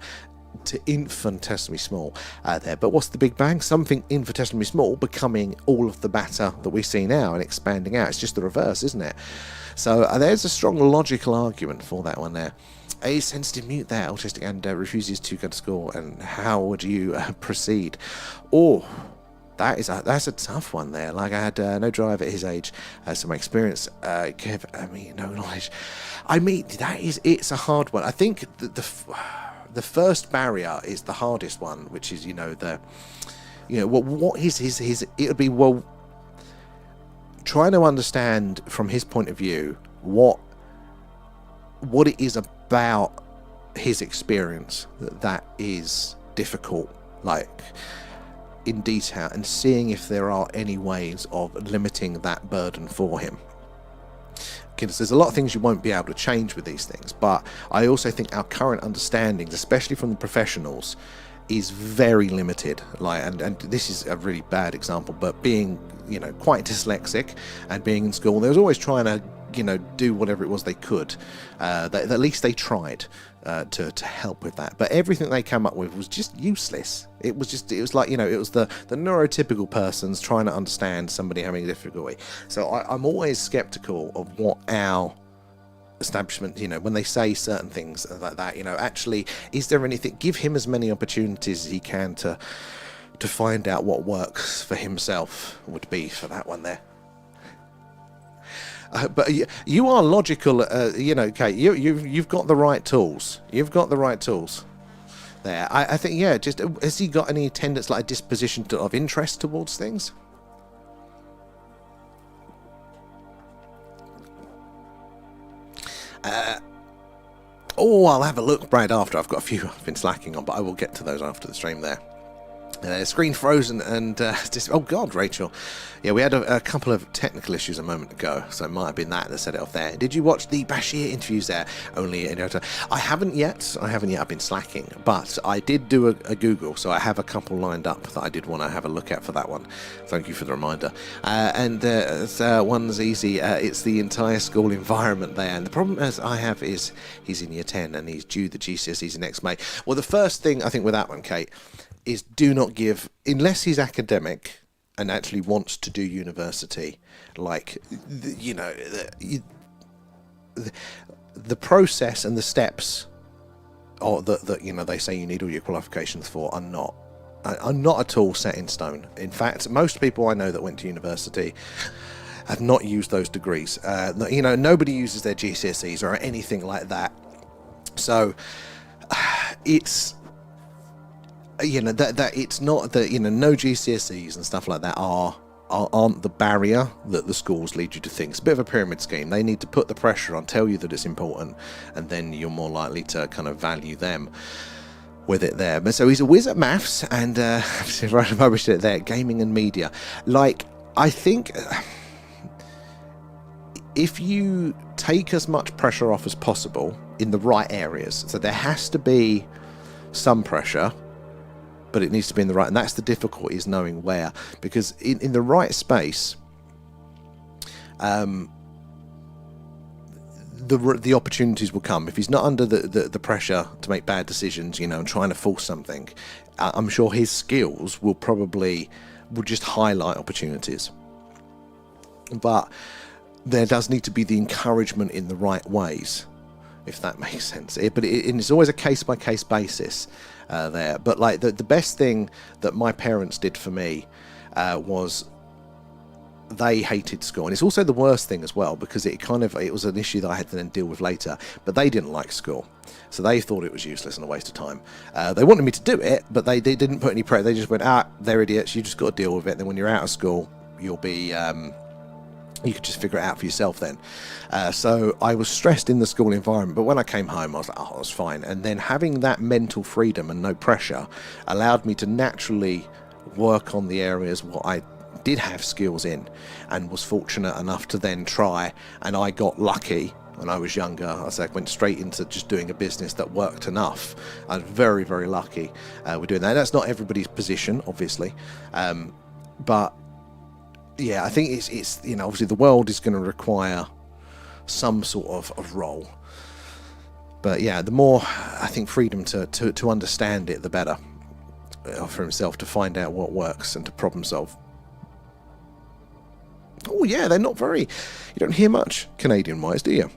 to infinitesimally small there. But what's the Big Bang? Something infinitesimally small becoming all of the matter that we see now and expanding out. It's just the reverse, isn't it? So there's a strong logical argument for that one there. A sensitive mute there, autistic, and refuses to go to school. And how would you proceed? Oh, that's a tough one there. Like, I had no drive at his age, so my experience gave me no knowledge. I mean, it's a hard one. I think the first barrier is the hardest one, which is, you know, what is his it would be, well, trying to understand from his point of view what it is about his experience that is difficult, like in detail, and seeing if there are any ways of limiting that burden for him. because there's a lot of things you won't be able to change with these things, but I also think our current understandings, especially from the professionals, is very limited. Like, and this is a really bad example, but being, you know, quite dyslexic and being in school, they was always trying to, you know, do whatever it was they could. At least they tried to help with that. But everything they came up with was just useless. It was like, you know, it was the neurotypical persons trying to understand somebody having a difficulty. So I'm always skeptical of what our establishment, you know, when they say certain things like that, you know, actually, is there anything, give him as many opportunities as he can to find out what works for himself, would be for that one there. But you are logical, you know, Kate. You've got the right tools. You've got the right tools there. I think, yeah. Just has he got any tendencies, like a disposition of interest towards things? I'll have a look, Brad, after. I've got a few I've been slacking on, but I will get to those after the stream there. Screen frozen and oh god, Rachel, yeah, we had a couple of technical issues a moment ago, so it might have been that set it off there. Did you watch the Bashir interviews there? Only in I haven't yet. I've been slacking, but I did do a Google, so I have a couple lined up that I did want to have a look at for that one. Thank you for the reminder. One's easy. It's the entire school environment there, and the problem as I have is he's in year 10 and he's due the GCSEs next May. Well, the first thing I think with that one, Kate, is do not give, unless he's academic and actually wants to do university, like, you know, the process and the steps or that you know they say you need all your qualifications for are not at all set in stone. In fact, most people I know that went to university have not used those degrees. You know, nobody uses their GCSEs or anything like that. So it's, you know, that it's not that, you know, no GCSEs and stuff like that aren't the barrier that the schools lead you to think. It's a bit of a pyramid scheme. They need to put the pressure on, tell you that it's important, and then you're more likely to kind of value them with it there. But so he's a whiz at maths, and right, I published it there, gaming and media. Like, I think if you take as much pressure off as possible in the right areas, so there has to be some pressure, but it needs to be in the right, and that's the difficulty, is knowing where, because in the right space, the opportunities will come. If he's not under the pressure to make bad decisions, you know, and trying to force something, I'm sure his skills will just highlight opportunities. But there does need to be the encouragement in the right ways, if that makes sense. But it's always a case-by-case basis there. But like the best thing that my parents did for me was they hated school, and it's also the worst thing as well, because it was an issue that I had to then deal with later. But they didn't like school, so they thought it was useless and a waste of time. They wanted me to do it, but they didn't put any pressure. They just went, they're idiots, you just got to deal with it. And then when you're out of school, you'll be you could just figure it out for yourself then. So I was stressed in the school environment, but when I came home I was like, I was fine. And then having that mental freedom and no pressure allowed me to naturally work on the areas what I did have skills in, and was fortunate enough to then try, and I got lucky when I was younger. I went straight into just doing a business that worked enough. I was very, very lucky with doing that. That's not everybody's position, obviously, but yeah, I think it's you know, obviously the world is going to require some sort of role. But yeah, the more, I think, freedom to understand it, the better for himself, to find out what works and to problem solve. Oh yeah, they're not very, you don't hear much Canadian-wise, do you?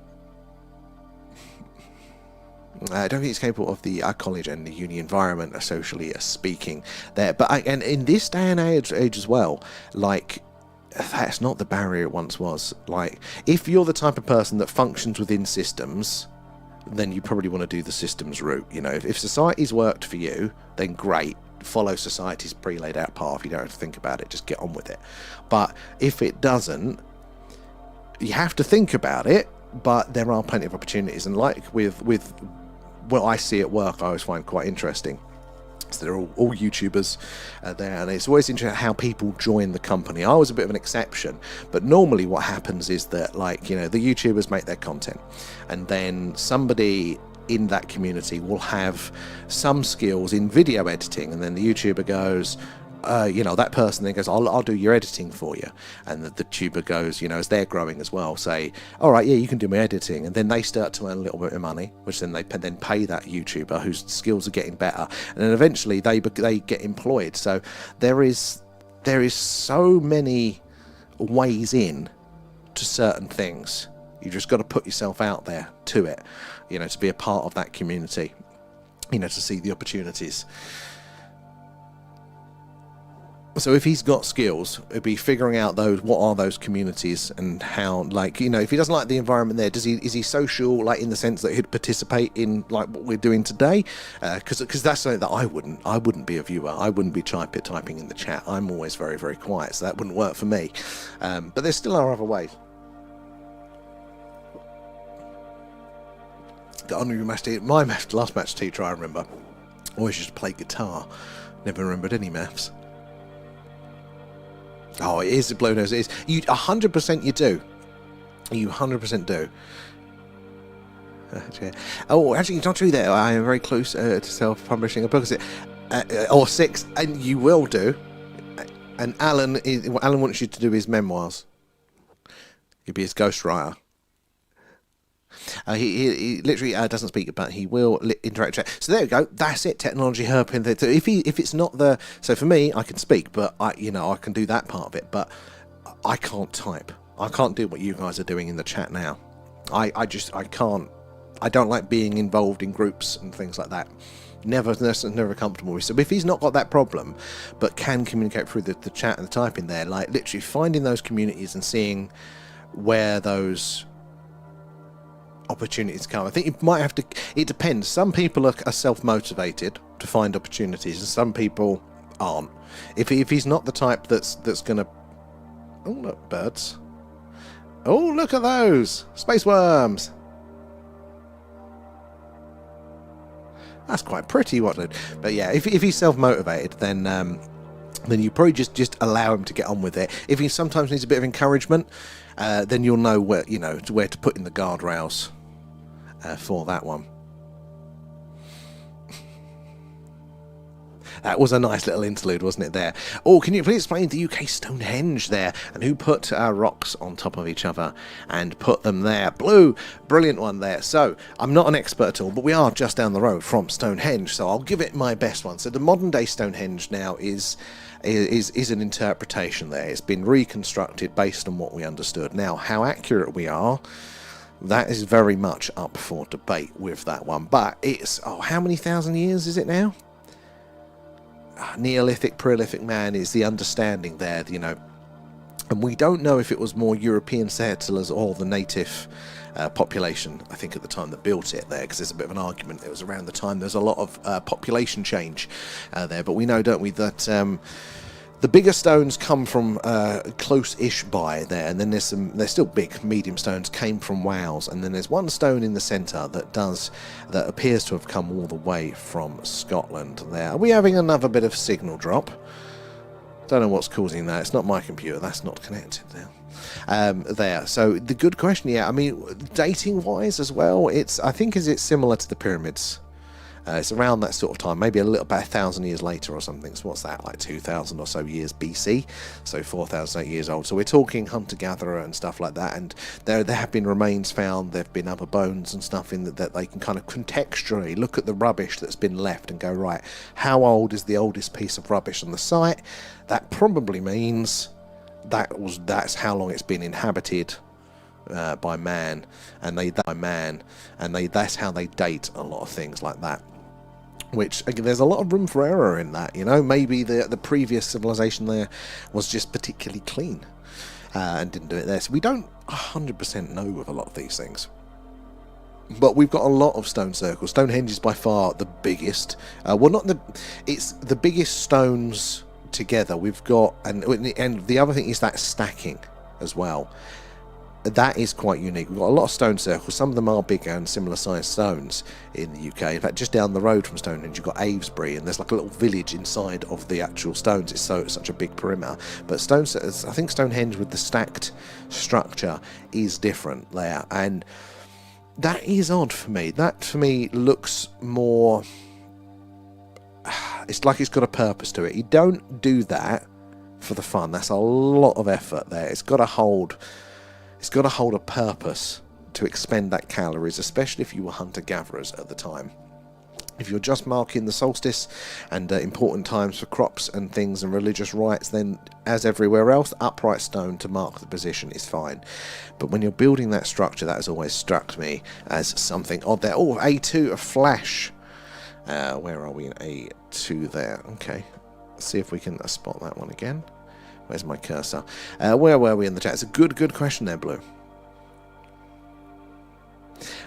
I don't think it's capable of the college and the uni environment, socially speaking, there. But and in this day and age as well, like, that's not the barrier it once was. Like, if you're the type of person that functions within systems, then you probably want to do the systems route. You know, if society's worked for you, then great. Follow society's pre-laid out path. You don't have to think about it. Just get on with it. But if it doesn't, you have to think about it. But there are plenty of opportunities. And like with what I see at work, I always find quite interesting. So they're all YouTubers there, and it's always interesting how people join the company. I was a bit of an exception, but normally what happens is that, like, you know, the YouTubers make their content, and then somebody in that community will have some skills in video editing, and then the YouTuber goes, you know, that person then goes, I'll do your editing for you. And the tuber goes, you know, as they're growing as well, say, all right, yeah, you can do my editing. And then they start to earn a little bit of money, which then they then pay that YouTuber whose skills are getting better. And then eventually they get employed. So there is so many ways in to certain things. You just got to put yourself out there to it, you know, to be a part of that community, you know, to see the opportunities. So if he's got skills, it'd be figuring out what are those communities and how, like, you know, if he doesn't like the environment there, is he social, like, in the sense that he'd participate in, like, what we're doing today? Because that's something that I wouldn't be a viewer. I wouldn't be typing in the chat. I'm always very, very quiet, so that wouldn't work for me. But there still are other ways. Got on your maths teacher. My last maths teacher, I remember, always used to play guitar. Never remembered any maths. Oh, it is the blue nose. It is. You 100% you do. You 100% do. Oh, actually, it's not true there. I am very close to self-publishing a book. Or 6, and you will do. And Alan wants you to do his memoirs. You'll be his ghostwriter. He literally doesn't speak, but he will interact. So there you go. That's it. Technology helping. If it's not the, so for me, I can speak, but I can do that part of it, but I can't type. I can't do what you guys are doing in the chat now. I can't. I don't like being involved in groups and things like that. Never comfortable with. So if he's not got that problem, but can communicate through the chat and the typing there, like literally finding those communities and seeing where those opportunities come. I think you might have to, it depends. Some people are self-motivated to find opportunities, and some people aren't. If he's not the type that's gonna, oh look, birds, oh look at those space worms, that's quite pretty, wasn't it? But yeah, if he's self-motivated, then you probably just allow him to get on with it. If he sometimes needs a bit of encouragement, then you'll know where to put in the guardrails for that one. That was a nice little interlude, wasn't it, there? Oh, can you please explain the UK Stonehenge there, and who put rocks on top of each other and put them there? Blue, brilliant one there. So, I'm not an expert at all, but we are just down the road from Stonehenge, so I'll give it my best one. So the modern day Stonehenge now is an interpretation there. It's been reconstructed based on what we understood. Now, how accurate we are, that is very much up for debate with that one. But it's, how many thousand years is it now? Neolithic, Paleolithic man is the understanding there, and we don't know if it was more European settlers or the native population, I think, at the time that built it there, because there's a bit of an argument. It was around the time there's a lot of population change there, but we know, don't we, that the bigger stones come from close-ish by there, and then they're still big, medium stones came from Wales, and then there's one stone in the centre that appears to have come all the way from Scotland there. Are we having another bit of signal drop? Don't know what's causing that. It's not my computer. That's not connected now. There. So the good question, yeah. I mean, dating-wise as well, I think it's similar to the pyramids. It's around that sort of time, maybe a little about 1,000 years later or something. So what's that, like 2,000 or so years BC? So 4,008 years old. So we're talking hunter-gatherer and stuff like that. And there have been remains found. There have been other bones and stuff in that they can kind of contextually look at the rubbish that's been left and go, right, how old is the oldest piece of rubbish on the site? That probably means that's how long it's been inhabited by man, and that's how they date a lot of things like that. Which, again, there's a lot of room for error in that, maybe the previous civilization there was just particularly clean and didn't do it there. So we don't 100% know with a lot of these things. But we've got a lot of stone circles. Stonehenge is by far the biggest. It's the biggest stones together. We've got, and the other thing is that stacking as well. that is quite unique. We've got a lot of stone circles. Some of them are bigger and similar sized stones in the UK. In fact, just down the road from Stonehenge, you've got Avesbury, and there's like a little village inside of the actual stones. It's such a big perimeter. But I think Stonehenge with the stacked structure is different there, and that is odd for me. That for me looks more. It's like it's got a purpose to it. You don't do that for the fun. That's a lot of effort there. It's got to hold a purpose to expend that calories, especially if you were hunter-gatherers at the time. If you're just marking the solstice and important times for crops and things and religious rites, then as everywhere else, upright stone to mark the position is fine. But when you're building that structure, that has always struck me as something odd there. Oh, A2, a flash. Where are we in A2 there? Okay, let's see if we can spot that one again. Where's my cursor? Where were we in the chat? It's a good question there, Blue.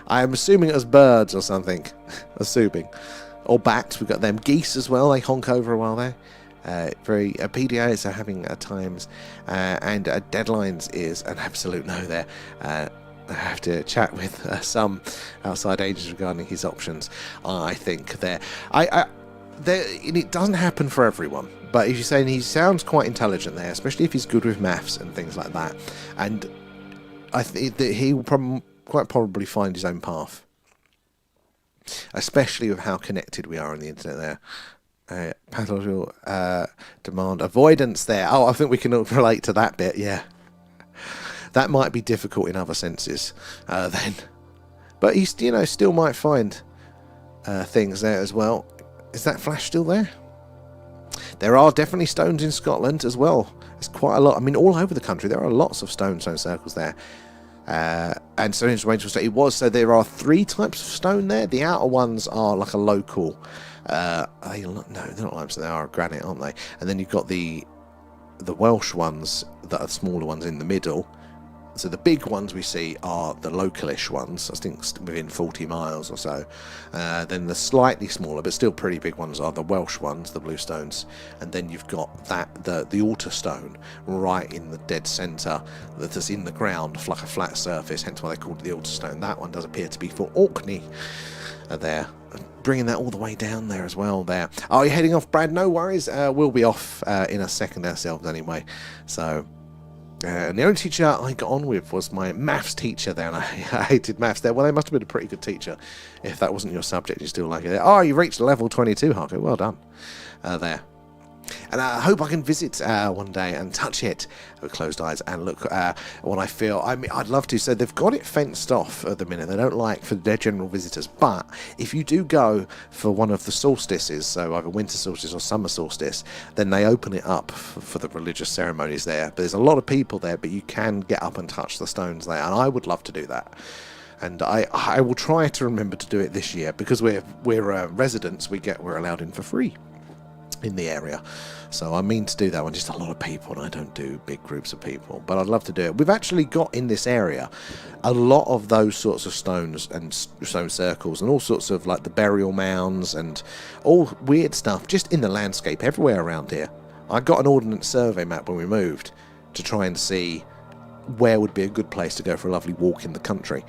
I'm assuming it was birds or something. Assuming. Or bats, we've got them. Geese as well, they honk over a while there. PDAs are having times, and deadlines is an absolute no there. I have to chat with some outside agents regarding his options. I think there. It doesn't happen for everyone, but if you're saying he sounds quite intelligent there, especially if he's good with maths and things like that, and I think that he will quite probably find his own path, especially with how connected we are on the internet there. Pathological demand avoidance there. Oh, I think we can all relate to that bit. Yeah, that might be difficult in other senses then, but he still might find things there as well. Is that flash still there? There are definitely stones in Scotland as well. It's quite a lot. I mean, all over the country there are lots of stone circles there. And Stonehenge Rangers State it was. So there are 3 types of stone there. The outer ones are like a local. No, they're not limestone. They are granite, aren't they? And then you've got the Welsh ones that are smaller ones in the middle. So the big ones we see are the localish ones, I think within 40 miles or so. Then the slightly smaller, but still pretty big ones are the Welsh ones, the blue stones. And then you've got the altar stone right in the dead centre that is in the ground, like a flat surface, hence why they called it the altar stone. That one does appear to be for Orkney there. Bringing that all the way down there as well there. Are you heading off, Brad? No worries. We'll be off in a second ourselves anyway. So... and the only teacher I got on with was my maths teacher there, and I hated maths there. Well, they must have been a pretty good teacher if that wasn't your subject. You still like it. Oh, you reached level 22, Harko. Well done there. And I hope I can visit one day and touch it with closed eyes and look what I feel. I mean, I'd love to. So they've got it fenced off at the minute. They don't like for their general visitors. But if you do go for one of the solstices, so either winter solstice or summer solstice, then they open it up for the religious ceremonies there. But there's a lot of people there, but you can get up and touch the stones there. And I would love to do that. And I will try to remember to do it this year because we're residents. We're allowed in for free in the area, so I mean to do that one. Just a lot of people, and I don't do big groups of people, but I'd love to do it. We've actually got in this area a lot of those sorts of stones and stone circles and all sorts of like the burial mounds and all weird stuff just in the landscape everywhere around here. I got an ordnance survey map when we moved to try and see where would be a good place to go for a lovely walk in the country.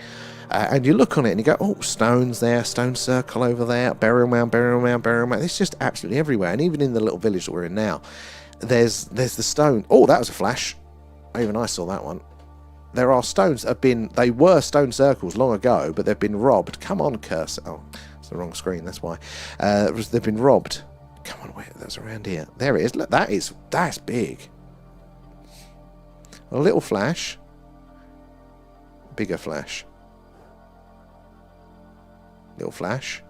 And you look on it and you go, oh, stones there, stone circle over there, burial mound, burial mound, burial mound. It's just absolutely everywhere. And even in the little village that we're in now, there's the stone. Oh, that was a flash. Even I saw that one. There are stones that they were stone circles long ago, but they've been robbed. Come on, cursor. Oh, it's the wrong screen, that's why. They've been robbed. Come on, wait, that's around here. There it is. Look, that's big. A little flash. Bigger flash. Little flash.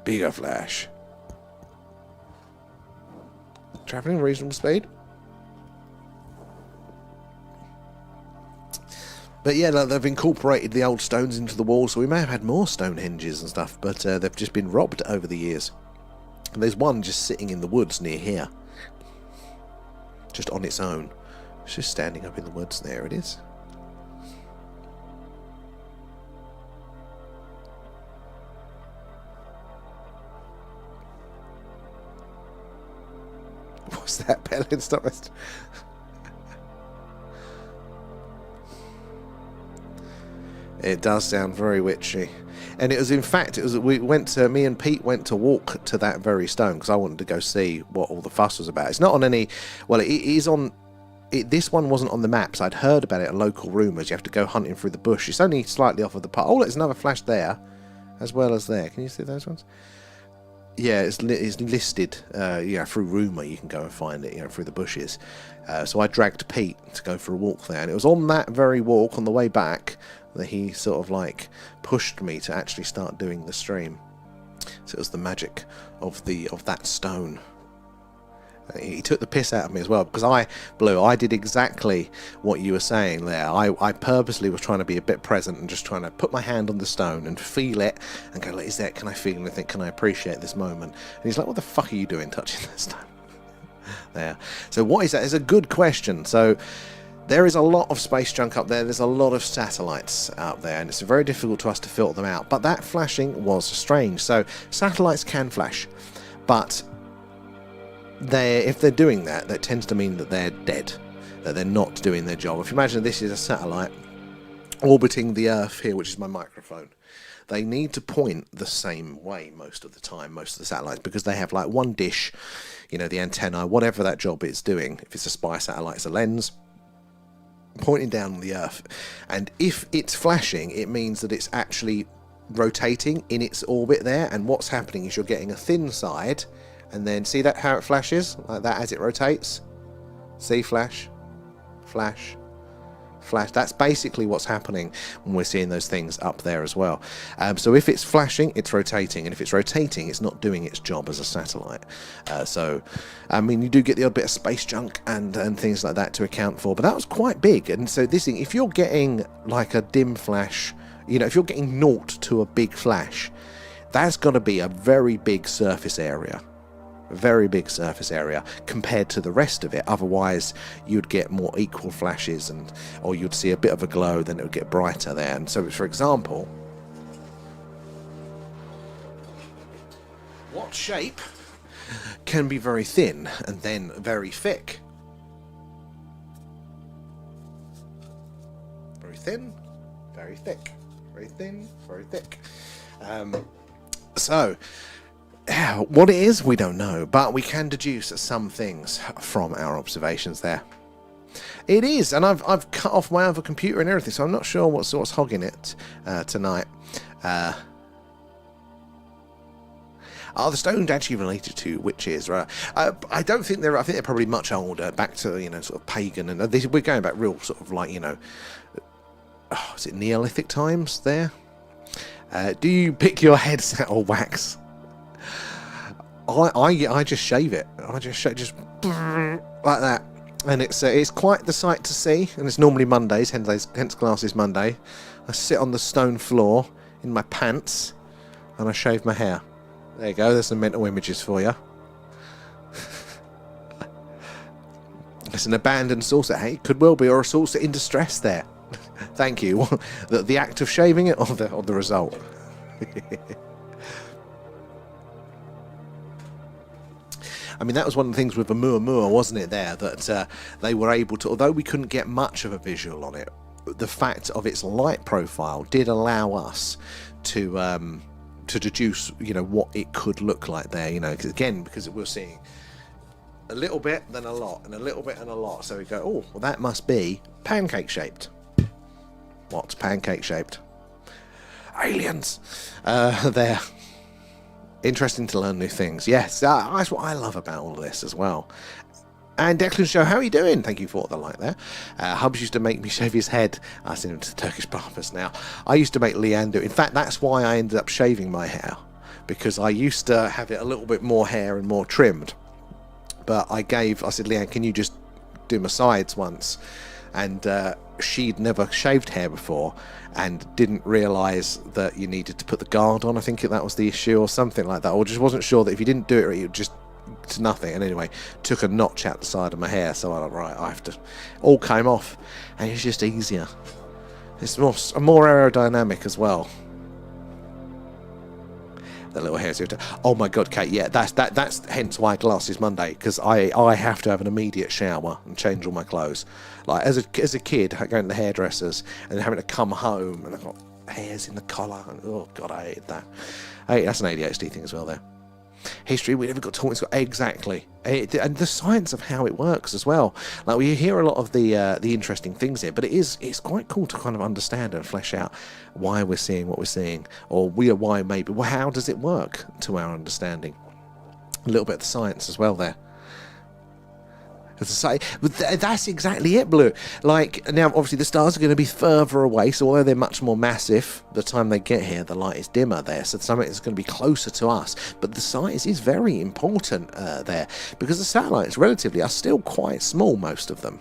Bigger flash. Travelling reasonable speed. But yeah, they've incorporated the old stones into the wall, so we may have had more Stonehenges and stuff, but they've just been robbed over the years. And there's one just sitting in the woods near here. Just on its own. It's just standing up in the woods. There it is. What's that, Bellin? Stop it. It does sound very witchy. And it was, in fact, me and Pete went to walk to that very stone because I wanted to go see what all the fuss was about. It's not on any, well, it is on, this one wasn't on the maps. I'd heard about it in local rumours. You have to go hunting through the bush. It's only slightly off of the path. Oh, there's another flash there, as well as there. Can you see those ones? Yeah, it's listed, through rumour. You can go and find it, through the bushes. So I dragged Pete to go for a walk there, and it was on that very walk on the way back that he sort of like pushed me to actually start doing the stream. So it was the magic of that stone. He took the piss out of me as well, because I did exactly what you were saying there. I purposely was trying to be a bit present and just trying to put my hand on the stone and feel it and go, like, can I feel anything? Can I appreciate this moment? And he's like, what the fuck are you doing touching that stone? There. So what is that? It's a good question. So there is a lot of space junk up there. There's a lot of satellites out there, and it's very difficult to us to filter them out. But that flashing was strange. So satellites can flash, but if they're doing that, that tends to mean that they're dead, that they're not doing their job. If you imagine this is a satellite orbiting the Earth here, which is my microphone, they need to point the same way most of the time, most of the satellites, because they have like one dish, the antenna, whatever that job it's doing. If it's a spy satellite, it's a lens pointing down on the Earth. And if it's flashing, it means that it's actually rotating in its orbit there, and what's happening is you're getting a thin side, and then see that how it flashes like that as it rotates. See, flash, flash, flash. That's basically what's happening when we're seeing those things up there as well. So if it's flashing, it's rotating, and if it's rotating, it's not doing its job as a satellite. So I mean, you do get the odd bit of space junk and things like that to account for, but that was quite big. And so this thing, if you're getting like a dim flash, if you're getting naught to a big flash, that's got to be a very big surface area. Very big surface area compared to the rest of it. Otherwise you'd get more equal flashes, or you'd see a bit of a glow, then it would get brighter there. And so, for example, what shape can be very thin and then very thick? Very thin, very thick, very thin, very thick. So what it is, we don't know, but we can deduce some things from our observations there. It is, and I've cut off my other computer and everything, so I'm not sure what's hogging it tonight. The stone's actually related to witches, right? I don't think I think they're probably much older, back to sort of pagan, and we're going back real sort of like is it Neolithic times there? Do you pick your headset or wax? I just shave it. I just like that, and it's quite the sight to see. And it's normally Mondays, hence Glasses Monday. I sit on the stone floor in my pants, and I shave my hair. There you go. There's some mental images for you. It's an abandoned saucer. Hey, could well be, or a saucer in distress there. Thank you. The act of shaving it, or the result. I mean, that was one of the things with the Muamua, wasn't it, there, that they were able to, although we couldn't get much of a visual on it, the fact of its light profile did allow us to deduce, what it could look like there, because we're seeing a little bit, then a lot, and a little bit and a lot. So we go, oh, well, that must be pancake-shaped. What's pancake-shaped? Aliens! There. Interesting to learn new things. Yes, that's what I love about all this as well. And Declan Show, how are you doing? Thank you for the like there. Hubs used to make me shave his head. I send him to Turkish barbers now. I used to make Leanne do it. In fact, that's why I ended up shaving my hair, because I used to have it a little bit more hair and more trimmed. But I said, Leanne, can you just do my sides once? And she'd never shaved hair before and didn't realise that you needed to put the guard on. I think that was the issue, or something like that, or just wasn't sure that if you didn't do it right, you'd just to nothing. And anyway, took a notch out the side of my hair, so I have to, all came off, and it's just easier. It's more aerodynamic as well. The little hairs. Oh my god, Kate, yeah, that's hence why Glasses Monday, because I have to have an immediate shower and change all my clothes. Like as a kid, going to the hairdressers and having to come home, and I thought, hairs in the collar. Oh God, I hated that. Hey, that's an ADHD thing as well there. History, we never got taught. It's got exactly, and the science of how it works as well. Like we hear a lot of the interesting things here, but it's quite cool to kind of understand and flesh out why we're seeing what we're seeing, or why maybe. Well, how does it work to our understanding? A little bit of the science as well there. That's exactly it, Blue. Like, now, obviously, the stars are going to be further away, so although they're much more massive, the time they get here, the light is dimmer there, so something is going to be closer to us. But the size is very important there, because the satellites, relatively, are still quite small, most of them.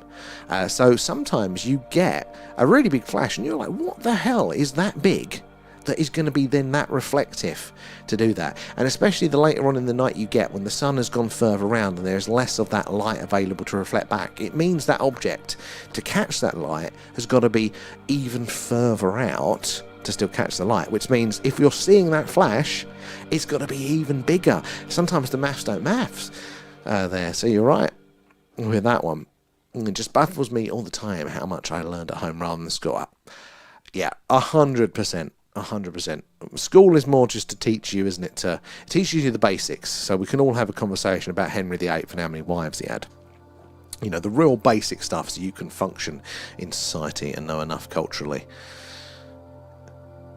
So sometimes you get a really big flash, and you're like, what the hell is that big? That is going to be then that reflective to do that, and especially the later on in the night you get when the sun has gone further around and there's less of that light available to reflect back. It means that object, to catch that light, has got to be even further out to still catch the light, which means if you're seeing that flash, it's got to be even bigger. Sometimes the maths don't maths there, so you're right with that one. It just baffles me all the time how much I learned at home rather than school. Yeah, 100%. 100%. School is more just to teach you, isn't it? It teaches you the basics, so we can all have a conversation about Henry VIII and how many wives he had. You know, the real basic stuff, so you can function in society and know enough culturally.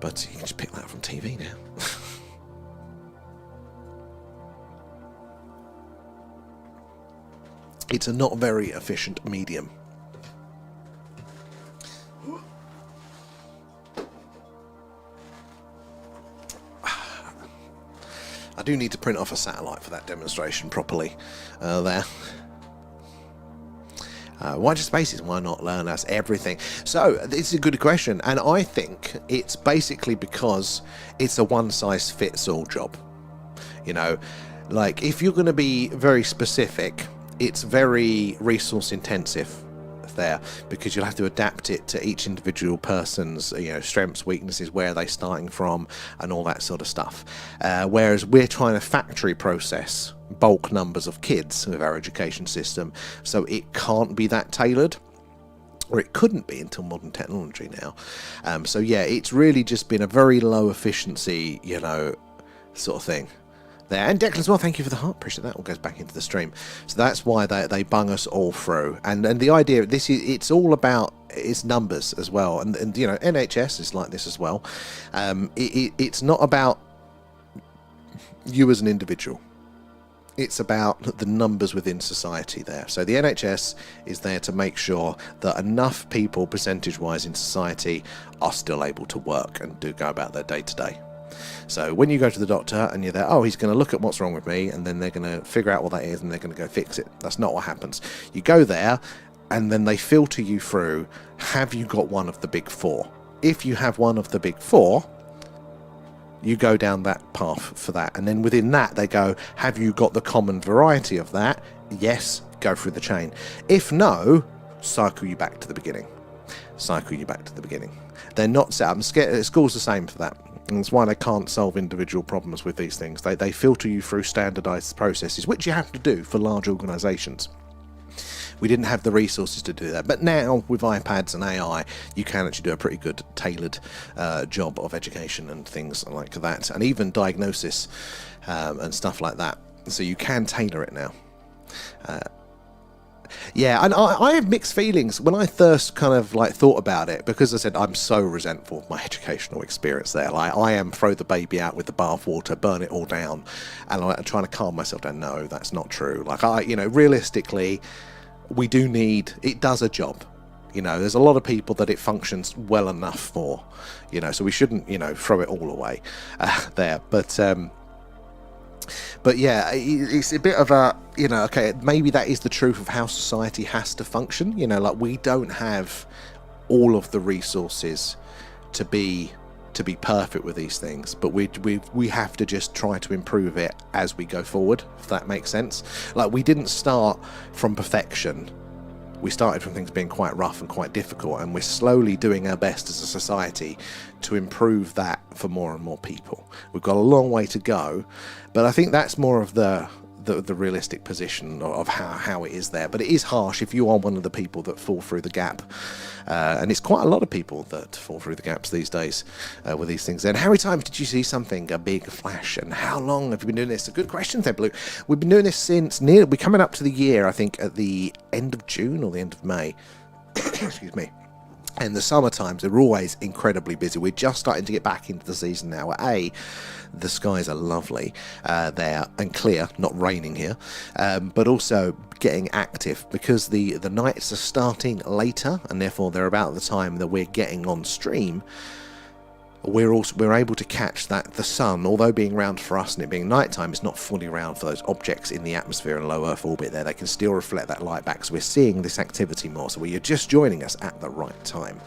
But you can just pick that from TV now. It's a not very efficient medium. I do need to print off a satellite for that demonstration properly there. Why just spaces? Why not learn us everything? So, this is a good question, and I think it's basically because it's a one-size-fits-all job. You know, like, if you're going to be very specific, it's very resource-intensive there, because you'll have to adapt it to each individual person's, you know, strengths, weaknesses, where are they starting from, and all that sort of stuff. Whereas we're trying to factory process bulk numbers of kids with our education system, so it can't be that tailored, or it couldn't be until modern technology now. So yeah, it's really just been a very low efficiency, you know, sort of thing there. And Declan as well, thank you for the heart. Appreciate that. All goes back into the stream. So that's why they bung us all through. And the idea, it's all about its numbers as well. And you know, NHS is like this as well. It's not about you as an individual. It's about the numbers within society there. So the NHS is there to make sure that enough people, percentage-wise in society, are still able to work and do go about their day-to-day. So when you go to the doctor and you're there, oh, he's going to look at what's wrong with me, and then they're going to figure out what that is, and they're going to go fix it. That's not what happens. You go there, and then they filter you through, have you got one of the big four? If you have one of the big four, you go down that path for that. And then within that, they go, have you got the common variety of that? Yes, go through the chain. If no, cycle you back to the beginning. Cycle you back to the beginning. They're not set up. School's the same for that. And that's why they can't solve individual problems with these things. They filter you through standardized processes, which you have to do for large organizations. We didn't have the resources to do that, but now with iPads and AI, you can actually do a pretty good tailored job of education and things like that, and even diagnosis and stuff like that. So you can tailor it now. Yeah, and I have mixed feelings when I first kind of like thought about it, because I said I'm so resentful of my educational experience there. Like, I am throw the baby out with the bathwater, burn it all down, and I'm trying to calm myself down. No, that's not true. Like, realistically, we do need, it does a job. You know, there's a lot of people that it functions well enough for, you know, so we shouldn't, you know, throw it all away there. But yeah, it's a bit of a, you know, okay, maybe that is the truth of how society has to function. You know, like, we don't have all of the resources to be perfect with these things, but we have to just try to improve it as we go forward, if that makes sense. Like, we didn't start from perfection. We started from things being quite rough and quite difficult, and we're slowly doing our best as a society to improve that for more and more people. We've got a long way to go, but I think that's more of the the realistic position of how it is there. But it is harsh if you are one of the people that fall through the gap, and it's quite a lot of people that fall through the gaps these days with these things. And how many times did you see something, a big flash, and how long have you been doing this? A good question there, Blue. We've been doing this since we're coming up to the year, I think, at the end of June or the end of May. Excuse me. And the summer times are always incredibly busy. We're just starting to get back into the season now. The skies are lovely there and clear, not raining here, but also getting active because the nights are starting later, and therefore they're about the time that we're getting on stream. We're able to catch that the sun, although being round for us and it being nighttime, is not fully round for those objects in the atmosphere and low Earth orbit there. They can still reflect that light back, so we're seeing this activity more. So you're just joining us at the right time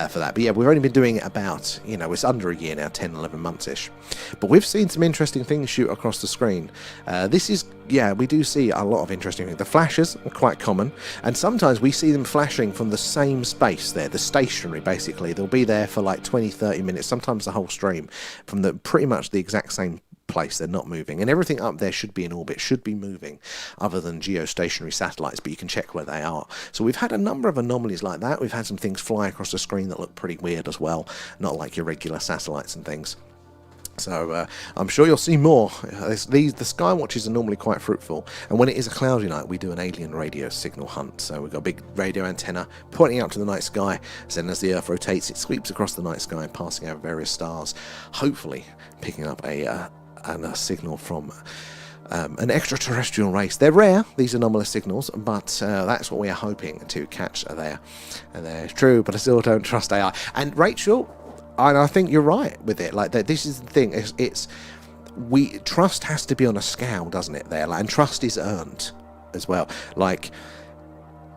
for that. But yeah, we've only been doing it about, it's under a year now, 10, 11 months-ish. But we've seen some interesting things shoot across the screen. We do see a lot of interesting things. The flashes are quite common, and sometimes we see them flashing from the same space there, the stationary basically. They'll be there for like 20, 30 minutes, sometimes the whole stream, from pretty much the exact same place. They're not moving, and everything up there should be in orbit, should be moving, other than geostationary satellites, but you can check where they are. So we've had a number of anomalies like that. We've had some things fly across the screen that look pretty weird as well, not like your regular satellites and things. So I'm sure you'll see more. The Skywatches are normally quite fruitful, and when it is a cloudy night, we do an alien radio signal hunt. So we've got a big radio antenna pointing out to the night sky, so then as the Earth rotates, it sweeps across the night sky, passing over various stars, hopefully picking up a signal from an extraterrestrial race. They're rare, these anomalous signals, but that's what we are hoping to catch there. And they're true, but I still don't trust AI. And Rachel, and I think you're right with it. Like, this is the thing. Trust has to be on a scale, doesn't it? There, and trust is earned as well. Like,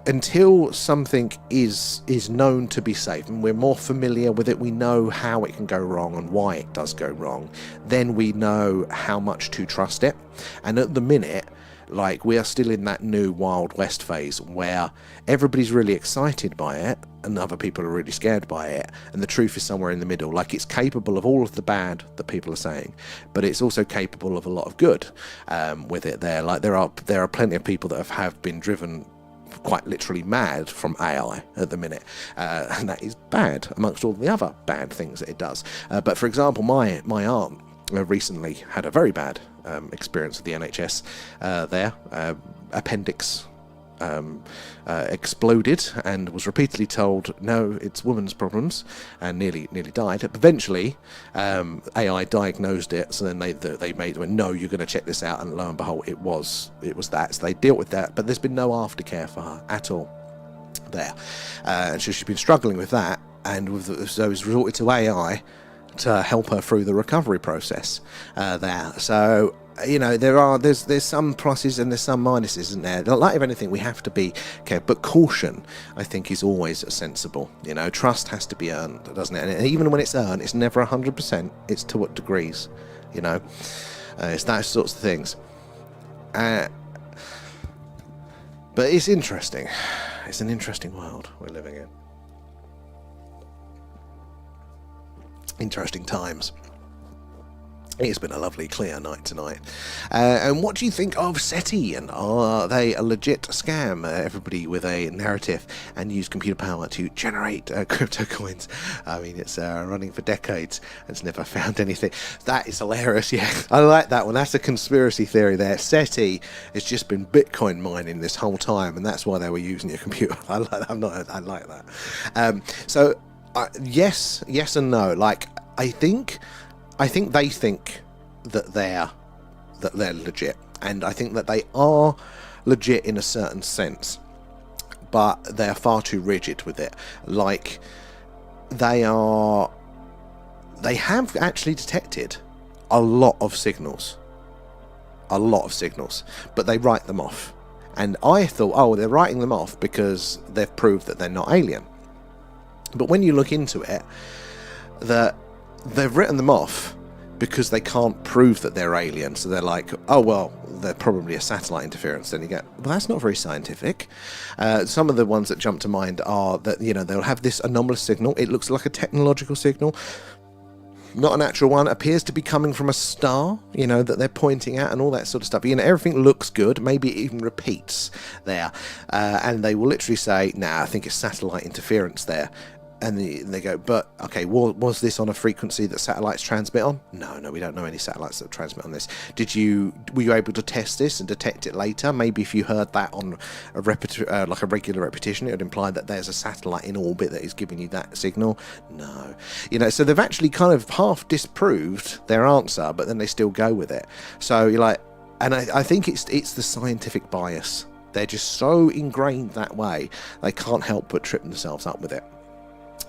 until something is known to be safe, and we're more familiar with it, we know how it can go wrong and why it does go wrong. Then we know how much to trust it. And at the minute, like, we are still in that new Wild West phase where everybody's really excited by it and other people are really scared by it, and the truth is somewhere in the middle. Like, it's capable of all of the bad that people are saying, but it's also capable of a lot of good with it there. Like, there are plenty of people that have been driven quite literally mad from AI at the minute, and that is bad amongst all the other bad things that it does. But for example, my aunt recently had a very bad experience with the NHS there. Appendix exploded and was repeatedly told, no, it's woman's problems, and nearly died. Eventually, AI diagnosed it, so then they went, no, you're going to check this out, and lo and behold, it was that. So they dealt with that, but there's been no aftercare for her at all there, and so she's been struggling with that, and so it's resorted to AI to help her through the recovery process there. So there's some pluses and there's some minuses, isn't there? Like if anything, we have to be careful, but caution, I think, is always sensible. Trust has to be earned, doesn't it? And even when it's earned, it's never 100%. It's to what degrees, it's those sorts of things. But it's interesting. It's an interesting world we're living in. Interesting times. It's been a lovely clear night tonight. And what do you think of SETI? And are they a legit scam? Everybody with a narrative and use computer power to generate crypto coins. I mean, it's running for decades. It's never found anything. That is hilarious. Yeah, I like that one. That's a conspiracy theory there. SETI has just been Bitcoin mining this whole time, and that's why they were using your computer. I like that. I like that. Yes and no. Like, I think they think that they're legit, and I think that they are legit in a certain sense, but they are far too rigid with it. Like, they have actually detected a lot of signals, but they write them off. And I thought, oh, they're writing them off because they've proved that they're not alien. But when you look into it, that they've written them off because they can't prove that they're alien. So they're like, oh, well, they're probably a satellite interference. Then you go, well, that's not very scientific. Some of the ones that jump to mind are that, they'll have this anomalous signal. It looks like a technological signal. not a natural one, appears to be coming from a star, you know, that they're pointing at and all that sort of stuff. You know, everything looks good, maybe it even repeats there, and they will literally say, nah, I think it's satellite interference there. And they go, but, okay, was this on a frequency that satellites transmit on? No, we don't know any satellites that transmit on this. Were you able to test this and detect it later? Maybe if you heard that on a like a regular repetition, it would imply that there's a satellite in orbit that is giving you that signal. No. You know, so they've actually kind of half disproved their answer, but then they still go with it. So you're like, and I think it's the scientific bias. They're just so ingrained that way, they can't help but trip themselves up with it.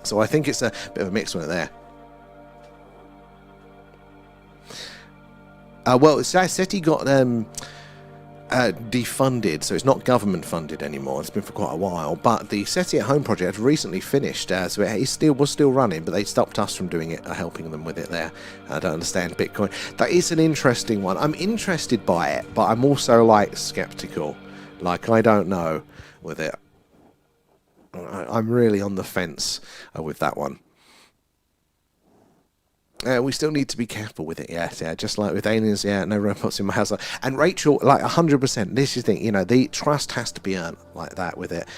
So I think it's a bit of a mix with it there. Well, SETI got defunded, so it's not government funded anymore. It's been for quite a while, but the SETI at Home project recently finished, so it was still running, but they stopped us from doing it, helping them with it there. I don't understand Bitcoin. That is an interesting one. I'm interested by it, but I'm also like skeptical. Like, I don't know with it. I'm really on the fence with that one. We still need to be careful with it, yeah, just like with aliens, no robots in my house. And Rachel, like 100%, this is the thing, you know, the trust has to be earned like that with it.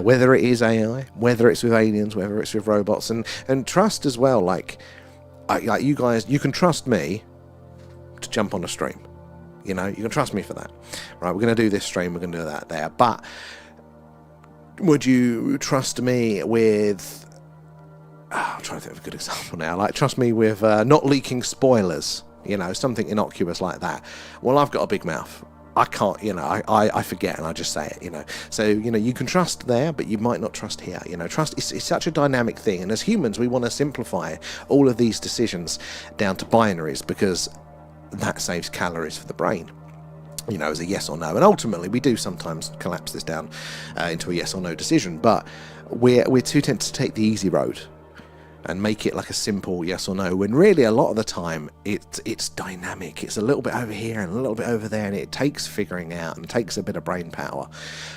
Whether it is AI, whether it's with aliens, whether it's with robots, and trust as well, like you guys, you can trust me to jump on a stream. You know, you can trust me for that. Right, we're going to do this stream, we're going to do that there, but would you trust me with... I'm trying to think of a good example now. Like, trust me with not leaking spoilers. You know, something innocuous like that. Well, I've got a big mouth. I can't, you know, I forget and I just say it, you know. So, you know, you can trust there, but you might not trust here. You know, trust is such a dynamic thing. And as humans, we want to simplify all of these decisions down to binaries because that saves calories for the brain. You know, as a yes or no, and ultimately we do sometimes collapse this down into a yes or no decision, but we're too tempted to take the easy road and make it like a simple yes or no, when really a lot of the time it's dynamic. It's a little bit over here and a little bit over there, and it takes figuring out and takes a bit of brain power.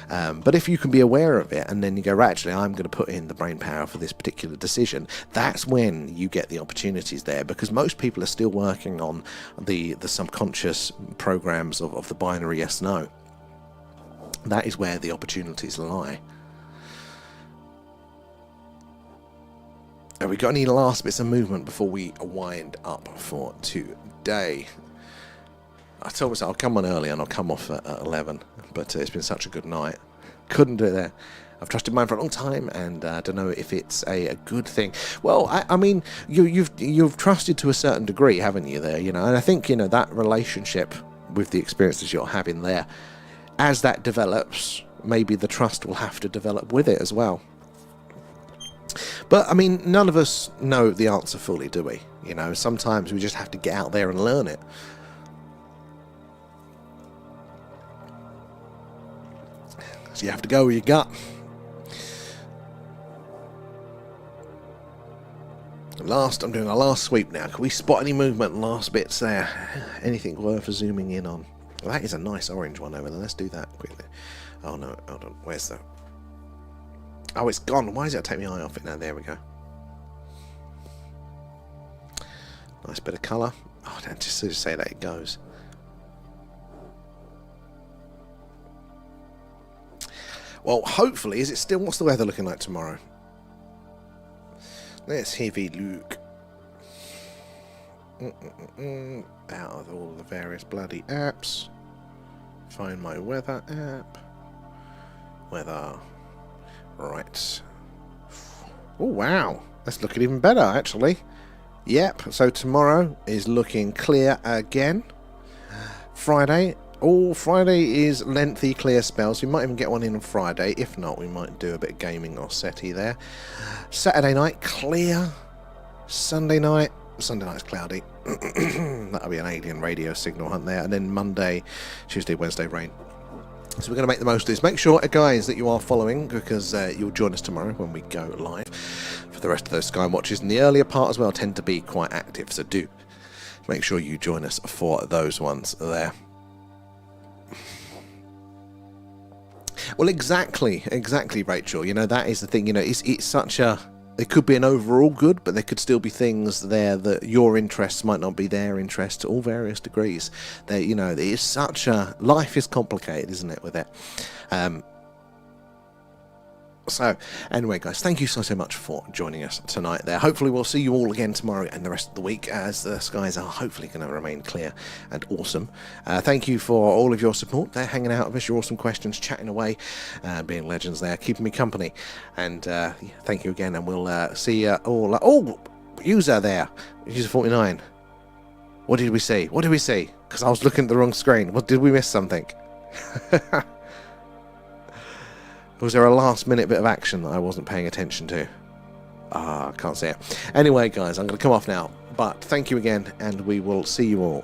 But if you can be aware of it and then you go, right, actually I'm going to put in the brain power for this particular decision, that's when you get the opportunities there, because most people are still working on the subconscious programs of the binary yes no. That is where the opportunities lie. Have we got any last bits of movement before we wind up for today? I told myself I'll come on early and I'll come off at 11, but it's been such a good night. Couldn't do it there. I've trusted mine for a long time, and I don't know if it's a good thing. Well, I mean, you've trusted to a certain degree, haven't you? There, you know, and I think, you know, that relationship with the experiences you're having there, as that develops, maybe the trust will have to develop with it as well. But, I mean, none of us know the answer fully, do we? You know, sometimes we just have to get out there and learn it. So you have to go with your gut. I'm doing a last sweep now. Can we spot any movement? Last bits there. Anything worth zooming in on? Well, that is a nice orange one over there. Let's do that quickly. Oh, no, hold on. Where's that? Oh, it's gone. Why does it take my eye off it now? There we go. Nice bit of colour. Oh, don't just say that it goes. Well, hopefully, is it still... What's the weather looking like tomorrow? Let's have a look. Out of all the various bloody apps. Find my weather app. Weather... Right. Oh, wow. That's looking even better, actually. Yep, so tomorrow is looking clear again. Friday. Oh, Friday is lengthy clear spells. We might even get one in on Friday. If not, we might do a bit of gaming or SETI there. Saturday night, clear. Sunday night's cloudy. That'll be an alien radio signal hunt there. And then Monday, Tuesday, Wednesday, rain. So we're going to make the most of this. Make sure, guys, that you are following, because you'll join us tomorrow when we go live for the rest of those Skywatches. And the earlier part as well tend to be quite active, so do make sure you join us for those ones there. Well, exactly, Rachel. You know, that is the thing. You know, it's such a It could be an overall good, but there could still be things there that your interests might not be their interests to all various degrees. There, you know, it is such a... Life is complicated, isn't it, with it? So, anyway, guys, thank you so much for joining us tonight there. Hopefully we'll see you all again tomorrow and the rest of the week, as the skies are hopefully going to remain clear and awesome. Thank you for all of your support there, hanging out with us, your awesome questions, chatting away, being legends there, keeping me company. And yeah, thank you again, and we'll see you all... Oh, user there, user 49. What did we see? What did we see? Because I was looking at the wrong screen. What, did we miss something? Was there a last minute bit of action that I wasn't paying attention to? I can't see it. Anyway, guys, I'm going to come off now. But thank you again, and we will see you all